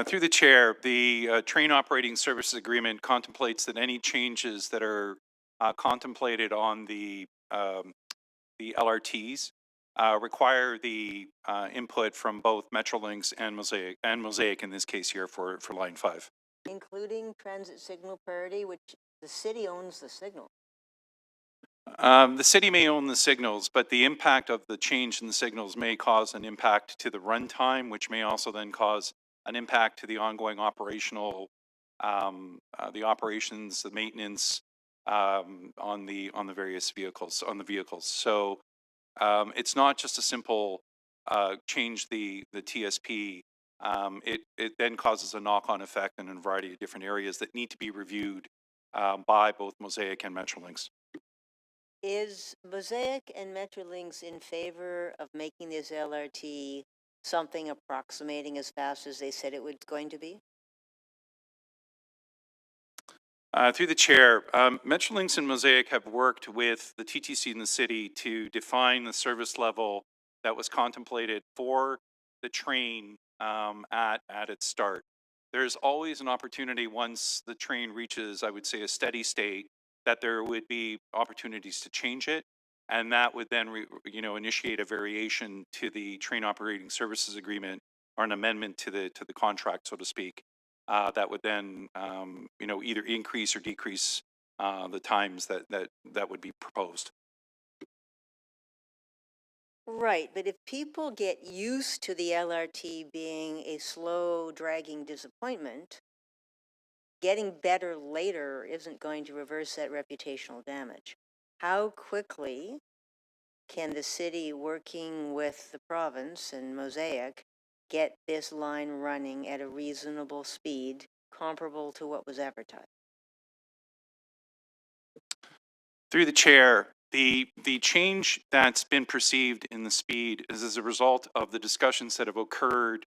Through the chair, the train operating services agreement contemplates that any changes that are contemplated on the LRTs require the input from both Metrolinx and Mosaic in this case here for line 5. Including transit signal priority, which the city owns the signal. The city may own the signals, but the impact of the change in the signals may cause an impact to the runtime, which may also then cause an impact to the ongoing operational, the operations, the maintenance on the various vehicles, So it's not just a simple change the TSP. It then causes a knock-on effect in a variety of different areas that need to be reviewed by both Mosaic and Metrolinx. Is Mosaic and Metrolinx in favor of making this LRT something approximating as fast as they said it was going to be? Through the chair, Metrolinx and Mosaic have worked with the TTC in the city to define the service level that was contemplated for the train at its start. There's always an opportunity once the train reaches, I would say, a steady state, that there would be opportunities to change it, and that would then initiate a variation to the train operating services agreement, or an amendment to the contract, so to speak, that would then either increase or decrease the times that would be proposed. Right, but if people get used to the LRT being a slow, dragging disappointment, getting better later isn't going to reverse that reputational damage. How quickly can the city, working with the province and Mosaic, get this line running at a reasonable speed comparable to what was advertised? Through the chair, the change that's been perceived in the speed is as a result of the discussions that have occurred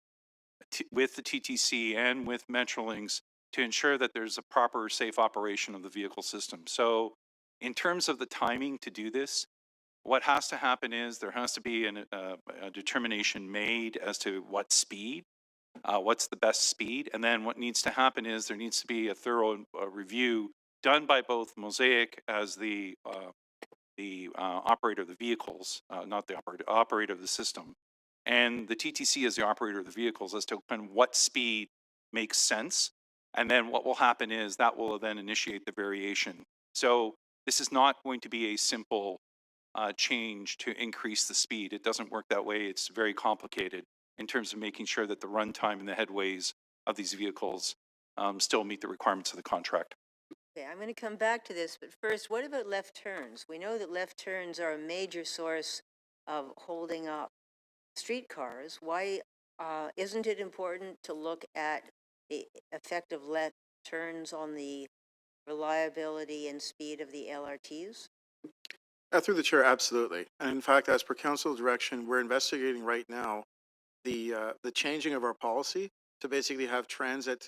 with the TTC and with Metrolinx to ensure that there's a proper, safe operation of the vehicle system. So in terms of the timing to do this, what has to happen is there has to be a determination made as to what speed, what's the best speed, and then what needs to happen is there needs to be a thorough review done by both Mosaic as the operator of the vehicles, not the operator of the system, and the TTC as the operator of the vehicles as to what speed makes sense. And then what will happen is that will then initiate the variation. So this is not going to be a simple change to increase the speed. It doesn't work that way. It's very complicated in terms of making sure that the runtime and the headways of these vehicles still meet the requirements of the contract. Okay, I'm going to come back to this, but first, what about left turns? We know that left turns are a major source of holding up streetcars. Why isn't it important to look at the effect of left turns on the reliability and speed of the LRTs? Through the chair, absolutely. And in fact, as per council direction, we're investigating right now the changing of our policy to basically have transit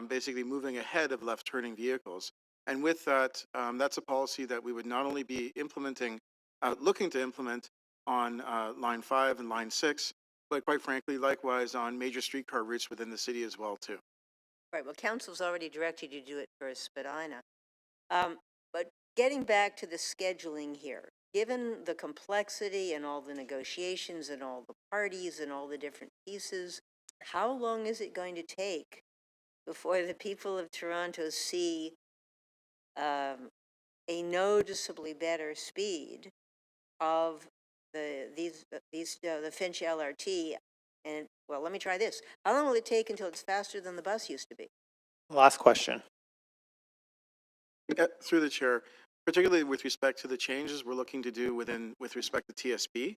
basically moving ahead of left turning vehicles. And with that, that's a policy that we would not only be implementing, looking to implement on line 5 and line 6, but quite frankly, likewise on major streetcar routes within the city as well too. Right, well, council's already directed you to do it for Spadina. But getting back to the scheduling here, given the complexity and all the negotiations and all the parties and all the different pieces, how long is it going to take before the people of Toronto see a noticeably better speed of the Finch LRT? And well, let me try this. How long will it take until it's faster than the bus used to be? Last question. Through the chair, particularly with respect to the changes we're looking to do with respect to TSB,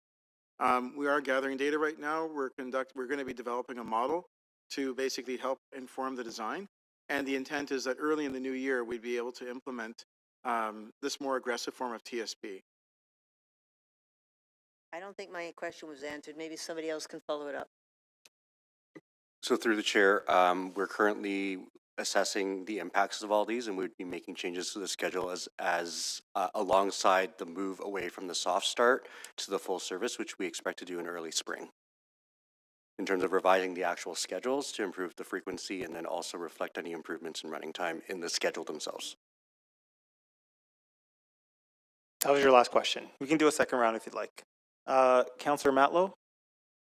we are gathering data right now. We're going to be developing a model to basically help inform the design. And the intent is that early in the new year, we'd be able to implement this more aggressive form of TSB. I don't think my question was answered. Maybe somebody else can follow it up. So through the chair, we're currently assessing the impacts of all these, and we'd be making changes to the schedule as alongside the move away from the soft start to the full service, which we expect to do in early spring, in terms of revising the actual schedules to improve the frequency and then also reflect any improvements in running time in the schedule themselves. That was your last question. We can do a second round if you'd like. Councillor Matlow?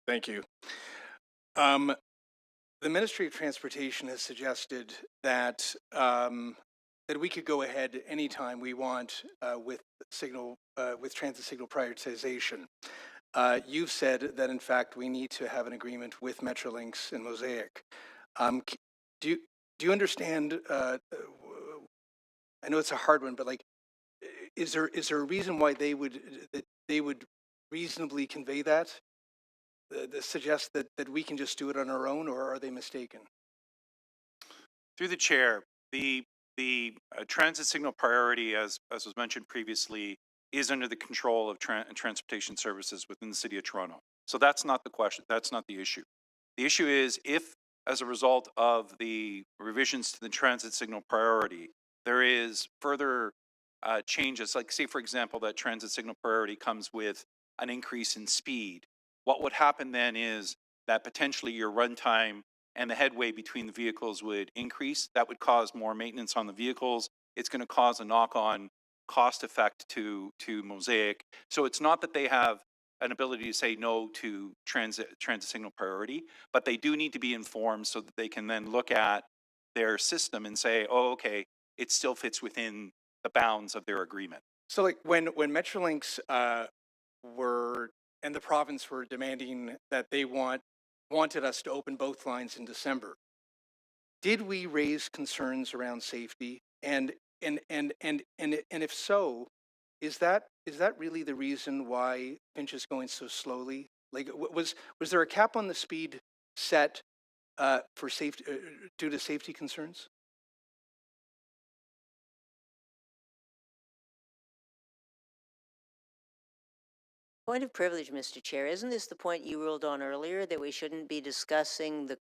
Thank you. The Ministry of Transportation has suggested that that we could go ahead anytime we want with transit signal prioritization. You've said that in fact we need to have an agreement with Metrolinx and Mosaic. Do you understand? I know it's a hard one, but like, is there a reason why they would reasonably convey that? Suggest that we can just do it on our own, or are they mistaken? Through the chair, the transit signal priority, as was mentioned previously, is under the control of transportation services within the City of Toronto. So that's not the question. That's not the issue. The issue is if, as a result of the revisions to the transit signal priority, there is further changes, like say, for example, that transit signal priority comes with an increase in speed. What would happen then is that potentially your runtime and the headway between the vehicles would increase. That would cause more maintenance on the vehicles. It's going to cause a knock-on cost effect to Mosaic. So it's not that they have an ability to say no to transit signal priority, but they do need to be informed so that they can then look at their system and say, oh, okay, it still fits within the bounds of their agreement. So like when Metrolinx were and the province were demanding that they wanted us to open both lines in December, did we raise concerns around safety? And if so, is that really the reason why Finch is going so slowly? Like, was there a cap on the speed set for safety due to safety concerns? Point of privilege, Mr. Chair. Isn't this the point you ruled on earlier, that we shouldn't be discussing the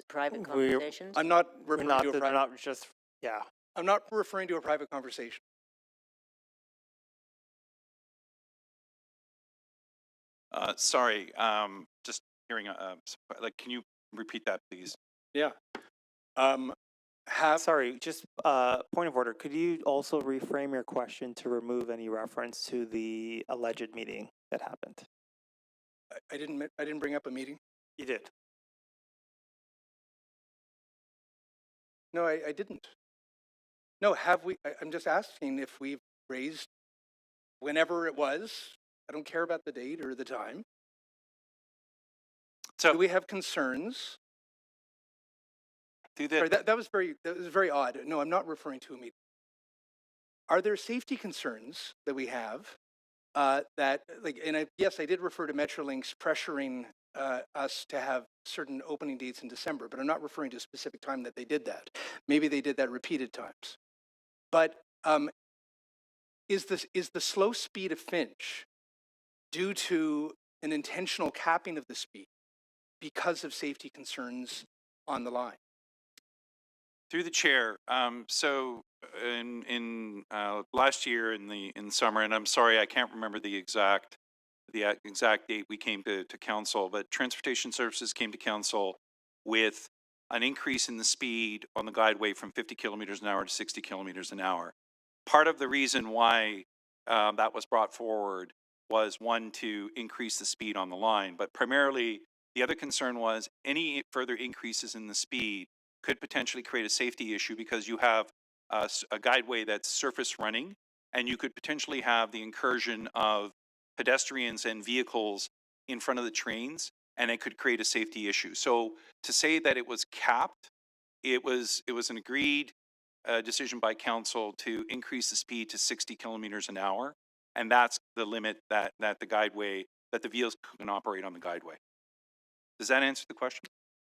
private conversations? I'm not referring to a They're private. not just, yeah. I'm not referring to a private conversation. Sorry, just hearing, like, can you repeat that, please? Yeah. Sorry, just point of order. Could you also reframe your question to remove any reference to the alleged meeting that happened? I didn't bring up a meeting. You did. No, I didn't. No, have we? I'm just asking if we've raised, whenever it was, I don't care about the date or the time. So do we have concerns? Sorry, that was very odd. No, I'm not referring to a meeting. Are there safety concerns that we have that, like, and yes, I did refer to Metrolinx pressuring us to have certain opening dates in December, but I'm not referring to a specific time that they did that. Maybe they did that repeated times. But is the slow speed of Finch due to an intentional capping of the speed because of safety concerns on the line? Through the chair, so in last year in the summer, and I'm sorry I can't remember the exact date we came to council, but Transportation Services came to council with an increase in the speed on the guideway from 50 kilometers an hour to 60 kilometers an hour. Part of the reason why that was brought forward was, one, to increase the speed on the line, but primarily the other concern was any further increases in the speed could potentially create a safety issue, because you have a guideway that's surface running, and you could potentially have the incursion of pedestrians and vehicles in front of the trains, and it could create a safety issue. So to say that it was capped, it was an agreed decision by council to increase the speed to 60 kilometers an hour, and that's the limit that the vehicles can operate on the guideway. Does that answer the question?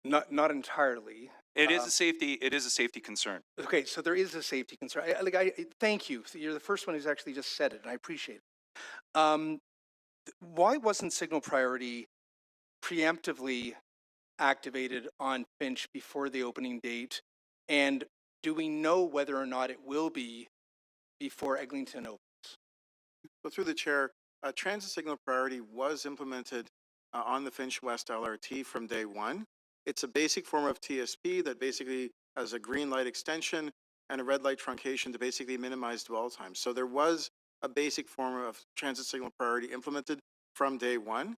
Not entirely. It is a safety concern. Okay, so there is a safety concern. Thank you. You're the first one who's actually just said it, and I appreciate it. Why wasn't signal priority preemptively activated on Finch before the opening date? And do we know whether or not it will be before Eglinton opens? So through the chair, transit signal priority was implemented on the Finch West LRT from day one. It's a basic form of TSP that basically has a green light extension and a red light truncation to basically minimize dwell time. So there was a basic form of transit signal priority implemented from day one.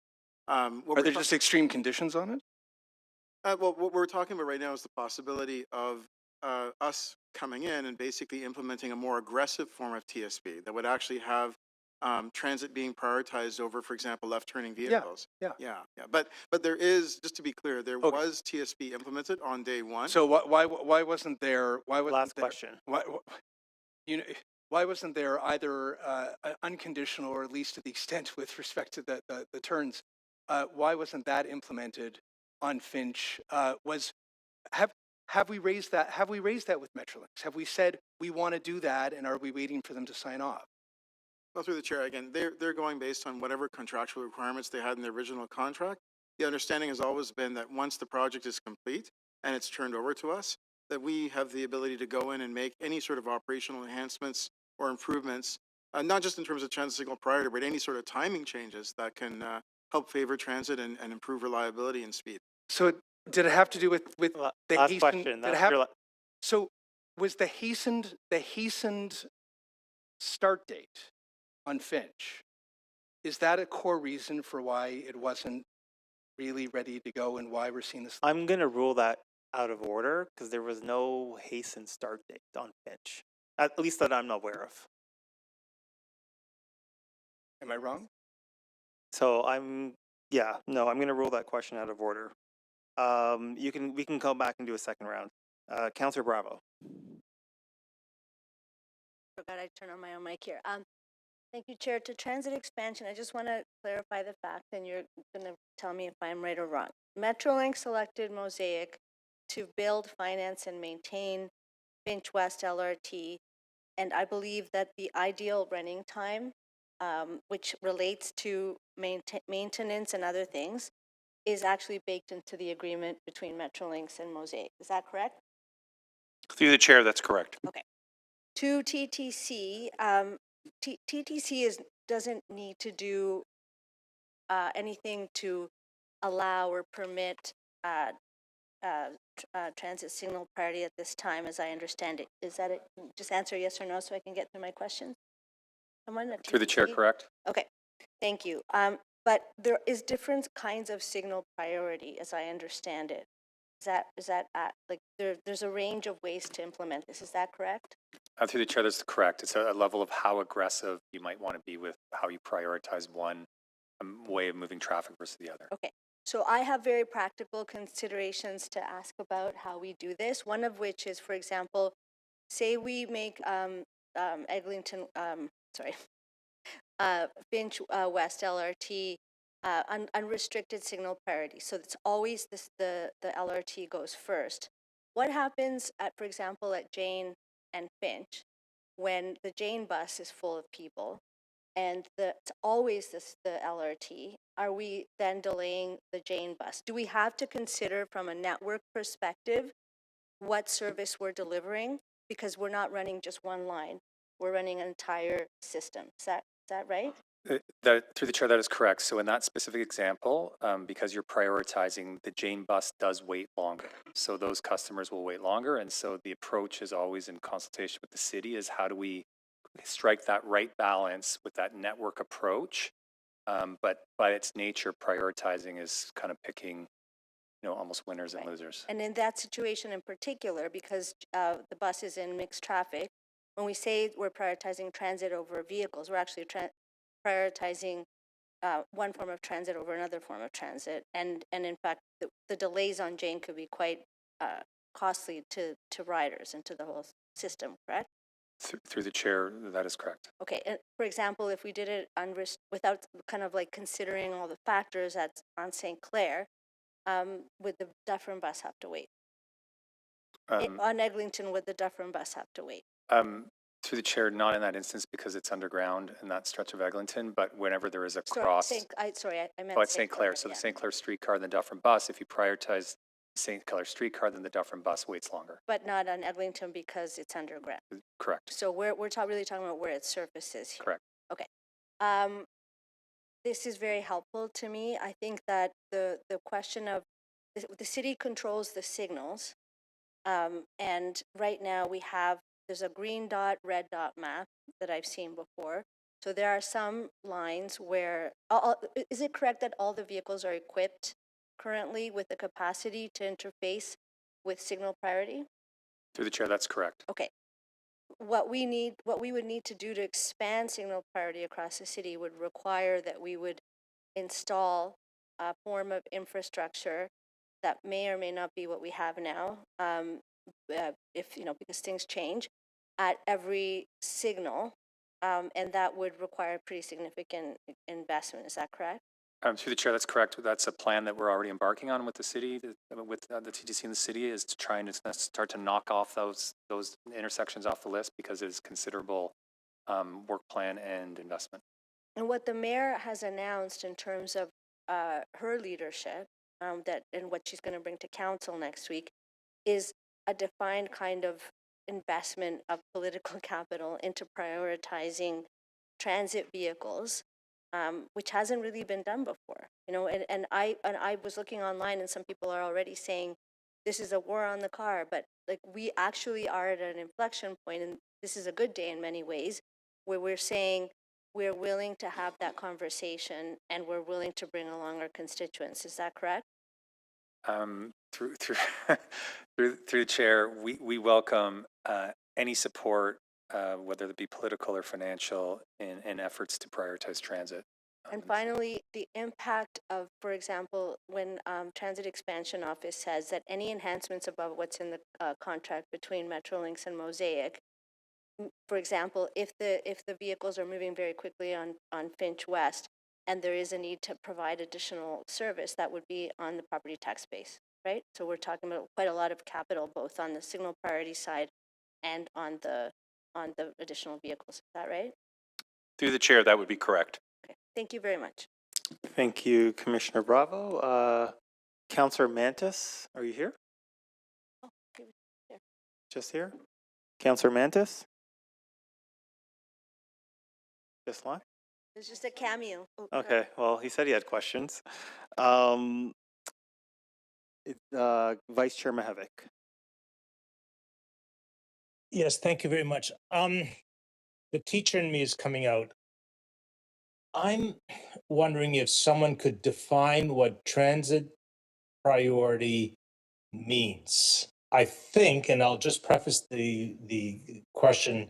Are there just extreme conditions on it? Well, what we're talking about right now is the possibility of us coming in and basically implementing a more aggressive form of TSP that would actually have transit being prioritized over, for example, left-turning vehicles. Yeah. But there is, just to be clear, there was TSP implemented on day one. So why wasn't there? Last question. Why wasn't there either unconditional, or at least to the extent with respect to the turns? Why wasn't that implemented on Finch? Have we raised that? Have we raised that with Metrolinx? Have we said we want to do that, and are we waiting for them to sign off? Well, through the chair, again, they're going based on whatever contractual requirements they had in the original contract. The understanding has always been that once the project is complete and it's turned over to us, that we have the ability to go in and make any sort of operational enhancements or improvements, not just in terms of transit signal priority, but any sort of timing changes that can help favor transit and improve reliability and speed. So did it have to do with the Last hastened? question. Did it That's have, your so was the hastened start date on Finch, is that a core reason for why it wasn't really ready to go and why we're seeing this? I'm going to rule that out of order because there was no hastened start date on Finch, at least that I'm aware of. Am I wrong? So I'm going to rule that question out of order. We can come back and do a second round. Councillor Bravo. Forgot I turned on my own mic here. Thank you, Chair. To transit expansion, I just want to clarify the fact, and you're going to tell me if I'm right or wrong. Metrolink selected Mosaic to build, finance, and maintain Finch West LRT, and I believe that the ideal running time, which relates to maintenance and other things, is actually baked into the agreement between Metrolinx and Mosaic. Is that correct? Through the chair, that's correct. Okay. To TTC, TTC doesn't need to do anything to allow or permit transit signal priority at this time, as I understand it. Is that it? Just answer yes or no so I can get through my questions. Someone at Through the chair, TTC? correct? Okay, thank you. But there is different kinds of signal priority, as I understand it. Is that like there's a range of ways to implement this? Is that correct? Through the chair, that's correct. It's a level of how aggressive you might want to be with how you prioritize one way of moving traffic versus the other. Okay, so I have very practical considerations to ask about how we do this. One of which is, for example, say we make Eglinton, Finch West LRT unrestricted signal priority. So it's always the LRT goes first. What happens at, for example, at Jane and Finch when the Jane bus is full of people and it's always the LRT? Are we then delaying the Jane bus? Do we have to consider from a network perspective what service we're delivering? Because we're not running just one line. We're running an entire system. Is that right? Through the chair, that is correct. So in that specific example, because you're prioritizing, the Jane bus does wait longer. So those customers will wait longer. And so the approach is always in consultation with the city is how do we strike that right balance with that network approach. But by its nature, prioritizing is kind of picking, almost winners and losers. And in that situation in particular, because the bus is in mixed traffic, when we say we're prioritizing transit over vehicles, we're actually prioritizing one form of transit over another form of transit. And in fact, the delays on Jane could be quite costly to riders and to the whole system, correct? Through the chair, that is correct. Okay, and for example, if we did it without kind of like considering all the factors on St. Clair, would the Dufferin bus have to wait? On Eglinton, would the Dufferin bus have to wait? Through the chair, not in that instance because it's underground in that stretch of Eglinton, but whenever there is a cross. I meant it's St. Clair. So the St. Clair streetcar and the Dufferin bus, if you prioritize St. Clair streetcar, then the Dufferin bus waits longer. But not on Eglinton because it's underground. Correct. So we're really talking about where its surface is here. Correct. Okay. This is very helpful to me. I think that the question of the city controls the signals, and right now there's a green dot, red dot map that I've seen before. So there are some lines where, is it correct that all the vehicles are equipped currently with the capacity to interface with signal priority? Through the chair, that's correct. Okay. What we would need to do to expand signal priority across the city would require that we would install a form of infrastructure that may or may not be what we have now, because things change at every signal, and that would require pretty significant investment. Is that correct? Through the chair, that's correct. That's a plan that we're already embarking on with the city, with the TTC in the city, is to try and start to knock off those intersections off the list because it is considerable work plan and investment. And what the mayor has announced in terms of her leadership, and what she's going to bring to council next week, is a defined kind of investment of political capital into prioritizing transit vehicles which hasn't really been done before. You know, and I was looking online, and some people are already saying this is a war on the car, but like we actually are at an inflection point, and this is a good day in many ways, where we're saying we're willing to have that conversation and we're willing to bring along our constituents. Is that correct? Through through the chair, we welcome any support, whether it be political or financial, in efforts to prioritize transit. And finally, the impact of, for example, when Transit Expansion Office says that any enhancements above what's in the contract between Metrolinx and Mosaic, for example, if the vehicles are moving very quickly on Finch West, and there is a need to provide additional service, that would be on the property tax base, right? So we're talking about quite a lot of capital, both on the signal priority side and on the additional vehicles. Is that right? Through the chair, that would be correct. Okay. Thank you very much. Thank you, Commissioner Bravo. Councillor Mantis, are you here? Oh, okay. Here. Just here? Councillor Mantis? Just left? It's just a cameo. Oh, Okay, well, he said he had questions. Vice Chair Mahavik. Yes, thank you very much. The teacher in me is coming out. I'm wondering if someone could define what transit priority means. I think, and I'll just preface the question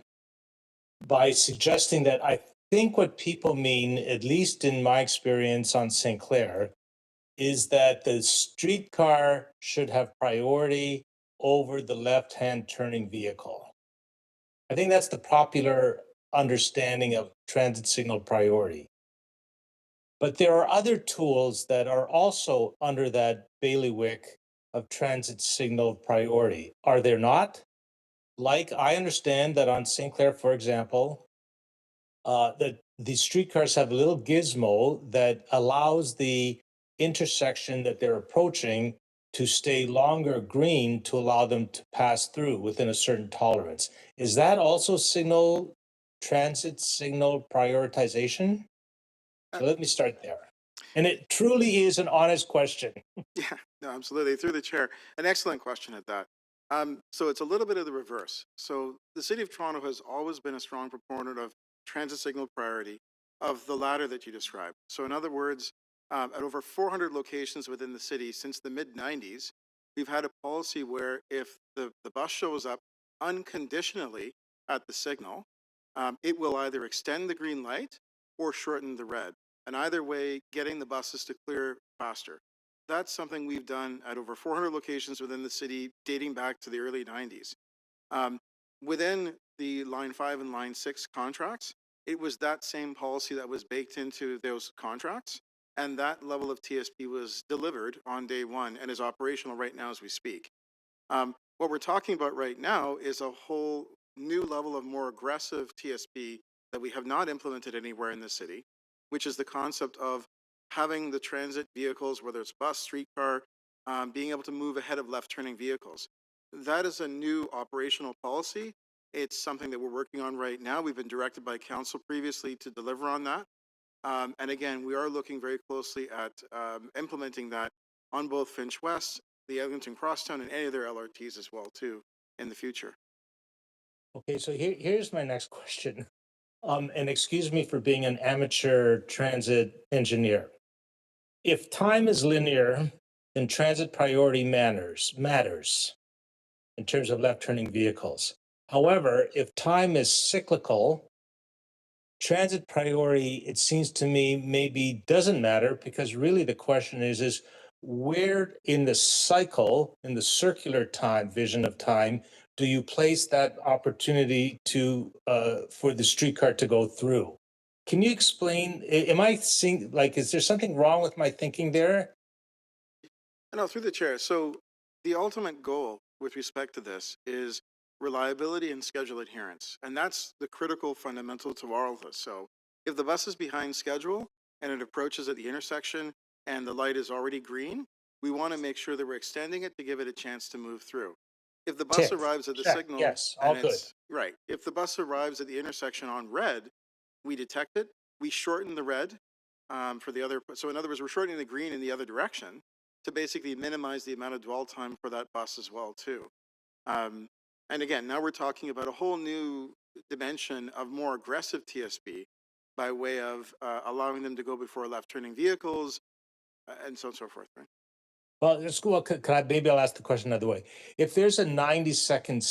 by suggesting that I think what people mean, at least in my experience on St. Clair, is that the streetcar should have priority over the left-hand turning vehicle. I think that's the popular understanding of transit signal priority. But there are other tools that are also under that bailiwick of transit signal priority. Are there not? Like, I understand that on St. Clair, for example, that the streetcars have a little gizmo that allows the intersection that they're approaching to stay longer green to allow them to pass through within a certain tolerance. Is that also transit signal prioritization? So let me start there. And it truly is an honest question. Yeah, no, absolutely. Through the chair, an excellent question at that. So it's a little bit of the reverse. So the City of Toronto has always been a strong proponent of transit signal priority, of the latter that you described. So in other words, at over 400 locations within the city since the mid-90s, we've had a policy where if the bus shows up unconditionally at the signal, it will either extend the green light or shorten the red. And either way, getting the buses to clear faster. That's something we've done at over 400 locations within the city, dating back to the early 90s. Within the Line 5 and Line 6 contracts, it was that same policy that was baked into those contracts, and that level of TSP was delivered on day one and is operational right now as we speak. What we're talking about right now is a whole new level of more aggressive TSP that we have not implemented anywhere in the city, which is the concept of having the transit vehicles, whether it's bus, streetcar, being able to move ahead of left-turning vehicles. That is a new operational policy. It's something that we're working on right now. We've been directed by council previously to deliver on that. And again, we are looking very closely at implementing that on both Finch West, the Eglinton Crosstown, and any other LRTs as well, too, in the future. Okay, so here's my next question. And excuse me for being an amateur transit engineer. If time is linear, then transit priority matters in terms of left-turning vehicles. However, if time is cyclical, transit priority, it seems to me, maybe doesn't matter, because really the question is where in the cycle, in the circular time, vision of time, do you place that opportunity to for the streetcar to go through? Can you explain? Am I seeing, like, is there something wrong with my thinking there? No, through the chair. So the ultimate goal with respect to this is reliability and schedule adherence. And that's the critical fundamental to all of us. So if the bus is behind schedule and it approaches at the intersection and the light is already green, we want to make sure that we're extending it to give it a chance to move through. If the bus arrives at the signal, yes, all good. Right. If the bus arrives at the intersection on red, we detect it, we shorten the red, for the other. So in other words, we're shortening the green in the other direction to basically minimize the amount of dwell time for that bus as well too. And again, now we're talking about a whole new dimension of more aggressive TSB by way of allowing them to go before left-turning vehicles and so on and so forth. Right? Well, could I, maybe I'll ask the question another way. If there's a 90-second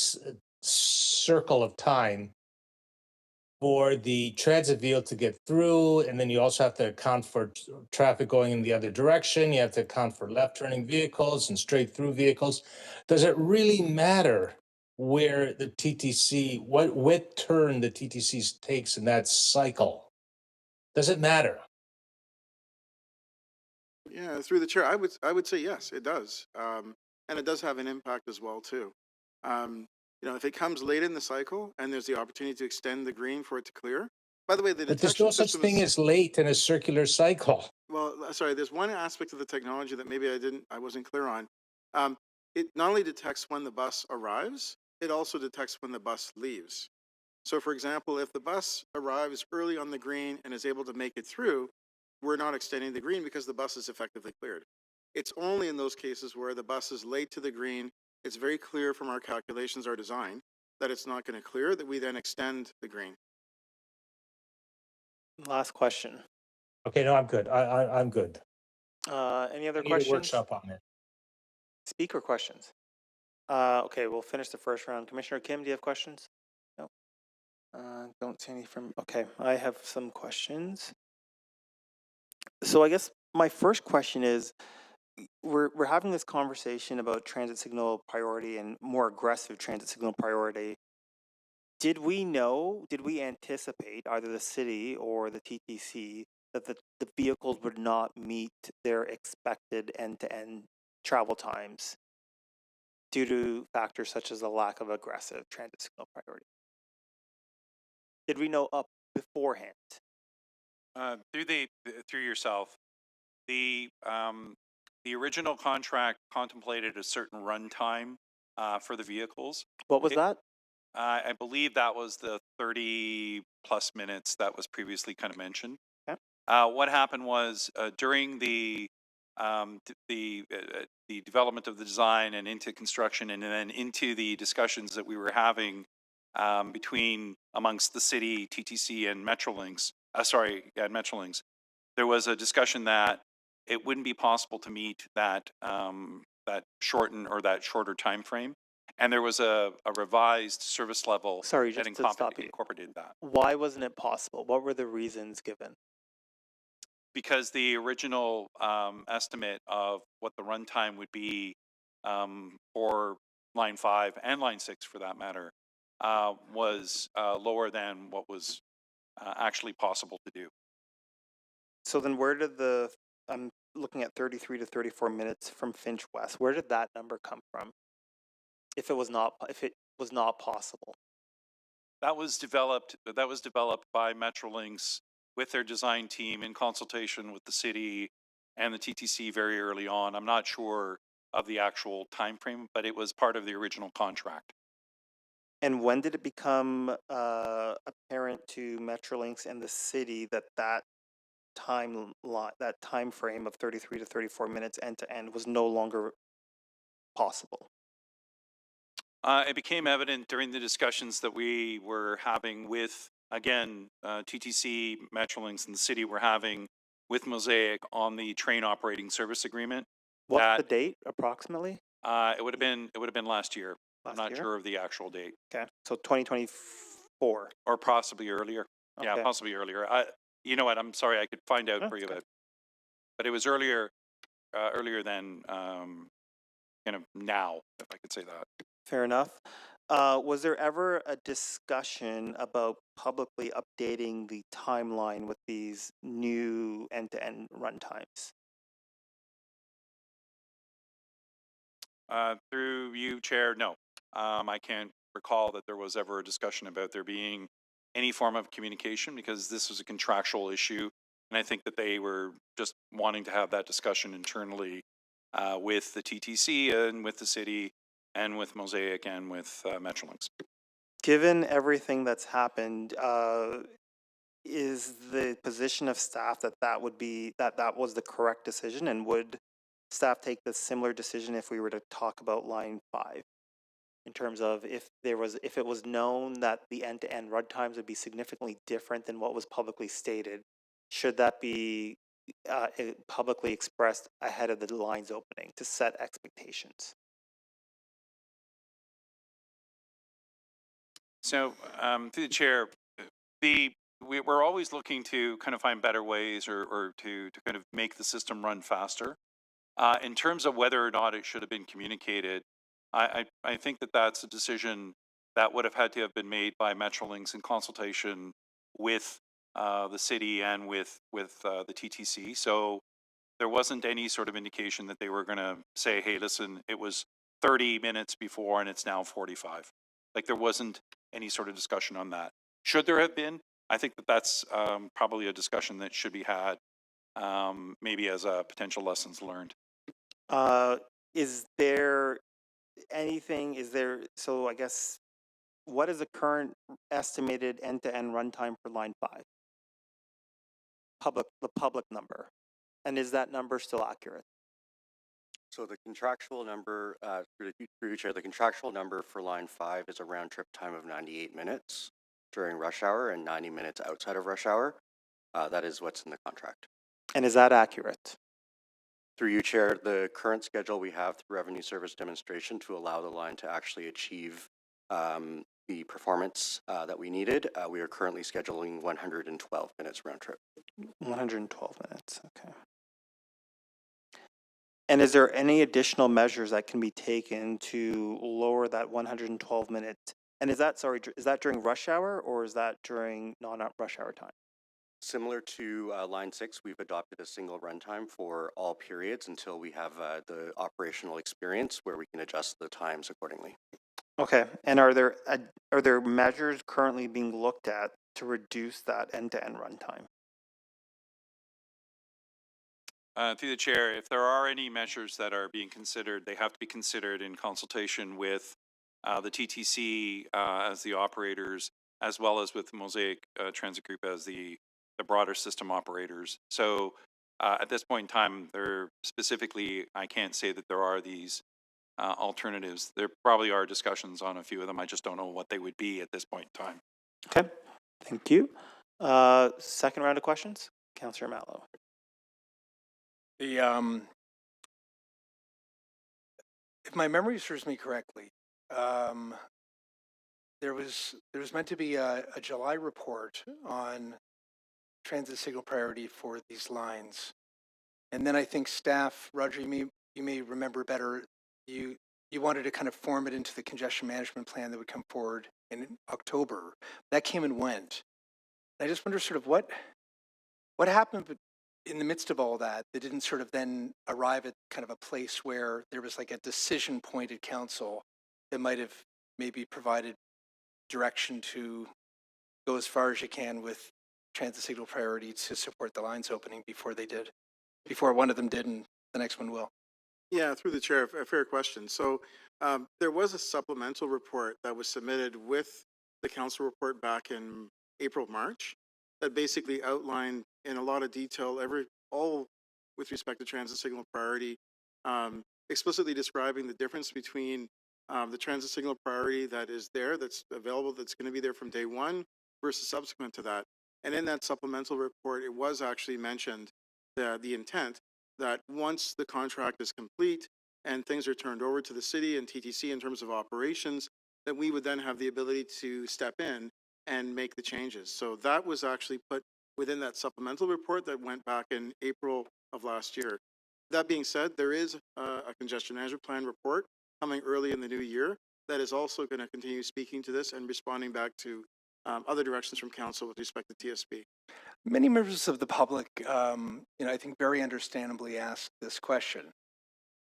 circle of time for the transit vehicle to get through, and then you also have to account for traffic going in the other direction, you have to account for left-turning vehicles and straight-through vehicles, does it really matter where the TTC, what turn the TTC takes in that cycle? Does it matter? Yeah, through the chair, I would say yes, it does, and it does have an impact as well too. You know, if it comes late in the cycle and there's the opportunity to extend the green for it to clear. By the way, the But there's detection no such system thing is, as late in a circular cycle. well, sorry, there's one aspect of the technology that maybe I wasn't clear on. It not only detects when the bus arrives, it also detects when the bus leaves. So for example, if the bus arrives early on the green and is able to make it through, we're not extending the green because the bus is effectively cleared. It's only in those cases where the bus is late to the green, it's very clear from our calculations, our design, that it's not going to clear, that we then extend the green. Last question. Okay, no, I'm good. I'm good. Any other I need a questions? workshop on it. Speaker questions? Okay, we'll finish the first round. Commissioner Kim, do you have questions? No. Don't see any from, okay, I have some questions. So I guess my first question is, we're having this conversation about transit signal priority and more aggressive transit signal priority. Did we anticipate, either the city or the TTC, that the vehicles would not meet their expected end-to-end travel times due to factors such as the lack of aggressive transit signal priority? Did we know up beforehand? Through yourself, the original contract contemplated a certain runtime for the vehicles. What was that? I believe that was the 30 plus minutes that was previously kind of mentioned. Okay. What happened was during the development of the design and into construction and then into the discussions that we were having amongst the city, TTC, and Metrolinx. Metrolinx. There was a discussion that it wouldn't be possible to meet that shorter time frame. And there was a revised service level Sorry, that just to stop you. incorporated that. Why wasn't it possible? What were the reasons given? Because the original estimate of what the runtime would be for Line 5 and Line 6, for that matter, was lower than what was actually possible to do. So then where did I'm looking at 33 to 34 minutes from Finch West. Where did that number come from? If it was not possible. That was developed by Metrolinx with their design team in consultation with the city and the TTC very early on. I'm not sure of the actual time frame, but it was part of the original contract. And when did it become apparent to Metrolinx and the city that time frame of 33 to 34 minutes end to end was no longer possible? It became evident during the discussions that we were having with, again, TTC, Metrolinx, and the city were having with Mosaic on the train operating service agreement. What's the date approximately? It would have been last year. I'm not sure of the actual date. Okay, so 2024 or possibly earlier. Okay. Yeah, possibly earlier. You know what? I'm sorry, I could find out for you, but it was earlier than kind of now, if I could say that. Fair enough. Was there ever a discussion about publicly updating the timeline with these new end-to-end runtimes? Through you, Chair, no. I can't recall that there was ever a discussion about there being any form of communication because this was a contractual issue. And I think that they were just wanting to have that discussion internally with the TTC and with the city and with Mosaic and with Metrolinx. Given everything that's happened, is the position of staff that that would be, that was the correct decision? And would staff take the similar decision if we were to talk about line 5? In terms of if it was known that the end-to-end run times would be significantly different than what was publicly stated, should that be publicly expressed ahead of the lines opening to set expectations? So, through the chair, we're always looking to kind of find better ways or to kind of make the system run faster. In terms of whether or not it should have been communicated, I think that that's a decision that would have had to have been made by Metrolinx in consultation with the city and with the TTC. So there wasn't any sort of indication that they were going to say, hey, listen, it was 30 minutes before and it's now 45. Like there wasn't any sort of discussion on that. Should there have been? I think that that's probably a discussion that should be had, maybe as a potential lessons learned. Is there anything, so I guess, what is the current estimated end-to-end runtime for line 5? The public number. And is that number still accurate? So the contractual number, through you, Chair, the contractual number for line 5 is a round trip time of 98 minutes during rush hour and 90 minutes outside of rush hour. That is what's in the contract. And is that accurate? Through you, Chair, the current schedule we have through revenue service demonstration to allow the line to actually achieve the performance that we needed, we are currently scheduling 112 minutes round trip. 112 minutes, okay. And is there any additional measures that can be taken to lower that 112 minutes? And is that during rush hour or is that during non-rush hour time? Similar to line 6, we've adopted a single runtime for all periods until we have the operational experience where we can adjust the times accordingly. Okay, and are there measures currently being looked at to reduce that end-to-end runtime? Through the chair, if there are any measures that are being considered, they have to be considered in consultation with the TTC as the operators, as well as with Mosaic Transit Group as the broader system operators. So at this point in time, I can't say that there are these alternatives. There probably are discussions on a few of them. I just don't know what they would be at this point in time. Okay, thank you. Second round of questions, Councillor Mallow. If my memory serves me correctly, there was meant to be a July report on transit signal priority for these lines, and then I think staff, Roger, you may remember better. You wanted to kind of form it into the congestion management plan that would come forward in October. That came and went. I just wonder sort of what happened in the midst of all that didn't sort of then arrive at kind of a place where there was like a decision point at council that might have maybe provided direction to go as far as you can with transit signal priority to support the lines opening before one of them did and the next one will. Yeah, through the chair, a fair question. So there was a supplemental report that was submitted with the council report back in April, March, that basically outlined in a lot of detail all with respect to transit signal priority, explicitly describing the difference between the transit signal priority that is there, that's available, that's going to be there from day one versus subsequent to that. And in that supplemental report, it was actually mentioned the intent that once the contract is complete and things are turned over to the city and TTC in terms of operations, that we would then have the ability to step in and make the changes. So that was actually put within that supplemental report that went back in April of last year. That being said, there is a congestion management plan report coming early in the new year that is also going to continue speaking to this and responding back to other directions from council with respect to TSB. Many members of the public, I think very understandably asked this question.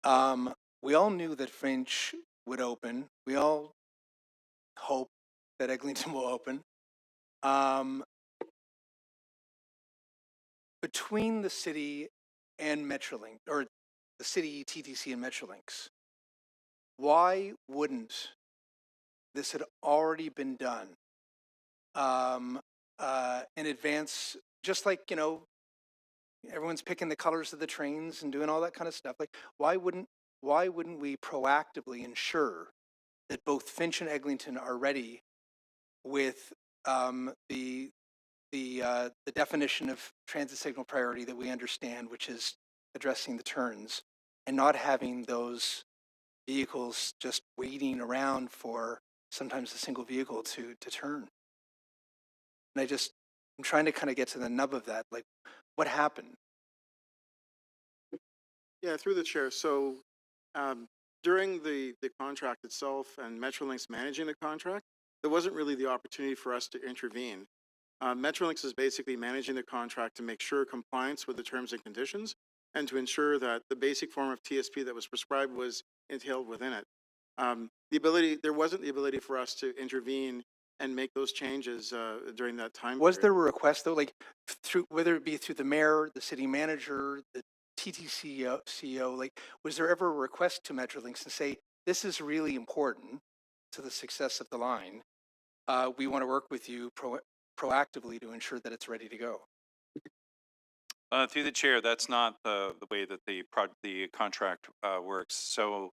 We all knew that French would open. We all hope that Eglinton will open. Between the city and Metrolinx, or the city, TTC, and Metrolinx, why wouldn't this had already been done and advance, just like, you know, everyone's picking the colors of the trains and doing all that kind of stuff. Like, why wouldn't we proactively ensure that both Finch and Eglinton are ready with the definition of transit signal priority that we understand, which is addressing the turns, and not having those vehicles just waiting around for sometimes a single vehicle to turn. And I'm trying to kind of get to the nub of that. Like, what happened? Yeah, through the chair. So during the contract itself and Metrolinx managing the contract, there wasn't really the opportunity for us to intervene. Metrolinx is basically managing the contract to make sure compliance with the terms and conditions and to ensure that the basic form of TSP that was prescribed was entailed within it. There wasn't the ability for us to intervene and make those changes during that time Was period. there a request though, like through, whether it be through the mayor, the city manager, the TTC CEO, like was there ever a request to Metrolinx to say, this is really important to the success of the line. We want to work with you proactively to ensure that it's ready to go? Through the chair, that's not the way that the contract works. So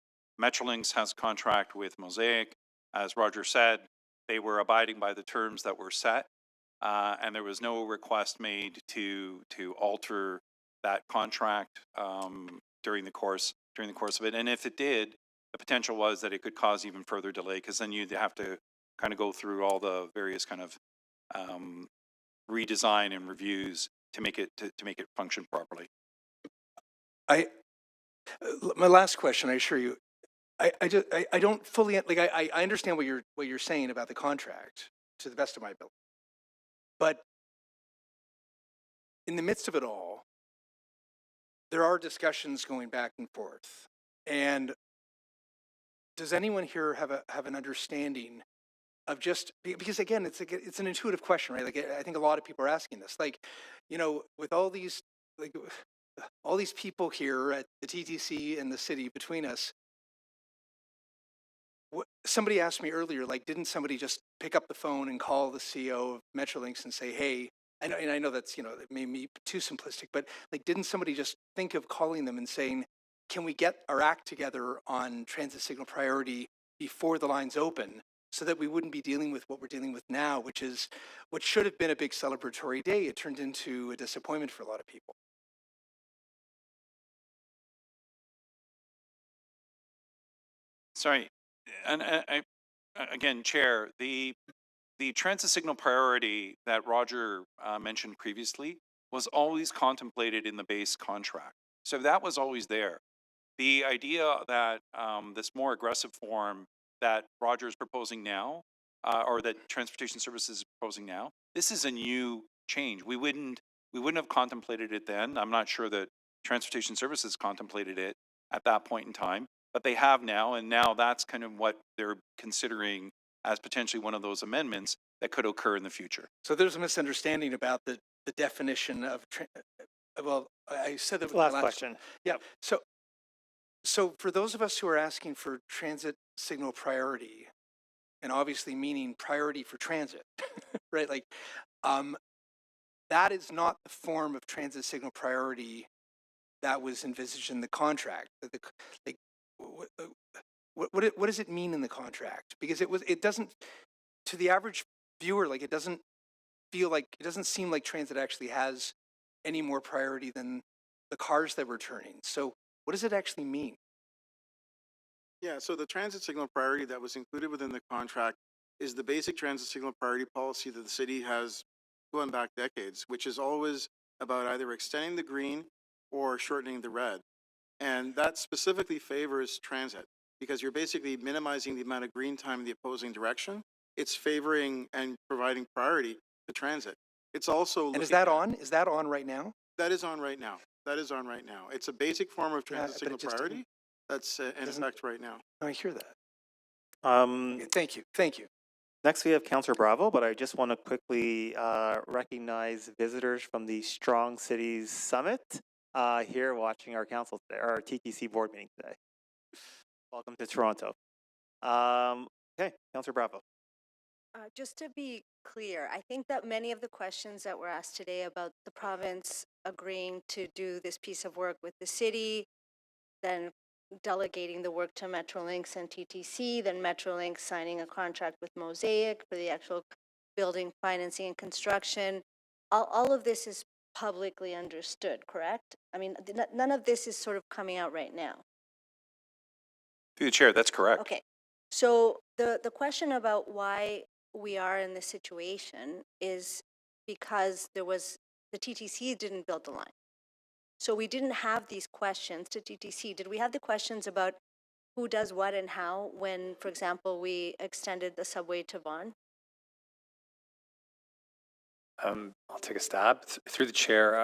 Metrolinx has a contract with Mosaic. As Roger said, they were abiding by the terms that were set, and there was no request made to alter that contract during the course of it. And if it did, the potential was that it could cause even further delay, because then you'd have to kind of go through all the various kind of redesign and reviews to make it function properly. My last question, I assure you, I don't fully, like, I understand what you're saying about the contract to the best of my ability, but in the midst of it all, there are discussions going back and forth. And does anyone here have an understanding of just, because again, it's an intuitive question, right? Like, I think a lot of people are asking this, like, you know, with all these, like, all these people here at the TTC and the city between us, somebody asked me earlier, like, didn't somebody just pick up the phone and call the CEO of Metrolinx and say, hey, and I know that's, you know, it may be too simplistic, but like, didn't somebody just think of calling them and saying, can we get our act together on transit signal priority before the lines open, so that we wouldn't be dealing with what we're dealing with now, which is what should have been a big celebratory day. It turned into a disappointment for a lot of people. Sorry, and again, Chair, the transit signal priority that Roger mentioned previously was always contemplated in the base contract. So that was always there. The idea that this more aggressive form that Roger is proposing now, or that Transportation Services is proposing now, this is a new change. We wouldn't have contemplated it then. I'm not sure that Transportation Services contemplated it at that point in time, but they have now, and now that's kind of what they're considering as potentially one of those amendments that could occur in the future. So there's a misunderstanding about the definition of, well, I said that Last question. Yeah. So for those of us who are asking for transit signal priority, and obviously meaning priority for transit, right? Like, that is not the form of transit signal priority that was envisaged in the contract. Like, what does it mean in the contract? Because it doesn't, to the average viewer, like, it doesn't seem like transit actually has any more priority than the cars that were turning. So what does it actually mean? Yeah, so the transit signal priority that was included within the contract is the basic transit signal priority policy that the city has going back decades, which is always about either extending the green or shortening the red. And that specifically favors transit because you're basically minimizing the amount of green time in the opposing direction. It's favoring and providing priority to transit. It's also— And is that on? Is that on right now? That is on right now. That is on right now. It's a basic form of transit signal priority that's in effect right now. I hear that. Okay, thank you. Thank you. Next, we have Councillor Bravo, but I just want to quickly recognize visitors from the Strong Cities Summit here watching our council today, our TTC board meeting today. Welcome to Toronto. Okay, Councillor Bravo. Just to be clear, I think that many of the questions that were asked today about the province agreeing to do this piece of work with the city, then delegating the work to Metrolinx and TTC, then Metrolinx signing a contract with Mosaic for the actual building, financing, and construction. All of this is publicly understood, correct? I mean, none of this is sort of coming out right now. Through the chair, that's correct. Okay, so the question about why we are in this situation is because the TTC didn't build the line. So we didn't have these questions to TTC. Did we have the questions about who does what and how when, for example, we extended the subway to Vaughan? I'll take a stab. Through the chair,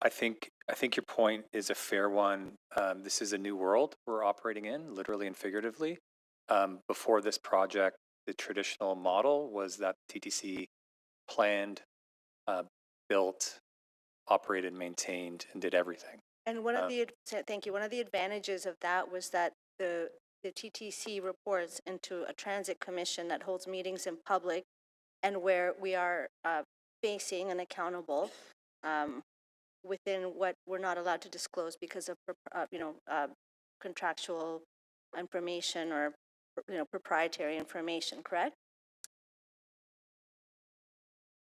I think your point is a fair one. This is a new world we're operating in, literally and figuratively. Before this project, the traditional model was that TTC planned, built, operated, maintained, and did everything. And thank you. One of the advantages of that was that the TTC reports into a transit commission that holds meetings in public, and where we are facing and accountable within what we're not allowed to disclose because of contractual information or proprietary information. Correct?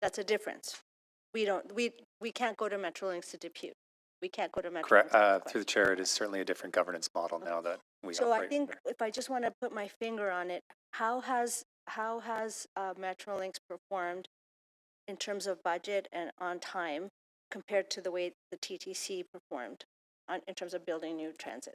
That's a difference. We can't go to Metrolinx to Depute. We can't go to Metrolinx. Correct. Through the chair, it is certainly a different governance model now that we so operate. I think if I just want to put my finger on it, how has Metrolinx performed in terms of budget and on time compared to the way the TTC performed in terms of building new transit?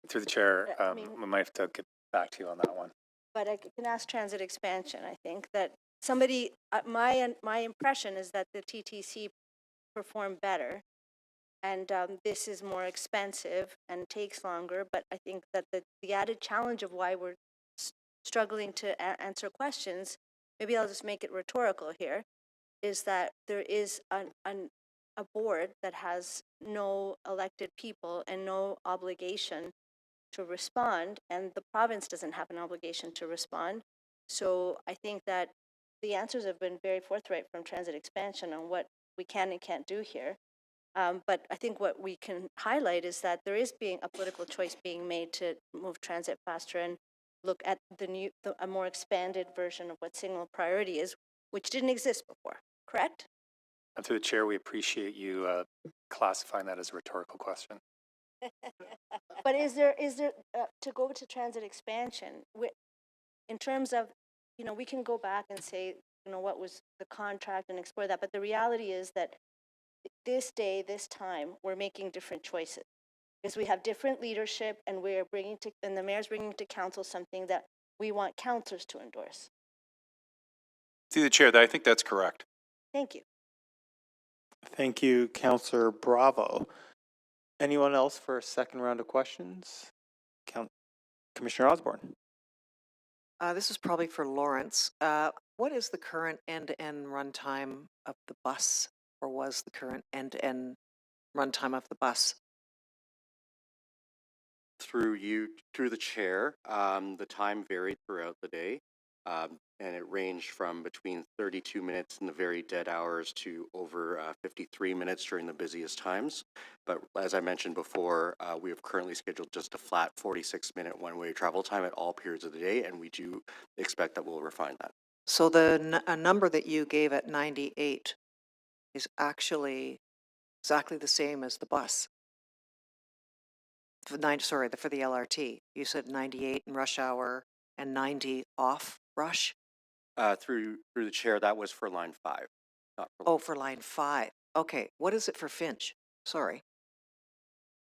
Through the chair, we might have to get back to you on that one. But I can ask transit expansion. I think that somebody, my impression is that the TTC performed better, and this is more expensive and takes longer. But I think that the added challenge of why we're struggling to answer questions, maybe I'll just make it rhetorical here, is that there is a board that has no elected people and no obligation to respond, and the province doesn't have an obligation to respond. So I think that the answers have been very forthright from transit expansion on what we can and can't do here. But I think what we can highlight is that there is being a political choice being made to move transit faster and look at a more expanded version of what signal priority is, which didn't exist before, correct? And through the chair, we appreciate you classifying that as a rhetorical question. But is there to go to transit expansion in terms of, we can go back and say, what was the contract and explore that, but the reality is that this day, this time, we're making different choices because we have different leadership, and and the mayor's bringing to council something that we want councillors to endorse. Through the chair, I think that's correct. Thank you. Thank you, Councillor Bravo. Anyone else for a second round of questions? Commissioner Osborne. This is probably for Lawrence. What is the current end-to-end runtime of the bus, or was the current end-to-end runtime of the bus? Through the chair, the time varied throughout the day, and it ranged from between 32 minutes in the very dead hours to over 53 minutes during the busiest times. But as I mentioned before, we have currently scheduled just a flat 46-minute one-way travel time at all periods of the day, and we do expect that we'll refine that. So the number that you gave at 98 is actually exactly the same as the bus. For the LRT. You said 98 in rush hour and 90 off rush? Through the chair, that was for line 5. Not for Oh, for line 5. Okay. What is it for Finch? Sorry.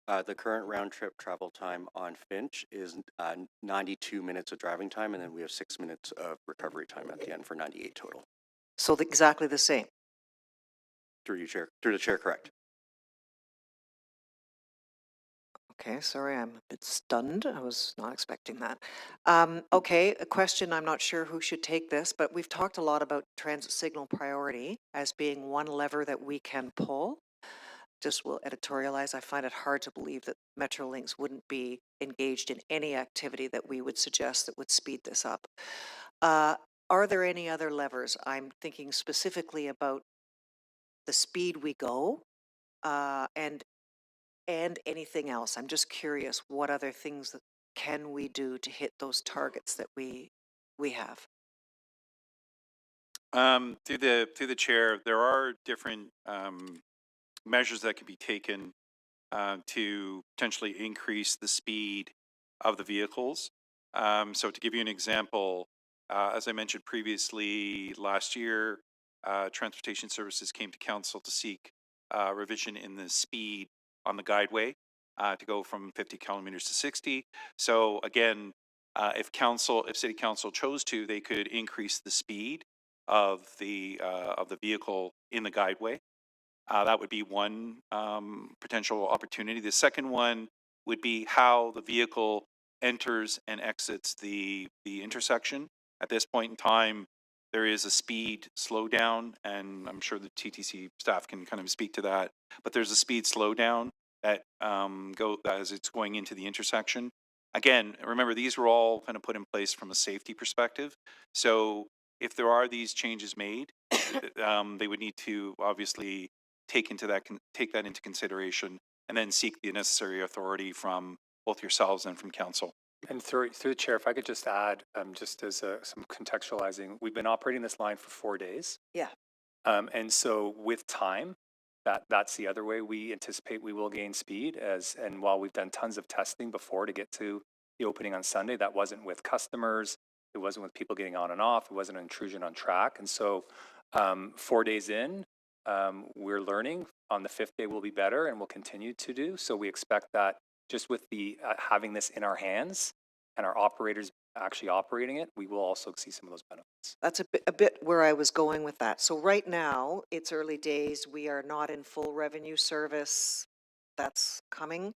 The current round trip travel time on Finch is 92 minutes of driving time, and then we have 6 minutes of recovery time at the end for 98 total. So exactly the same? Through the chair, correct. Okay, sorry, I'm a bit stunned. I was not expecting that. Okay, a question, I'm not sure who should take this, but we've talked a lot about transit signal priority as being one lever that we can pull. just will editorialize. I find it hard to believe that Metrolinx wouldn't be engaged in any activity that we would suggest that would speed this up. Are there any other levers? I'm thinking specifically about the speed we go, and anything else. I'm just curious, what other things that can we do to hit those targets that we have? Through the chair, there are different measures that can be taken to potentially increase the speed of the vehicles. So to give you an example, as I mentioned previously, last year, Transportation Services came to council to seek revision in the speed on the guideway to go from 50 kilometers to 60. So again, if city council chose to, they could increase the speed of the vehicle in the guideway. That would be one potential opportunity. The second one would be how the vehicle enters and exits the intersection. At this point in time, there is a speed slowdown, and I'm sure the TTC staff can kind of speak to that. But there's a speed slowdown that as it's going into the intersection. Again, remember, these were all kind of put in place from a safety perspective. So if there are these changes made, they would need to obviously take that into consideration and then seek the necessary authority from both yourselves and from council. And through the chair, if I could just add, just as some contextualizing, we've been operating this line for 4 days. Yeah. And so with time, that's the other way we anticipate we will gain speed. And while we've done tons of testing before to get to the opening on Sunday, that wasn't with customers, it wasn't with people getting on and off, it wasn't an intrusion on track. And so 4 days in, we're learning. On the 5th day, we'll be better, and we'll continue to do. So we expect that just with the having this in our hands and our operators actually operating it, we will also see some of those benefits. That's a bit where I was going with that. So right now, it's early days. We are not in full revenue service. That's coming.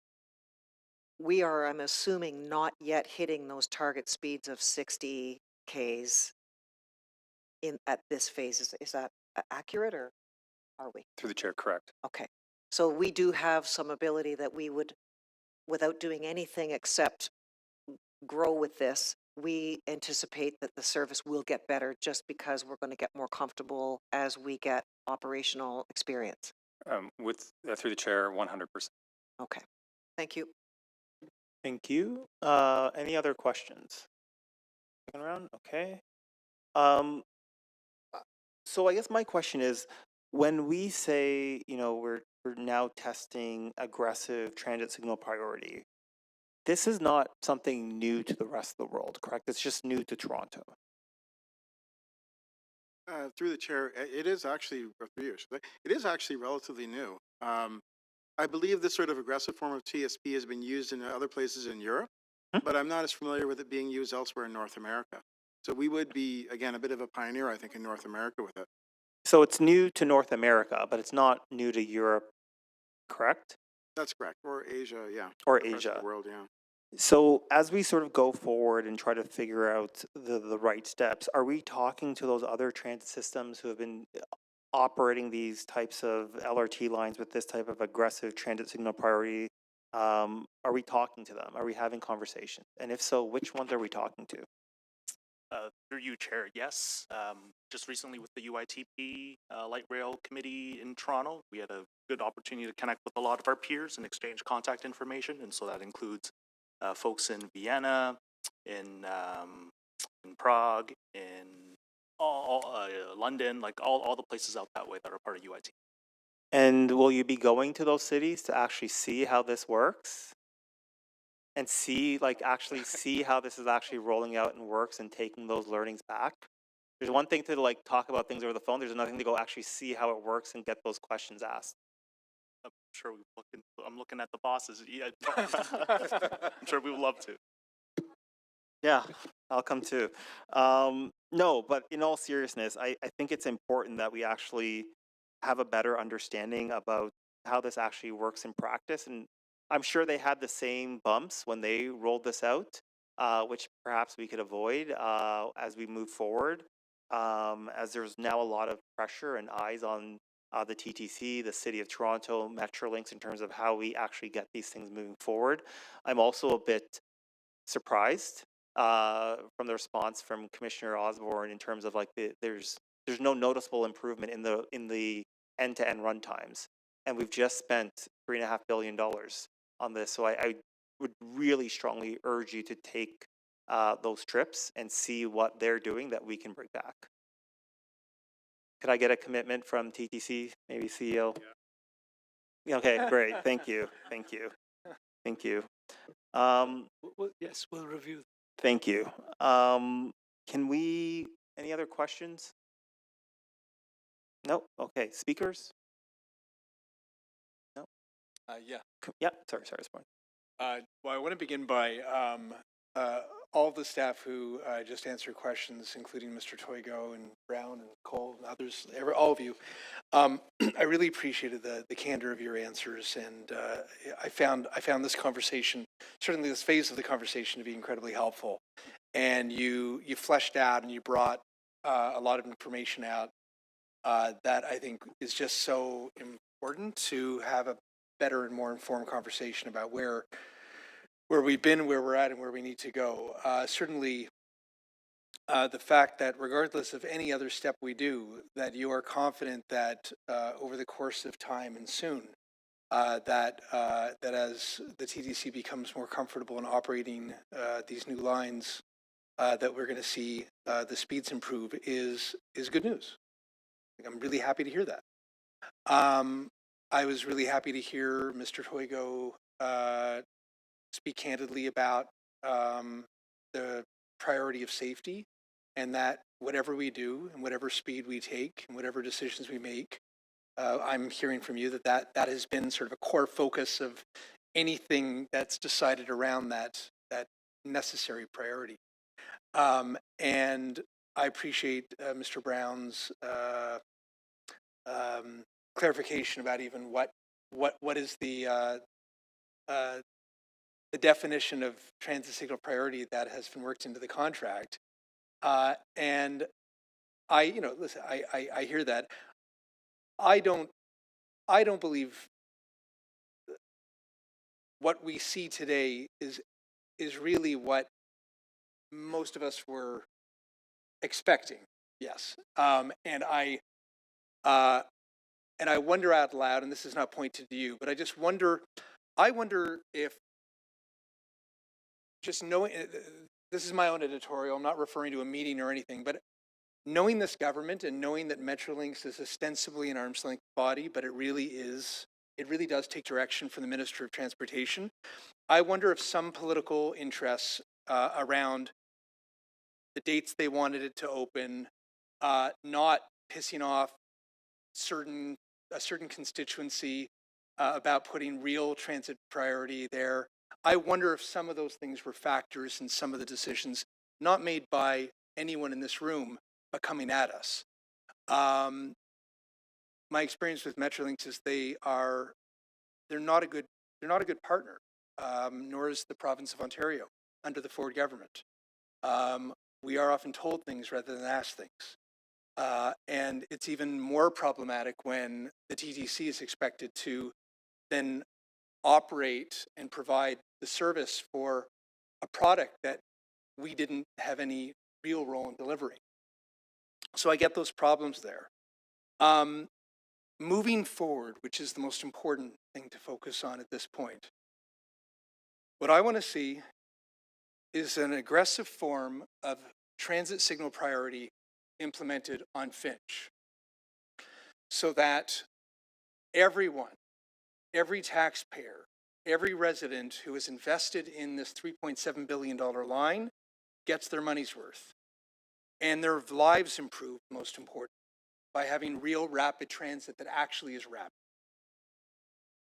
We are, I'm assuming, not yet hitting those target speeds of 60 Ks at this phase. Is that accurate, or are we? Through the chair, correct. Okay. So we do have some ability that we would, without doing anything except grow with this, we anticipate that the service will get better just because we're going to get more comfortable as we get operational experience. Through the chair, 100%. Okay. Thank you. Thank you. Any other questions? Second round, okay. So I guess my question is, when we say, we're now testing aggressive transit signal priority, this is not something new to the rest of the world, correct? It's just new to Toronto. Through the chair, it is actually, it is actually relatively new. I believe this sort of aggressive form of TSP has been used in other places in Europe, but I'm not as familiar with it being used elsewhere in North America. So we would be, again, a bit of a pioneer, I think, in North America with it. So it's new to North America, but it's not new to Europe, correct? That's correct. Or Asia, yeah. Or Other parts of Asia. the world, yeah. So as we sort of go forward and try to figure out the right steps, are we talking to those other transit systems who have been operating these types of LRT lines with this type of aggressive transit signal priority? Are we talking to them? Are we having conversation? And if so, which ones are we talking to? Through you, Chair, yes. Just recently with the UITP Light Rail Committee in Toronto, we had a good opportunity to connect with a lot of our peers and exchange contact information. And so that includes folks in Vienna, in Prague, in London, like all the places out that way that are part of UITP. And will you be going to those cities to actually see how this works? And actually see how this is actually rolling out and works and taking those learnings back? There's one thing to talk about things over the phone. There's another thing to go actually see how it works and get those questions asked. I'm sure I'm looking at the bosses. Yeah, I'm sure we would love to. Yeah, I'll come too. No, but in all seriousness, I think it's important that we actually have a better understanding about how this actually works in practice. And I'm sure they had the same bumps when they rolled this out, which perhaps we could avoid as we move forward, as there's now a lot of pressure and eyes on the TTC, the City of Toronto, Metrolinx in terms of how we actually get these things moving forward. I'm also a bit surprised from the response from Commissioner Osborne in terms of like there's no noticeable improvement in the end-to-end run times, and we've just spent $3.5 billion on this. So I would really strongly urge you to take those trips and see what they're doing that we can bring back. Could I get a commitment from TTC, maybe CEO? Yeah. Okay, great. Thank you. Thank you. Thank you. Yes, we'll review. Thank you. Can we, any other questions? No? Okay, speakers? No? Yeah. Yeah, sorry, Sport. Well, I want to begin by all the staff who just answered questions, including Mr. Toigo and Brown and Cole and others, all of you. I really appreciated the candor of your answers, and I found this conversation, certainly this phase of the conversation, to be incredibly helpful. And you fleshed out and you brought a lot of information out that I think is just so important to have a better and more informed conversation about where we've been, where we're at, and where we need to go. Certainly, the fact that regardless of any other step we do, that you are confident that over the course of time and soon, that as the TTC becomes more comfortable in operating these new lines, that we're going to see the speeds improve is good news. I'm really happy to hear that. I was really happy to hear Mr. Toigo speak candidly about the priority of safety, and that whatever we do and whatever speed we take and whatever decisions we make, I'm hearing from you that has been sort of a core focus of anything that's decided around that necessary priority. And I appreciate Mr. Brown's clarification about even what is the definition of transit signal priority that has been worked into the contract. And listen, I hear that. I don't believe what we see today is really what most of us were expecting. Yes. And I wonder out loud, and this is not pointed to you, but I wonder if just knowing, this is my own editorial, I'm not referring to a meeting or anything, but knowing this government and knowing that Metrolinx is ostensibly an arm's length body, but it really does take direction from the Minister of Transportation. I wonder if some political interests around the dates they wanted it to open, not pissing off a certain constituency about putting real transit priority there. I wonder if some of those things were factors in some of the decisions not made by anyone in this room, but coming at us. My experience with Metrolinx is they're not a good partner, nor is the province of Ontario under the Ford government. We are often told things rather than asked things. And it's even more problematic when the TTC is expected to then operate and provide the service for a product that we didn't have any real role in delivering. So I get those problems there. Moving forward, which is the most important thing to focus on at this point, what I want to see is an aggressive form of transit signal priority implemented on Finch, so that everyone, every taxpayer, every resident who is invested in this $3.7 billion line gets their money's worth, and their lives improve, most important, by having real rapid transit that actually is rapid.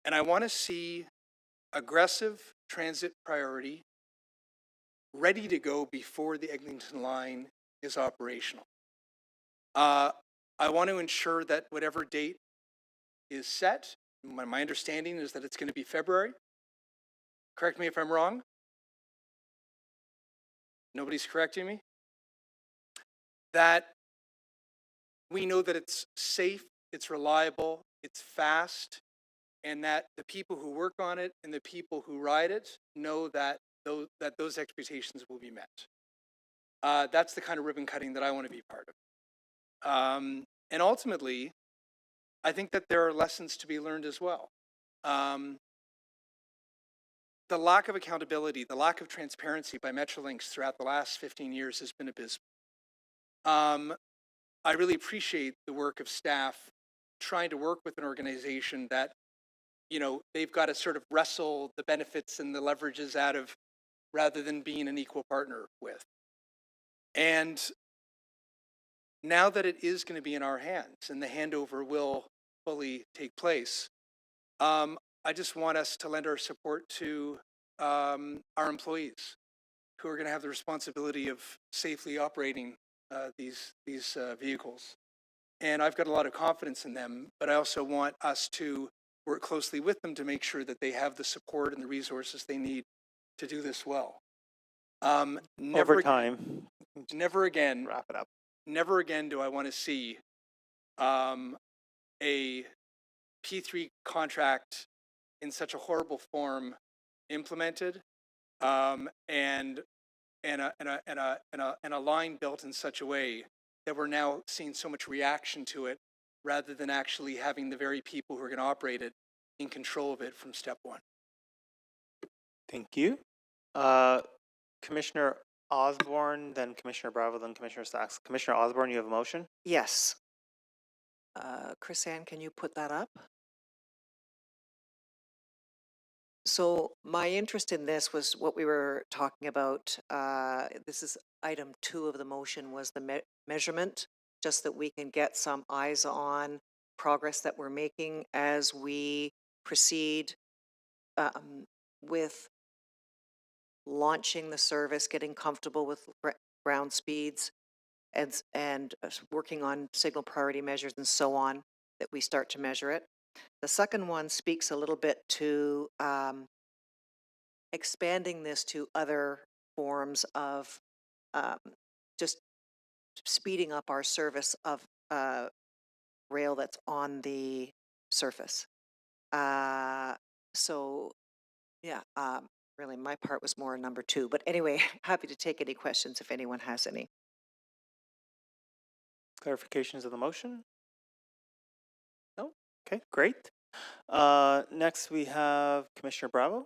And I want to see aggressive transit priority ready to go before the Eglinton line is operational. I want to ensure that whatever date is set, my understanding is that it's going to be February. Correct me if I'm wrong. Nobody's correcting me. That we know that it's safe it's reliable, it's fast, and that the people who work on it and the people who ride it know that those expectations will be met. That's the kind of ribbon cutting that I want to be part of. And ultimately, I think that there are lessons to be learned as well. The lack of accountability, the lack of transparency by Metrolinx throughout the last 15 years has been abysmal. I really appreciate the work of staff trying to work with an organization that, you know, they've got to sort of wrestle the benefits and the leverages out of rather than being an equal partner with. And now that it is going to be in our hands and the handover will fully take place, I just want us to lend our support to our employees who are going to have the responsibility of safely operating these vehicles. And I've got a lot of confidence in them, but I also want us to work closely with them to make sure that they have the support and the resources they need to do this well. Over time. Never again. Wrap it up. Never again do I want to see a P3 contract in such a horrible form implemented, and a line built in such a way that we're now seeing so much reaction to it, rather than actually having the very people who are going to operate it in control of it from step one. Thank you. Commissioner Osborne, then Commissioner Bravo, then Commissioner Sachs. Commissioner Osborne, you have a motion? Yes. Chris Ann, can you put that up? So my interest in this was what we were talking about. This is item 2 of the motion, was the measurement, just that we can get some eyes on progress that we're making as we proceed with launching the service, getting comfortable with ground speeds, and working on signal priority measures and so on, that we start to measure it. The second one speaks a little bit to expanding this to other forms of just speeding up our service of rail that's on the surface. So, yeah, really my part was more number 2. But anyway, happy to take any questions if anyone has any. Clarifications of the motion? No? Okay, great. Next we have Commissioner Bravo.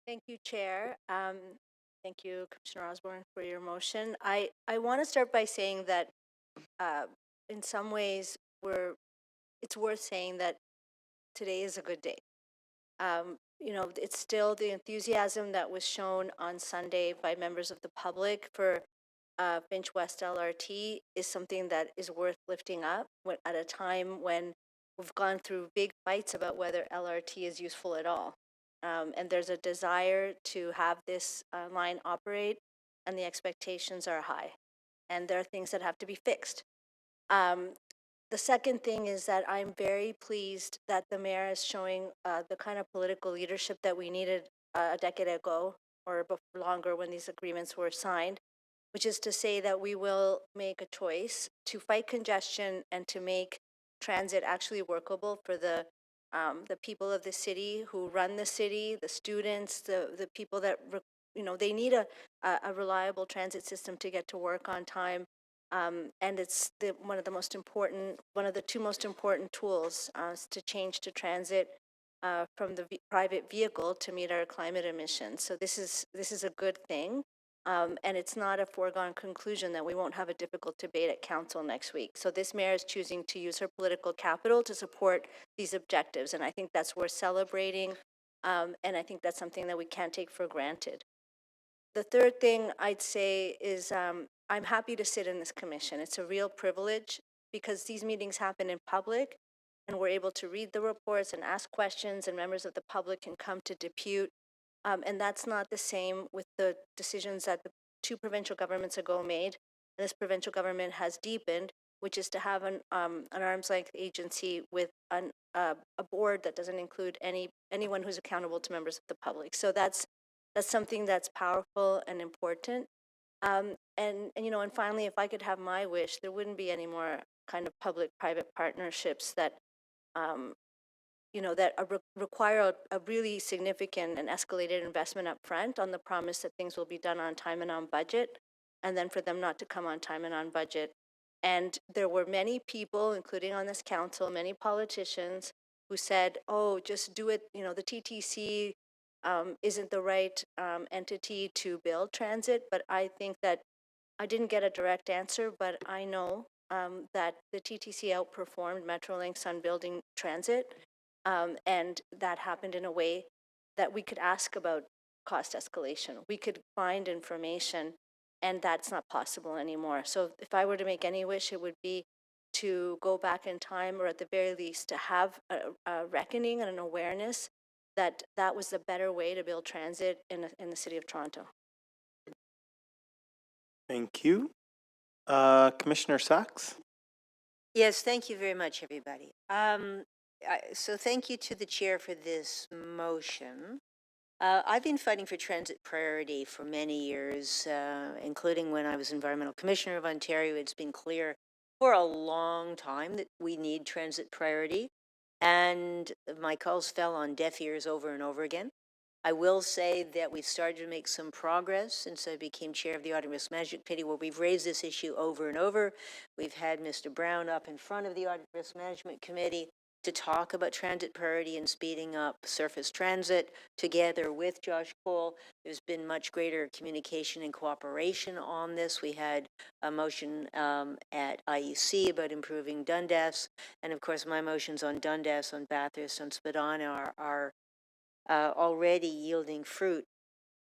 Thank you, Chair. Thank you, Commissioner Osborne, for your motion. I want to start by saying that in some ways it's worth saying that today is a good day. You know, it's still the enthusiasm that was shown on Sunday by members of the public for Finch West LRT is something that is worth lifting up at a time when we've gone through big fights about whether LRT is useful at all. And there's a desire to have this line operate, and the expectations are high. And there are things that have to be fixed. The second thing is that I'm very pleased that the mayor is showing the kind of political leadership that we needed a decade ago or longer when these agreements were signed, which is to say that we will make a choice to fight congestion and to make transit actually workable for the people of the city who run the city, the students, the people that, you know, they need a reliable transit system to get to work on time. And it's one of the 2 most important tools to change to transit from the private vehicle to meet our climate emissions. So this is a good thing. And it's not a foregone conclusion that we won't have a difficult debate at council next week. So this mayor is choosing to use her political capital to support these objectives. And I think that's worth celebrating. And I think that's something that we can't take for granted. The third thing I'd say is I'm happy to sit in this commission. It's a real privilege because these meetings happen in public and we're able to read the reports and ask questions, and members of the public can come to depute. And that's not the same with the decisions that the 2 provincial governments ago made. And this provincial government has deepened, which is to have an arm's length agency with a board that doesn't include anyone who's accountable to members of the public. So that's something that's powerful and important. And you know, and finally, if I could have my wish, there wouldn't be any more kind of public-private partnerships that, that require a really significant and escalated investment up front on the promise that things will be done on time and on budget, and then for them not to come on time and on budget. And there were many people, including on this council, many politicians who said, oh, just do it, the TTC isn't the right entity to build transit. But I think that I didn't get a direct answer, but I know that the TTC outperformed Metrolinx on building transit, and that happened in a way that we could ask about cost escalation. We could find information, and that's not possible anymore. So if I were to make any wish, it would be to go back in time, or at the very least to have a reckoning and an awareness that that was the better way to build transit in the city of Toronto. Thank you. Commissioner Sachs? Yes, thank you very much, everybody. So thank you to the chair for this motion. I've been fighting for transit priority for many years, including when I was Environmental Commissioner of Ontario. It's been clear for a long time that we need transit priority, and my calls fell on deaf ears over and over again. I will say that we've started to make some progress since I became chair of the Audit Risk Management Committee, where we've raised this issue over and over. We've had Mr. Brown up in front of the Audit Risk Management Committee to talk about transit priority and speeding up surface transit together with Josh Cole. There's been much greater communication and cooperation on this. We had a motion at IEC about improving Dundas, and of course my motions on Dundas, on Bathurst, on Spadina are already yielding fruit.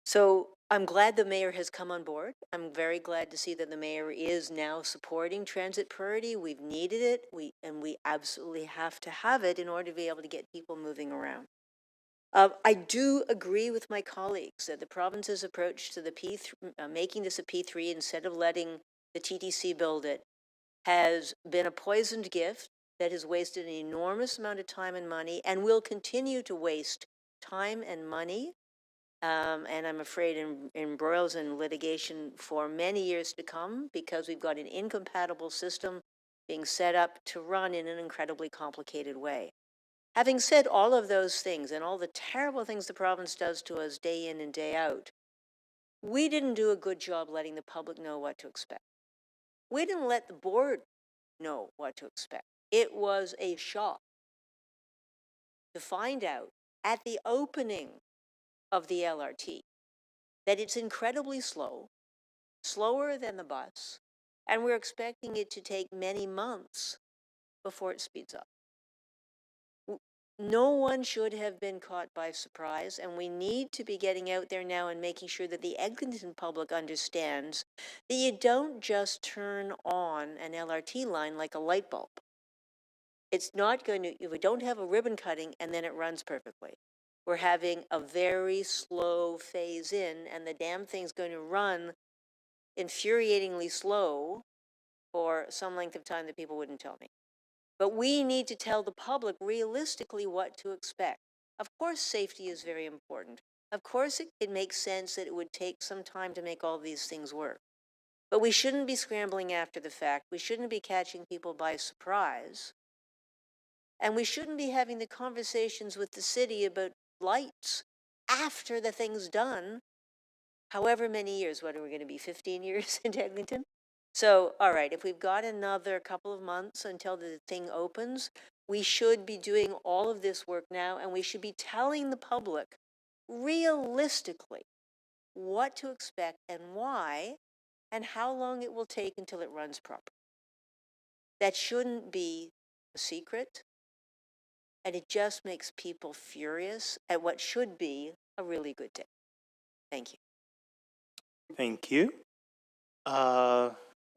So I'm glad the mayor has come on board. I'm very glad to see that the mayor is now supporting transit priority. We've needed it, and we absolutely have to have it in order to be able to get people moving around. I do agree with my colleagues that the province's approach to the making this a P3 instead of letting the TTC build it has been a poisoned gift that has wasted an enormous amount of time and money, and will continue to waste time and money, and I'm afraid embroils in litigation for many years to come, because we've got an incompatible system being set up to run in an incredibly complicated way. Having said all of those things and all the terrible things the province does to us day in and day out, we didn't do a good job letting the public know what to expect. We didn't let the board know what to expect. It was a shock to find out at the opening of the LRT that it's incredibly slow, slower than the bus, and we're expecting it to take many months before it speeds up. No one should have been caught by surprise, and we need to be getting out there now and making sure that the Eglinton public understands that you don't just turn on an LRT line like a light bulb. It's not going to, we don't have a ribbon cutting and then it runs perfectly. We're having a very slow phase in, and the damn thing's going to run infuriatingly slow for some length of time that people wouldn't tell me. But we need to tell the public realistically what to expect. Of course, safety is very important. Of course, it makes sense that it would take some time to make all these things work. But we shouldn't be scrambling after the fact. We shouldn't be catching people by surprise. And we shouldn't be having the conversations with the city about lights after the thing's done, however many years. What are we going to be, 15 years in Eglinton? So, all right, if we've got another couple of months until the thing opens, we should be doing all of this work now, and we should be telling the public realistically what to expect and why, and how long it will take until it runs properly. That shouldn't be a secret, and it just makes people furious at what should be a really good day. Thank you. Thank you.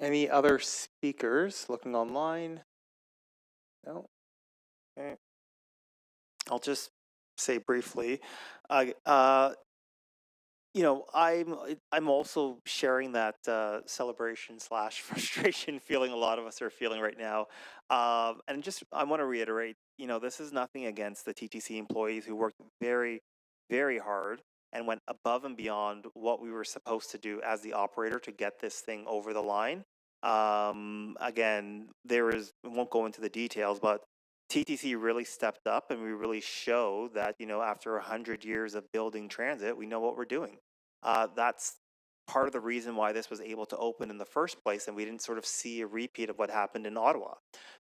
Any other speakers looking online? No? Okay. I'll just say briefly, you know, I'm also sharing that celebration / frustration feeling a lot of us are feeling right now. And just, I want to reiterate, you know, this is nothing against the TTC employees who worked very, very hard and went above and beyond what we were supposed to do as the operator to get this thing over the line. Again, I won't go into the details, but TTC really stepped up and we really showed that, after 100 years of building transit, we know what we're doing. That's part of the reason why this was able to open in the first place, and we didn't sort of see a repeat of what happened in Ottawa.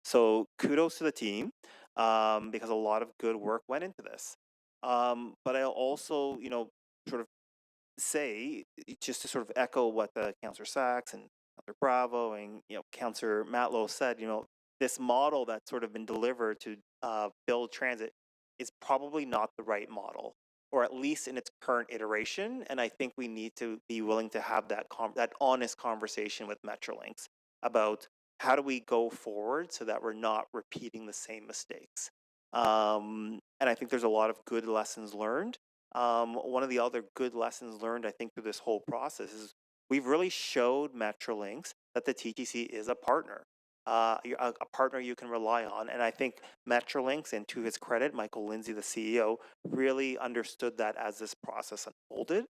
So kudos to the team, because a lot of good work went into this. But I'll also, sort of say, just to sort of echo what the Councillor Sachs and Councillor Bravo and Councillor Matlow said, this model that's sort of been delivered to build transit is probably not the right model, or at least in its current iteration. And I think we need to be willing to have that honest conversation with Metrolinx about how do we go forward so that we're not repeating the same mistakes. And I think there's a lot of good lessons learned. One of the other good lessons learned, I think, through this whole process is we've really showed Metrolinx that the TTC is a partner, a partner you can rely on. And I think Metrolinx, and to his credit, Michael Lindsay, the CEO, really understood that as this process unfolded.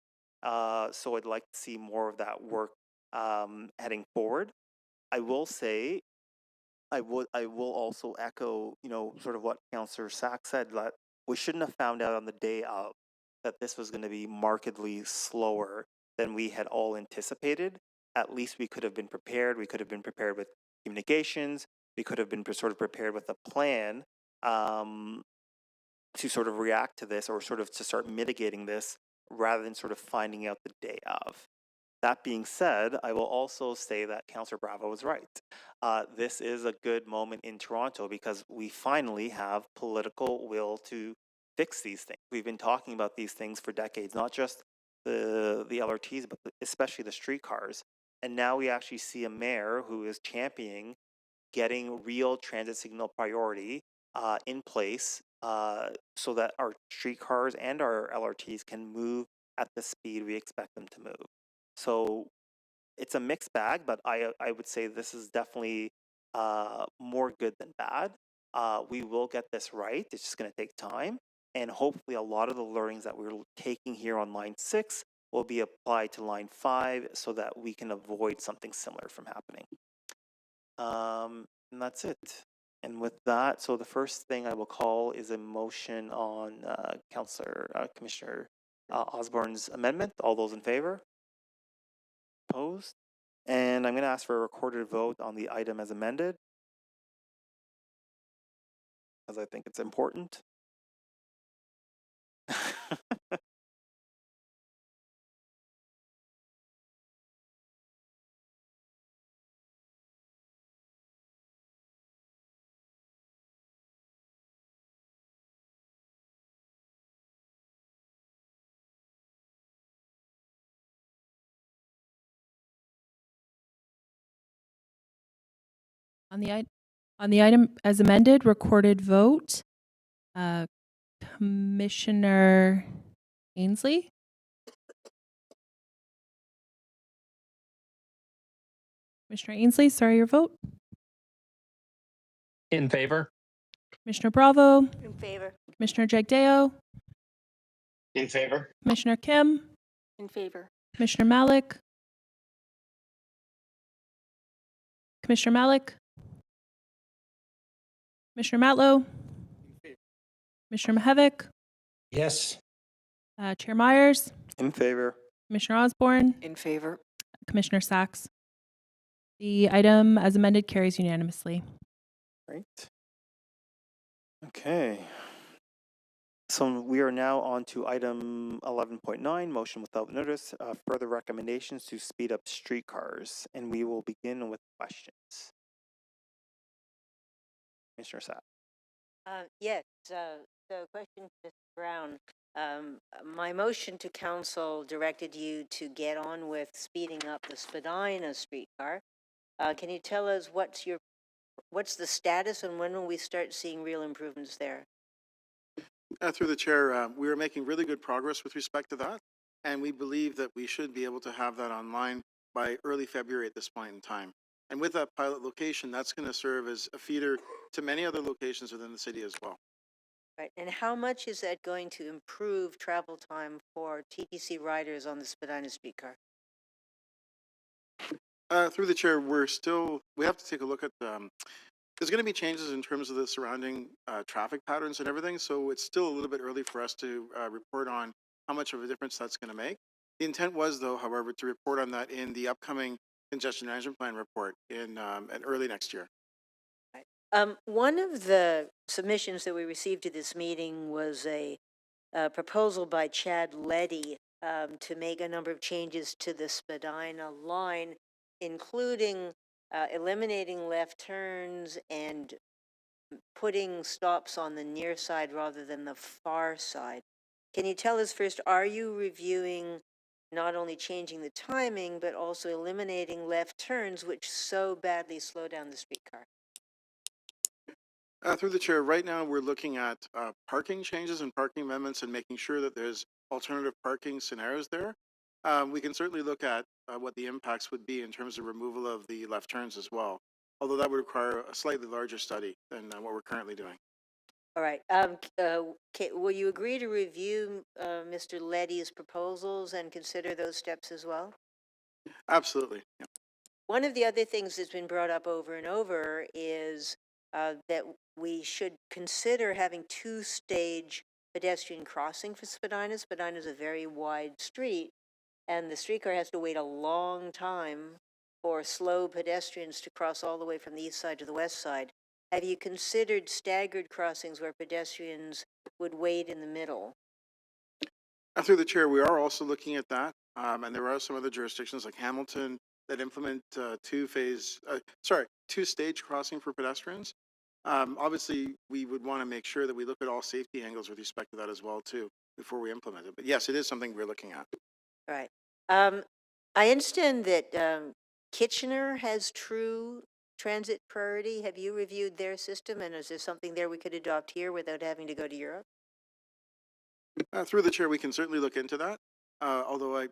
So I'd like to see more of that work heading forward. I will say, I will also echo, sort of what Councillor Sachs said, that we shouldn't have found out on the day of that this was going to be markedly slower than we had all anticipated. At least we could have been prepared. We could have been prepared with communications. We could have been sort of prepared with a plan to sort of react to this, or sort of to start mitigating this, rather than sort of finding out the day of. That being said, I will also say that Councillor Bravo was right. This is a good moment in Toronto because we finally have political will to fix these things. We've been talking about these things for decades, not just the LRTs, but especially the streetcars. And now we actually see a mayor who is championing getting real transit signal priority in place so that our streetcars and our LRTs can move at the speed we expect them to move. So it's a mixed bag, but I would say this is definitely more good than bad. We will get this right. It's just going to take time. And hopefully a lot of the learnings that we're taking here on line 6 will be applied to line 5 so that we can avoid something similar from happening. And that's it. And with that, so the first thing I will call is a motion on Commissioner Osborne's amendment. All those in favor? Opposed? And I'm going to ask for a recorded vote on the item as amended, because I think it's important. On the item as amended, recorded vote, Commissioner Ainsley? Commissioner Ainsley, sorry, your vote. In favor. Commissioner Bravo? In favor. Commissioner Jagdeo? In favor. Commissioner Kim? In favor. Commissioner Malik? Commissioner Malik? Commissioner Matlow? Commissioner Mahevik? Yes. Chair Myers? In favor. Commissioner Osborne? In favor. Commissioner Sachs? The item as amended carries unanimously. Great. Okay. So we are now on to item 11.9, motion without notice, further recommendations to speed up streetcars. And we will begin with questions. Commissioner Sapp. Yes, so question to Mr. Brown. My motion to council directed you to get on with speeding up the Spadina streetcar. Can you tell us what's the status and when will we start seeing real improvements there? Through the chair, we are making really good progress with respect to that, and we believe that we should be able to have that online by early February at this point in time. And with that pilot location, that's going to serve as a feeder to many other locations within the city as well. Right, and how much is that going to improve travel time for TTC riders on the Spadina streetcar? Through the chair, we have to take a look at, there's going to be changes in terms of the surrounding traffic patterns and everything, so it's still a little bit early for us to report on how much of a difference that's going to make. The intent was, though, however, to report on that in the upcoming congestion management plan report in early next year. One of the submissions that we received to this meeting was a proposal by Chad Letty to make a number of changes to the Spadina line, including eliminating left turns and putting stops on the near side rather than the far side. Can you tell us first, are you reviewing not only changing the timing, but also eliminating left turns, which so badly slow down the streetcar? Through the chair, right now we're looking at parking changes and parking amendments and making sure that there's alternative parking scenarios there. We can certainly look at what the impacts would be in terms of removal of the left turns as well, although that would require a slightly larger study than what we're currently doing. All right. Will you agree to review Mr. Letty's proposals and consider those steps as well? Absolutely. Yeah. One of the other things that's been brought up over and over is that we should consider having two-stage pedestrian crossing for Spadina. Spadina is a very wide street, and the streetcar has to wait a long time for slow pedestrians to cross all the way from the east side to the west side. Have you considered staggered crossings where pedestrians would wait in the middle? Through the chair, we are also looking at that, and there are some other jurisdictions like Hamilton that implement two-stage crossing for pedestrians. Obviously, we would want to make sure that we look at all safety angles with respect to that as well, too, before we implement it. But yes, it is something we're looking at. All right. I understand that Kitchener has true transit priority. Have you reviewed their system, and is there something there we could adopt here without having to go to Europe? Through the chair, we can certainly look into that, although I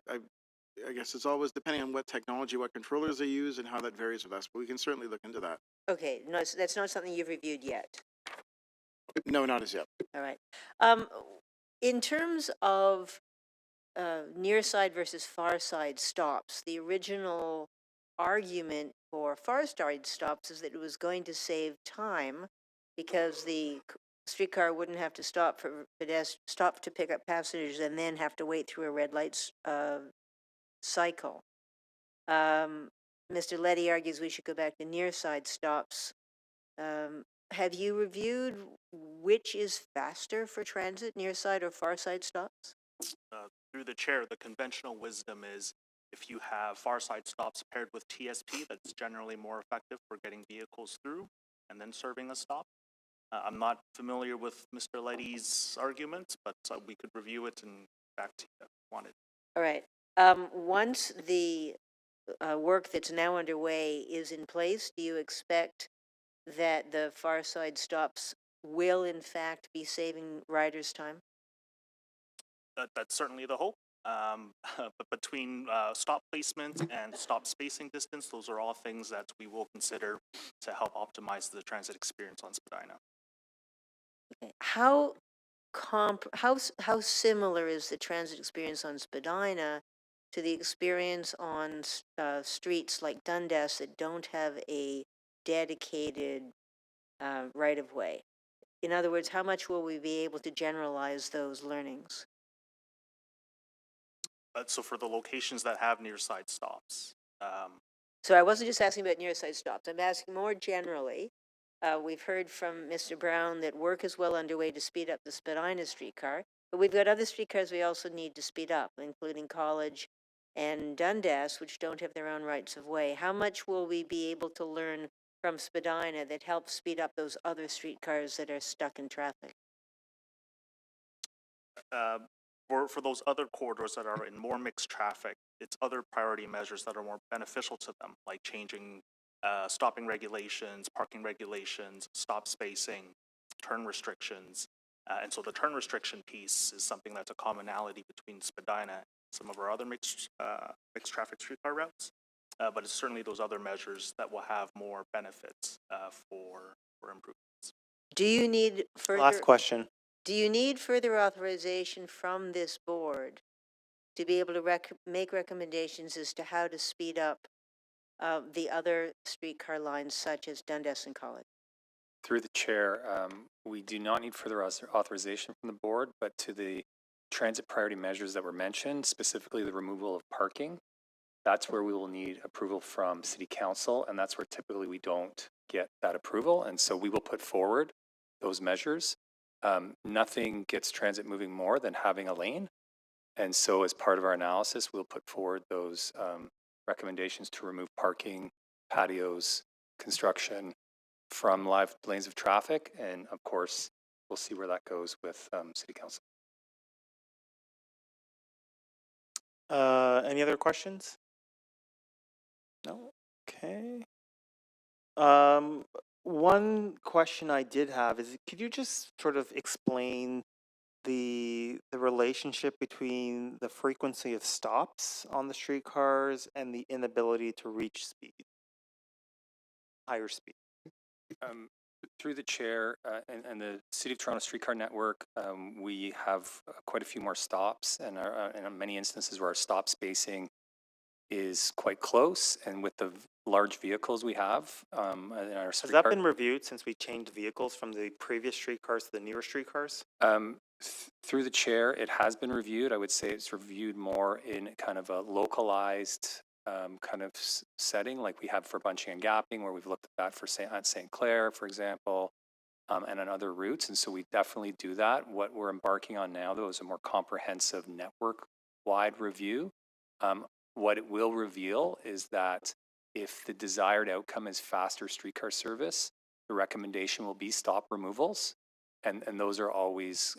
guess it's always depending on what technology, what controllers they use, and how that varies with us, but we can certainly look into that. Okay, no, that's not something you've reviewed yet. No, not as yet. All right. In terms of near side versus far side stops, the original argument for far side stops is that it was going to save time because the streetcar wouldn't have to stop for stop to pick up passengers and then have to wait through a red light cycle. Mr. Letty argues we should go back to near side stops. Have you reviewed which is faster for transit, near side or far side stops? Through the chair, the conventional wisdom is if you have far side stops paired with TSP, that's generally more effective for getting vehicles through and then serving a stop. I'm not familiar with Mr. Letty's arguments, but we could review it and back to you if you wanted. All right. Once the work that's now underway is in place, do you expect that the far side stops will in fact be saving riders time? That's certainly the hope. But between stop placement and stop spacing distance, those are all things that we will consider to help optimize the transit experience on Spadina. Okay. How similar is the transit experience on Spadina to the experience on streets like Dundas that don't have a dedicated right-of-way? In other words, how much will we be able to generalize those learnings? So for the locations that have near side stops. So I wasn't just asking about near side stops. I'm asking more generally. We've heard from Mr. Brown that work is well underway to speed up the Spadina streetcar, but we've got other streetcars we also need to speed up, including College and Dundas, which don't have their own rights of way. How much will we be able to learn from Spadina that helps speed up those other streetcars that are stuck in traffic? For those other corridors that are in more mixed traffic, it's other priority measures that are more beneficial to them, like changing stopping regulations, parking regulations, stop spacing, turn restrictions. And so the turn restriction piece is something that's a commonality between Spadina and some of our other mixed traffic streetcar routes. But it's certainly those other measures that will have more benefits for improvements. Do you need further? Last question. Do you need further authorization from this board to be able to make recommendations as to how to speed up the other streetcar lines such as Dundas and College? Through the chair, we do not need further authorization from the board, but to the transit priority measures that were mentioned, specifically the removal of parking, that's where we will need approval from City Council, and that's where typically we don't get that approval, and so we will put forward those measures. Nothing gets transit moving more than having a lane, and so as part of our analysis, we'll put forward those recommendations to remove parking, patios, construction from live lanes of traffic, and of course, we'll see where that goes with City Council. Any other questions? No? Okay. One question I did have is, could you just sort of explain the relationship between the frequency of stops on the streetcars and the inability to reach higher speed? Through the chair and the City of Toronto Streetcar Network, we have quite a few more stops, and in many instances where our stop spacing is quite close, and with the large vehicles we have in our Has streetcar. that been reviewed since we changed vehicles from the previous streetcars to the newer streetcars? Through the chair, it has been reviewed. I would say it's reviewed more in kind of a localized kind of setting, like we have for bunching and gapping, where we've looked at that for St. Clair, for example, and on other routes. And so we definitely do that. What we're embarking on now, though, is a more comprehensive network-wide review. What it will reveal is that if the desired outcome is faster streetcar service, the recommendation will be stop removals. And those are always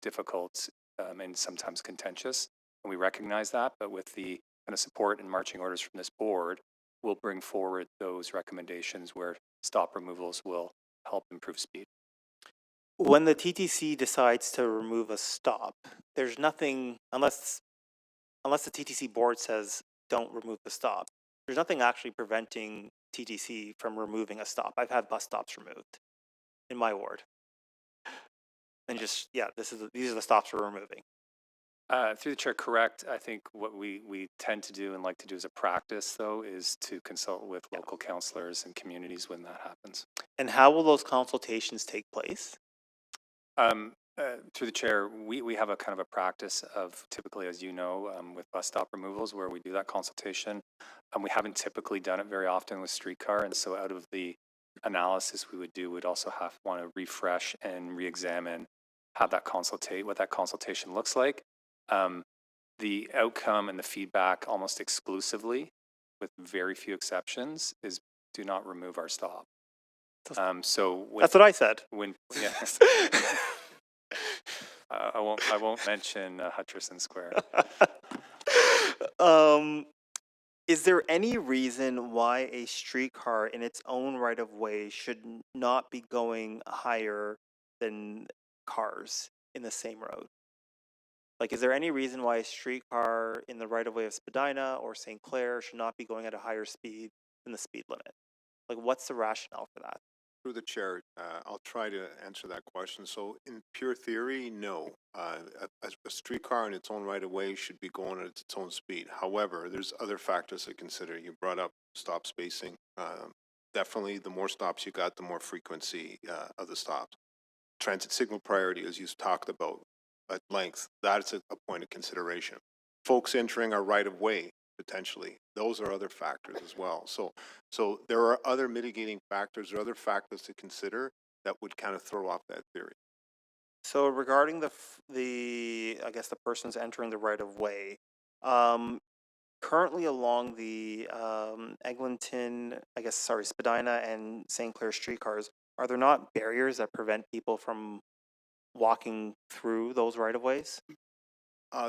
difficult and sometimes contentious. And we recognize that, but with the kind of support and marching orders from this board, we'll bring forward those recommendations where stop removals will help improve speed. When the TTC decides to remove a stop, there's nothing, unless the TTC board says don't remove the stop, there's nothing actually preventing TTC from removing a stop. I've had bus stops removed in my ward. And just, yeah, these are the stops we're removing. Through the chair, correct. I think what we tend to do and like to do as a practice, though, is to consult with local councillors and communities when that happens. And how will those consultations take place? Through the chair, we have a kind of a practice of typically, as you know, with bus stop removals where we do that consultation. We haven't typically done it very often with streetcar, and so out of the analysis we would do, we'd also want to refresh and re-examine what that consultation looks like. The outcome and the feedback almost exclusively, with very few exceptions, is do not remove our stop. So that's what I said. Yes. I won't mention Hutcherson Square. Is there any reason why a streetcar in its own right of way should not be going higher than cars in the same road? Like, is there any reason why a streetcar in the right of way of Spadina or St. Clair should not be going at a higher speed than the speed limit? Like, what's the rationale for that? Through the chair, I'll try to answer that question. So in pure theory, no. A streetcar in its own right of way should be going at its own speed. However, there's other factors to consider. You brought up stop spacing. Definitely, the more stops you got, the more frequency of the stops. Transit signal priority, as you talked about at length, that's a point of consideration. Folks entering our right of way, potentially, those are other factors as well. So there are other mitigating factors or other factors to consider that would kind of throw off that theory. So regarding I guess the person's entering the right of way, currently along the Eglinton, Spadina and St. Clair streetcars, are there not barriers that prevent people from walking through those right of ways?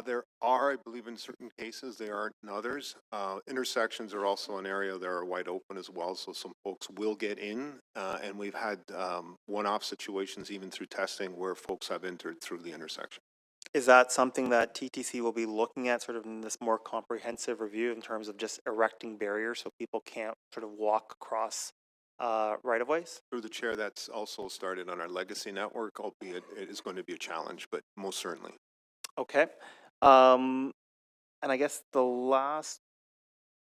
There are, I believe, in certain cases. There aren't in others. Intersections are also an area that are wide open as well, so some folks will get in, and we've had one-off situations even through testing where folks have entered through the intersection. Is that something that TTC will be looking at sort of in this more comprehensive review in terms of just erecting barriers so people can't sort of walk across right-of-ways? Through the chair, that's also started on our legacy network, albeit it is going to be a challenge, but most certainly. Okay. And I guess the last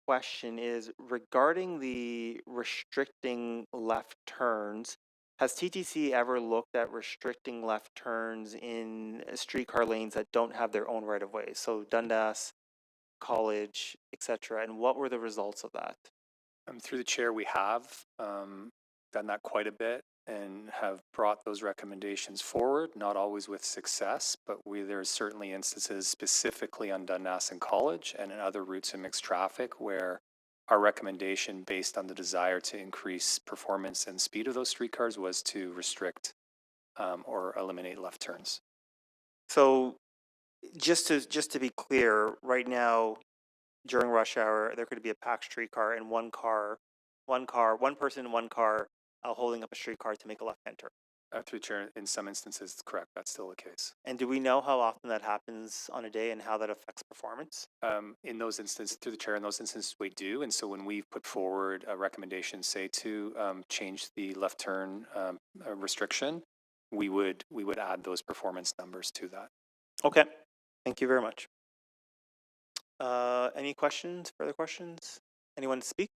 question is regarding the restricting left turns. Has TTC ever looked at restricting left turns in streetcar lanes that don't have their own right of way? So Dundas, College, etc. And what were the results of that? Through the chair, we have done that quite a bit and have brought those recommendations forward, not always with success, but there's certainly instances specifically on Dundas and College and in other routes in mixed traffic where our recommendation based on the desire to increase performance and speed of those streetcars was to restrict or eliminate left turns. So just to be clear, right now during rush hour, there could be a packed streetcar and one person in one car holding up a streetcar to make a left-hand turn. Through the chair, in some instances, correct. That's still the case. And do we know how often that happens on a day and how that affects performance? In those instances, through the chair, in those instances, we do. And so when we put forward a recommendation, say to change the left turn restriction, we would add those performance numbers to that. Okay, thank you very much. Any questions? Further questions? Anyone to speak?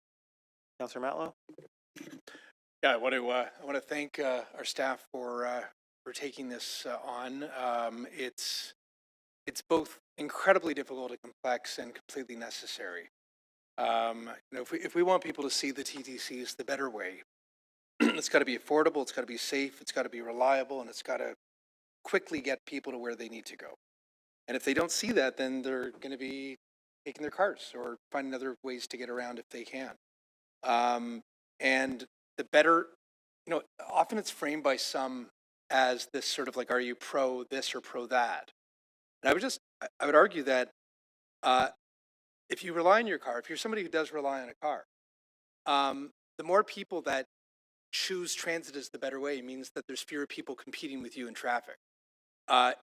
Councillor Matlow. Yeah, I want to thank our staff for taking this on. It's both incredibly difficult and complex and completely necessary. If we want people to see the TTC as the better way, it's got to be affordable, it's got to be safe, it's got to be reliable, and it's got to quickly get people to where they need to go. And if they don't see that, then they're going to be taking their cars or finding other ways to get around if they can. And the better, often it's framed by some as this sort of like, are you pro this or pro that? And I would argue that if you rely on your car, if you're somebody who does rely on a car, the more people that choose transit as the better way means that there's fewer people competing with you in traffic.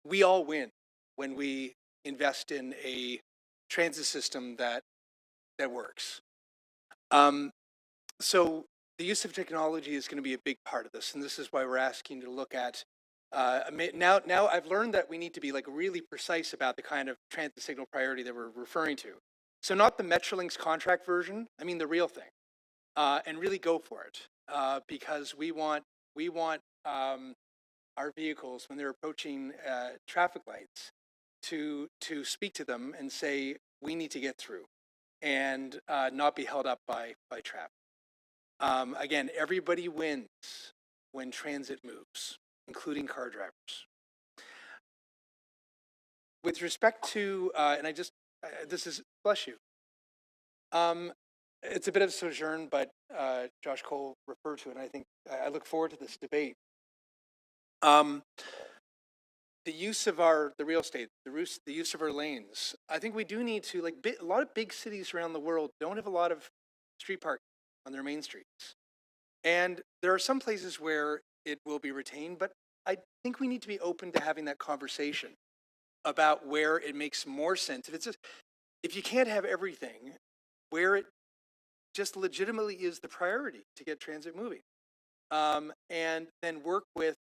We all win when we invest in a transit system that works. So the use of technology is going to be a big part of this, and this is why we're asking to look at now I've learned that we need to be like really precise about the kind of transit signal priority that we're referring to. So not the Metrolinx contract version, I mean the real thing, and really go for it because we want our vehicles when they're approaching traffic lights to speak to them and say we need to get through and not be held up by traffic. Again, everybody wins when transit moves, including car drivers. With respect to, this is, bless you. It's a bit of a sojourn, but Josh Cole referred to it, and I think I look forward to this debate. The use of the real estate, the use of our lanes. I think we do need to, a lot of big cities around the world don't have a lot of street parking on their main streets. And there are some places where it will be retained, but I think we need to be open to having that conversation about where it makes more sense. If you can't have everything, where it just legitimately is the priority to get transit moving. And then work with,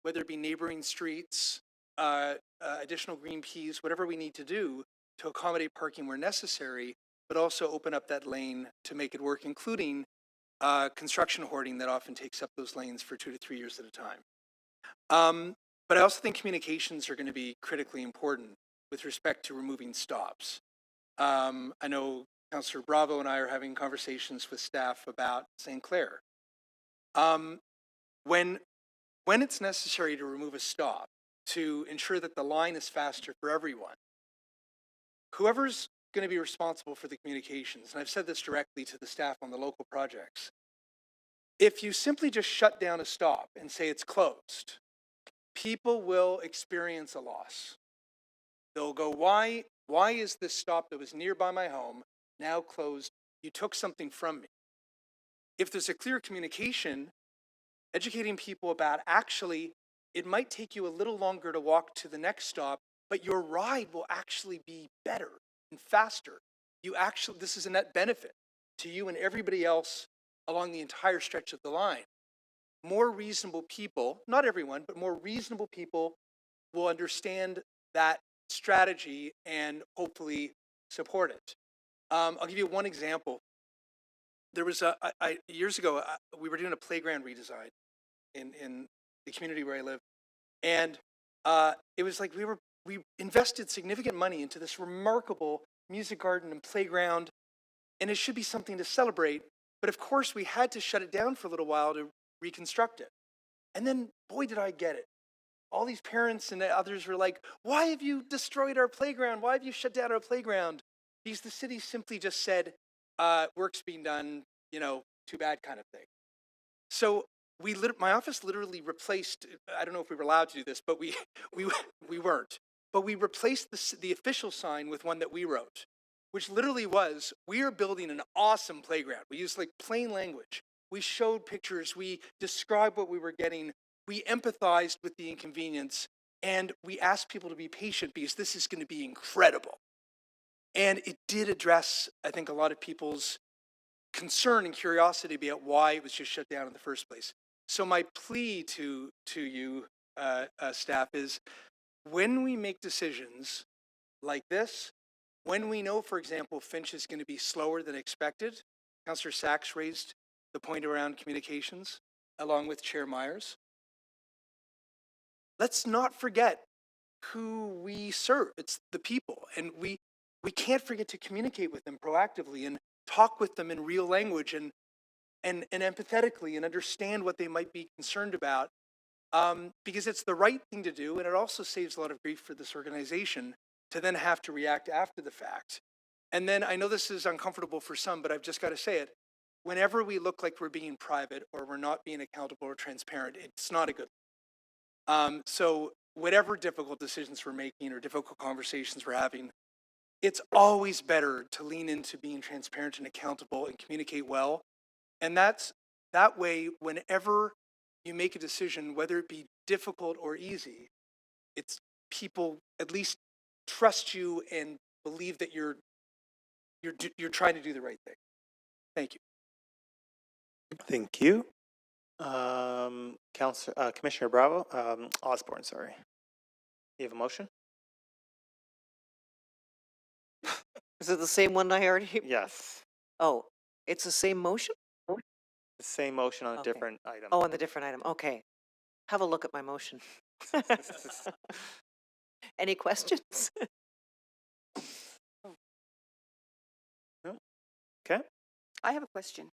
whether it be neighboring streets, additional green peas, whatever we need to do to accommodate parking where necessary, but also open up that lane to make it work, including construction hoarding that often takes up those lanes for 2 to 3 years at a time. But I also think communications are going to be critically important with respect to removing stops. I know Councillor Bravo and I are having conversations with staff about St. Clair. When it's necessary to remove a stop to ensure that the line is faster for everyone, whoever's going to be responsible for the communications, and I've said this directly to the staff on the local projects, if you simply just shut down a stop and say it's closed, people will experience a loss. They'll go, why is this stop that was nearby my home now closed? You took something from me. If there's a clear communication, educating people about actually, it might take you a little longer to walk to the next stop, but your ride will actually be better and faster. This is a net benefit to you and everybody else along the entire stretch of the line. More reasonable people, not everyone, but more reasonable people will understand that strategy and hopefully support it. I'll give you one example. There was years ago, we were doing a playground redesign in the community where I live. And it was like we invested significant money into this remarkable music garden and playground, and it should be something to celebrate. But of course, we had to shut it down for a little while to reconstruct it. And then, boy, did I get it. All these parents and others were like, why have you destroyed our playground? Why have you shut down our playground? Because the city simply just said, work's being done, too bad kind of thing. So my office literally replaced, I don't know if we were allowed to do this, but we weren't. But we replaced the official sign with one that we wrote, which literally was, we are building an awesome playground. We used like plain language. We showed pictures. We described what we were getting. We empathized with the inconvenience. And we asked people to be patient because this is going to be incredible. And it did address, I think, a lot of people's concern and curiosity about why it was just shut down in the first place. So my plea to you, staff, is when we make decisions like this, when we know, for example, Finch is going to be slower than expected, Councillor Sachs raised the point around communications, along with Chair Myers. Let's not forget who we serve. It's the people. And we can't forget to communicate with them proactively and talk with them in real language and empathetically and understand what they might be concerned about, because it's the right thing to do, and it also saves a lot of grief for this organization to then have to react after the fact. And then I know this is uncomfortable for some, but I've just got to say it. Whenever we look like we're being private or we're not being accountable or transparent, it's not a good thing. So whatever difficult decisions we're making or difficult conversations we're having, it's always better to lean into being transparent and accountable and communicate well. And that way, whenever you make a decision, whether it be difficult or easy, it's people at least trust you and believe that you're trying to do the right thing. Thank you. Thank you. Commissioner Bravo, Osborne, sorry. You have a motion? Is it the same one I already? Yes. Oh, it's the same motion? The same motion on a Okay. different item. Oh, on the different item. Okay. Have a look at my motion. Any questions? No? Okay. I have a question.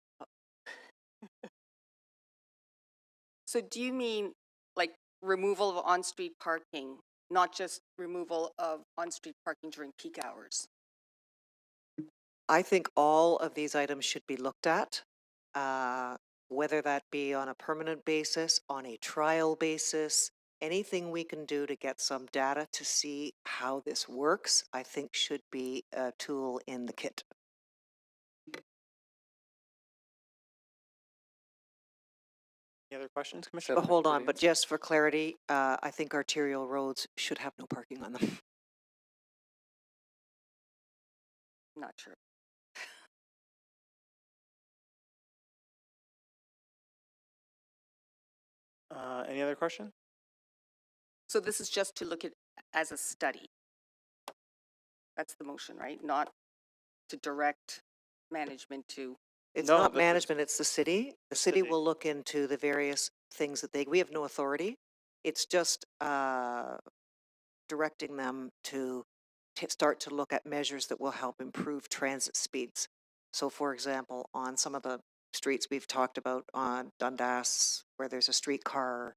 So do you mean like removal of on-street parking, not just removal of on-street parking during peak hours? I think all of these items should be looked at, whether that be on a permanent basis, on a trial basis, anything we can do to get some data to see how this works, I think should be a tool in the kit. Any other questions, Commissioner? But hold on, but just for clarity, I think arterial roads should have no parking on them. Not sure. Any other question? So this is just to look at as a study. That's the motion, right? Not to direct management to. It's No, not this is- management, it's the city. The city will look into the various things that we have no authority. It's just directing them to start to look at measures that will help improve transit speeds. So for example, on some of the streets we've talked about on Dundas, where there's a streetcar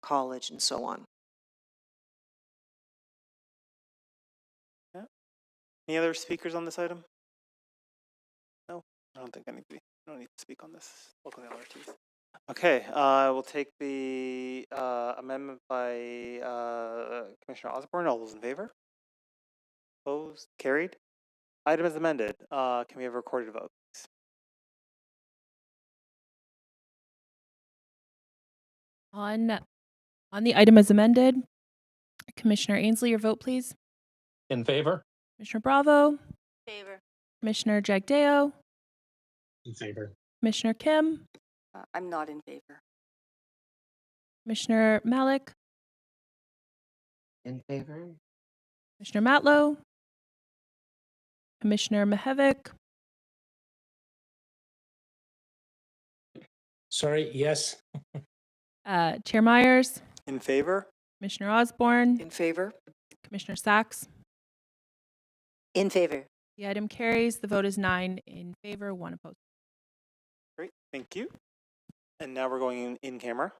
college and so on. Any other speakers on this item? No, I don't think I don't need to speak on this. Welcome to LRTs. Okay, we'll take the amendment by Commissioner Osborne. All those in favor? Opposed? Carried. Item is amended. Can we have a recorded vote? Please? On the item as amended, Commissioner Ainsley, your vote, please. In favor? Commissioner Bravo, Favor. Commissioner Jagdeo, In favor. Commissioner Kim, I'm not in favor. Commissioner Malik, In favor? Commissioner Matlow, Commissioner Mihevik, Sorry, yes. Chair Myers, In favor? Commissioner Osborne, In favor? Commissioner Sachs. In favor. The item carries. The vote is 9 in favor, 1 opposed. Great, thank you. And now we're going in camera.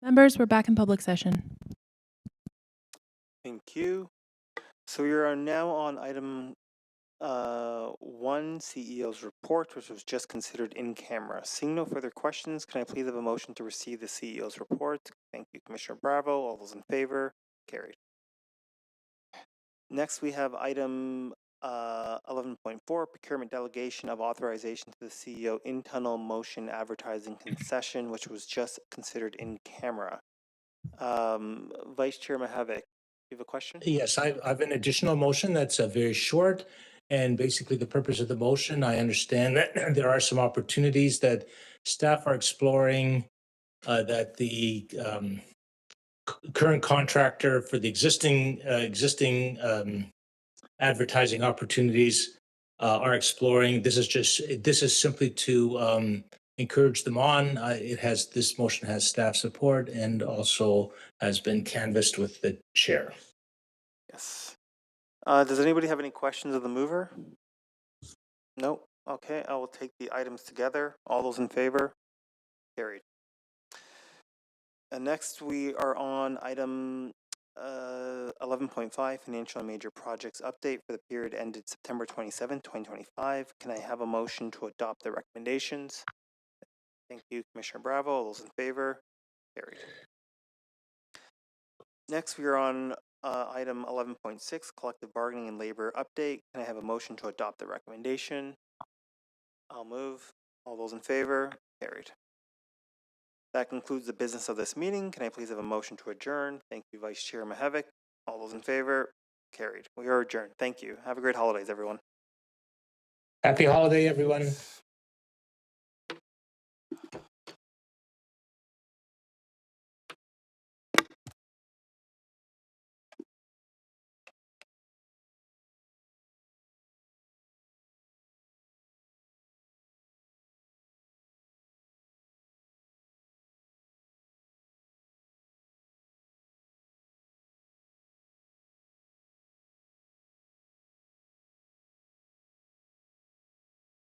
Members, we're back in public session. Thank you. So we are now on item 1, CEO's report, which was just considered in camera. Seeing no further questions, can I please have a motion to receive the CEO's report? Thank you, Commissioner Bravo. All those in favor? Carried. Next, we have item 11.4, procurement delegation of authorization to the CEO in-tunnel motion advertising concession, which was just considered in camera. Vice Chair Mahavik, you have a question? Yes, I have an additional motion that's very short. And basically the purpose of the motion, I understand that there are some opportunities that staff are exploring, that the current contractor for the existing advertising opportunities are exploring. This is simply to encourage them on. This motion has staff support and also has been canvassed with the chair. Yes. Does anybody have any questions of the mover? No? Okay, I will take the items together. All those in favor? Carried. And next we are on item 11.5, financial and major projects update for the period ended September 27, 2025. Can I have a motion to adopt the recommendations? Thank you, Commissioner Bravo. All those in favor? Carried. Next, we are on item 11.6, collective bargaining and labor update. Can I have a motion to adopt the recommendation? I'll move. All those in favor? Carried. That concludes the business of this meeting. Can I please have a motion to adjourn? Thank you, Vice Chair Mahavik. All those in favor? Carried. We are adjourned. Thank you. Have a great holidays, everyone. Happy holiday, everyone.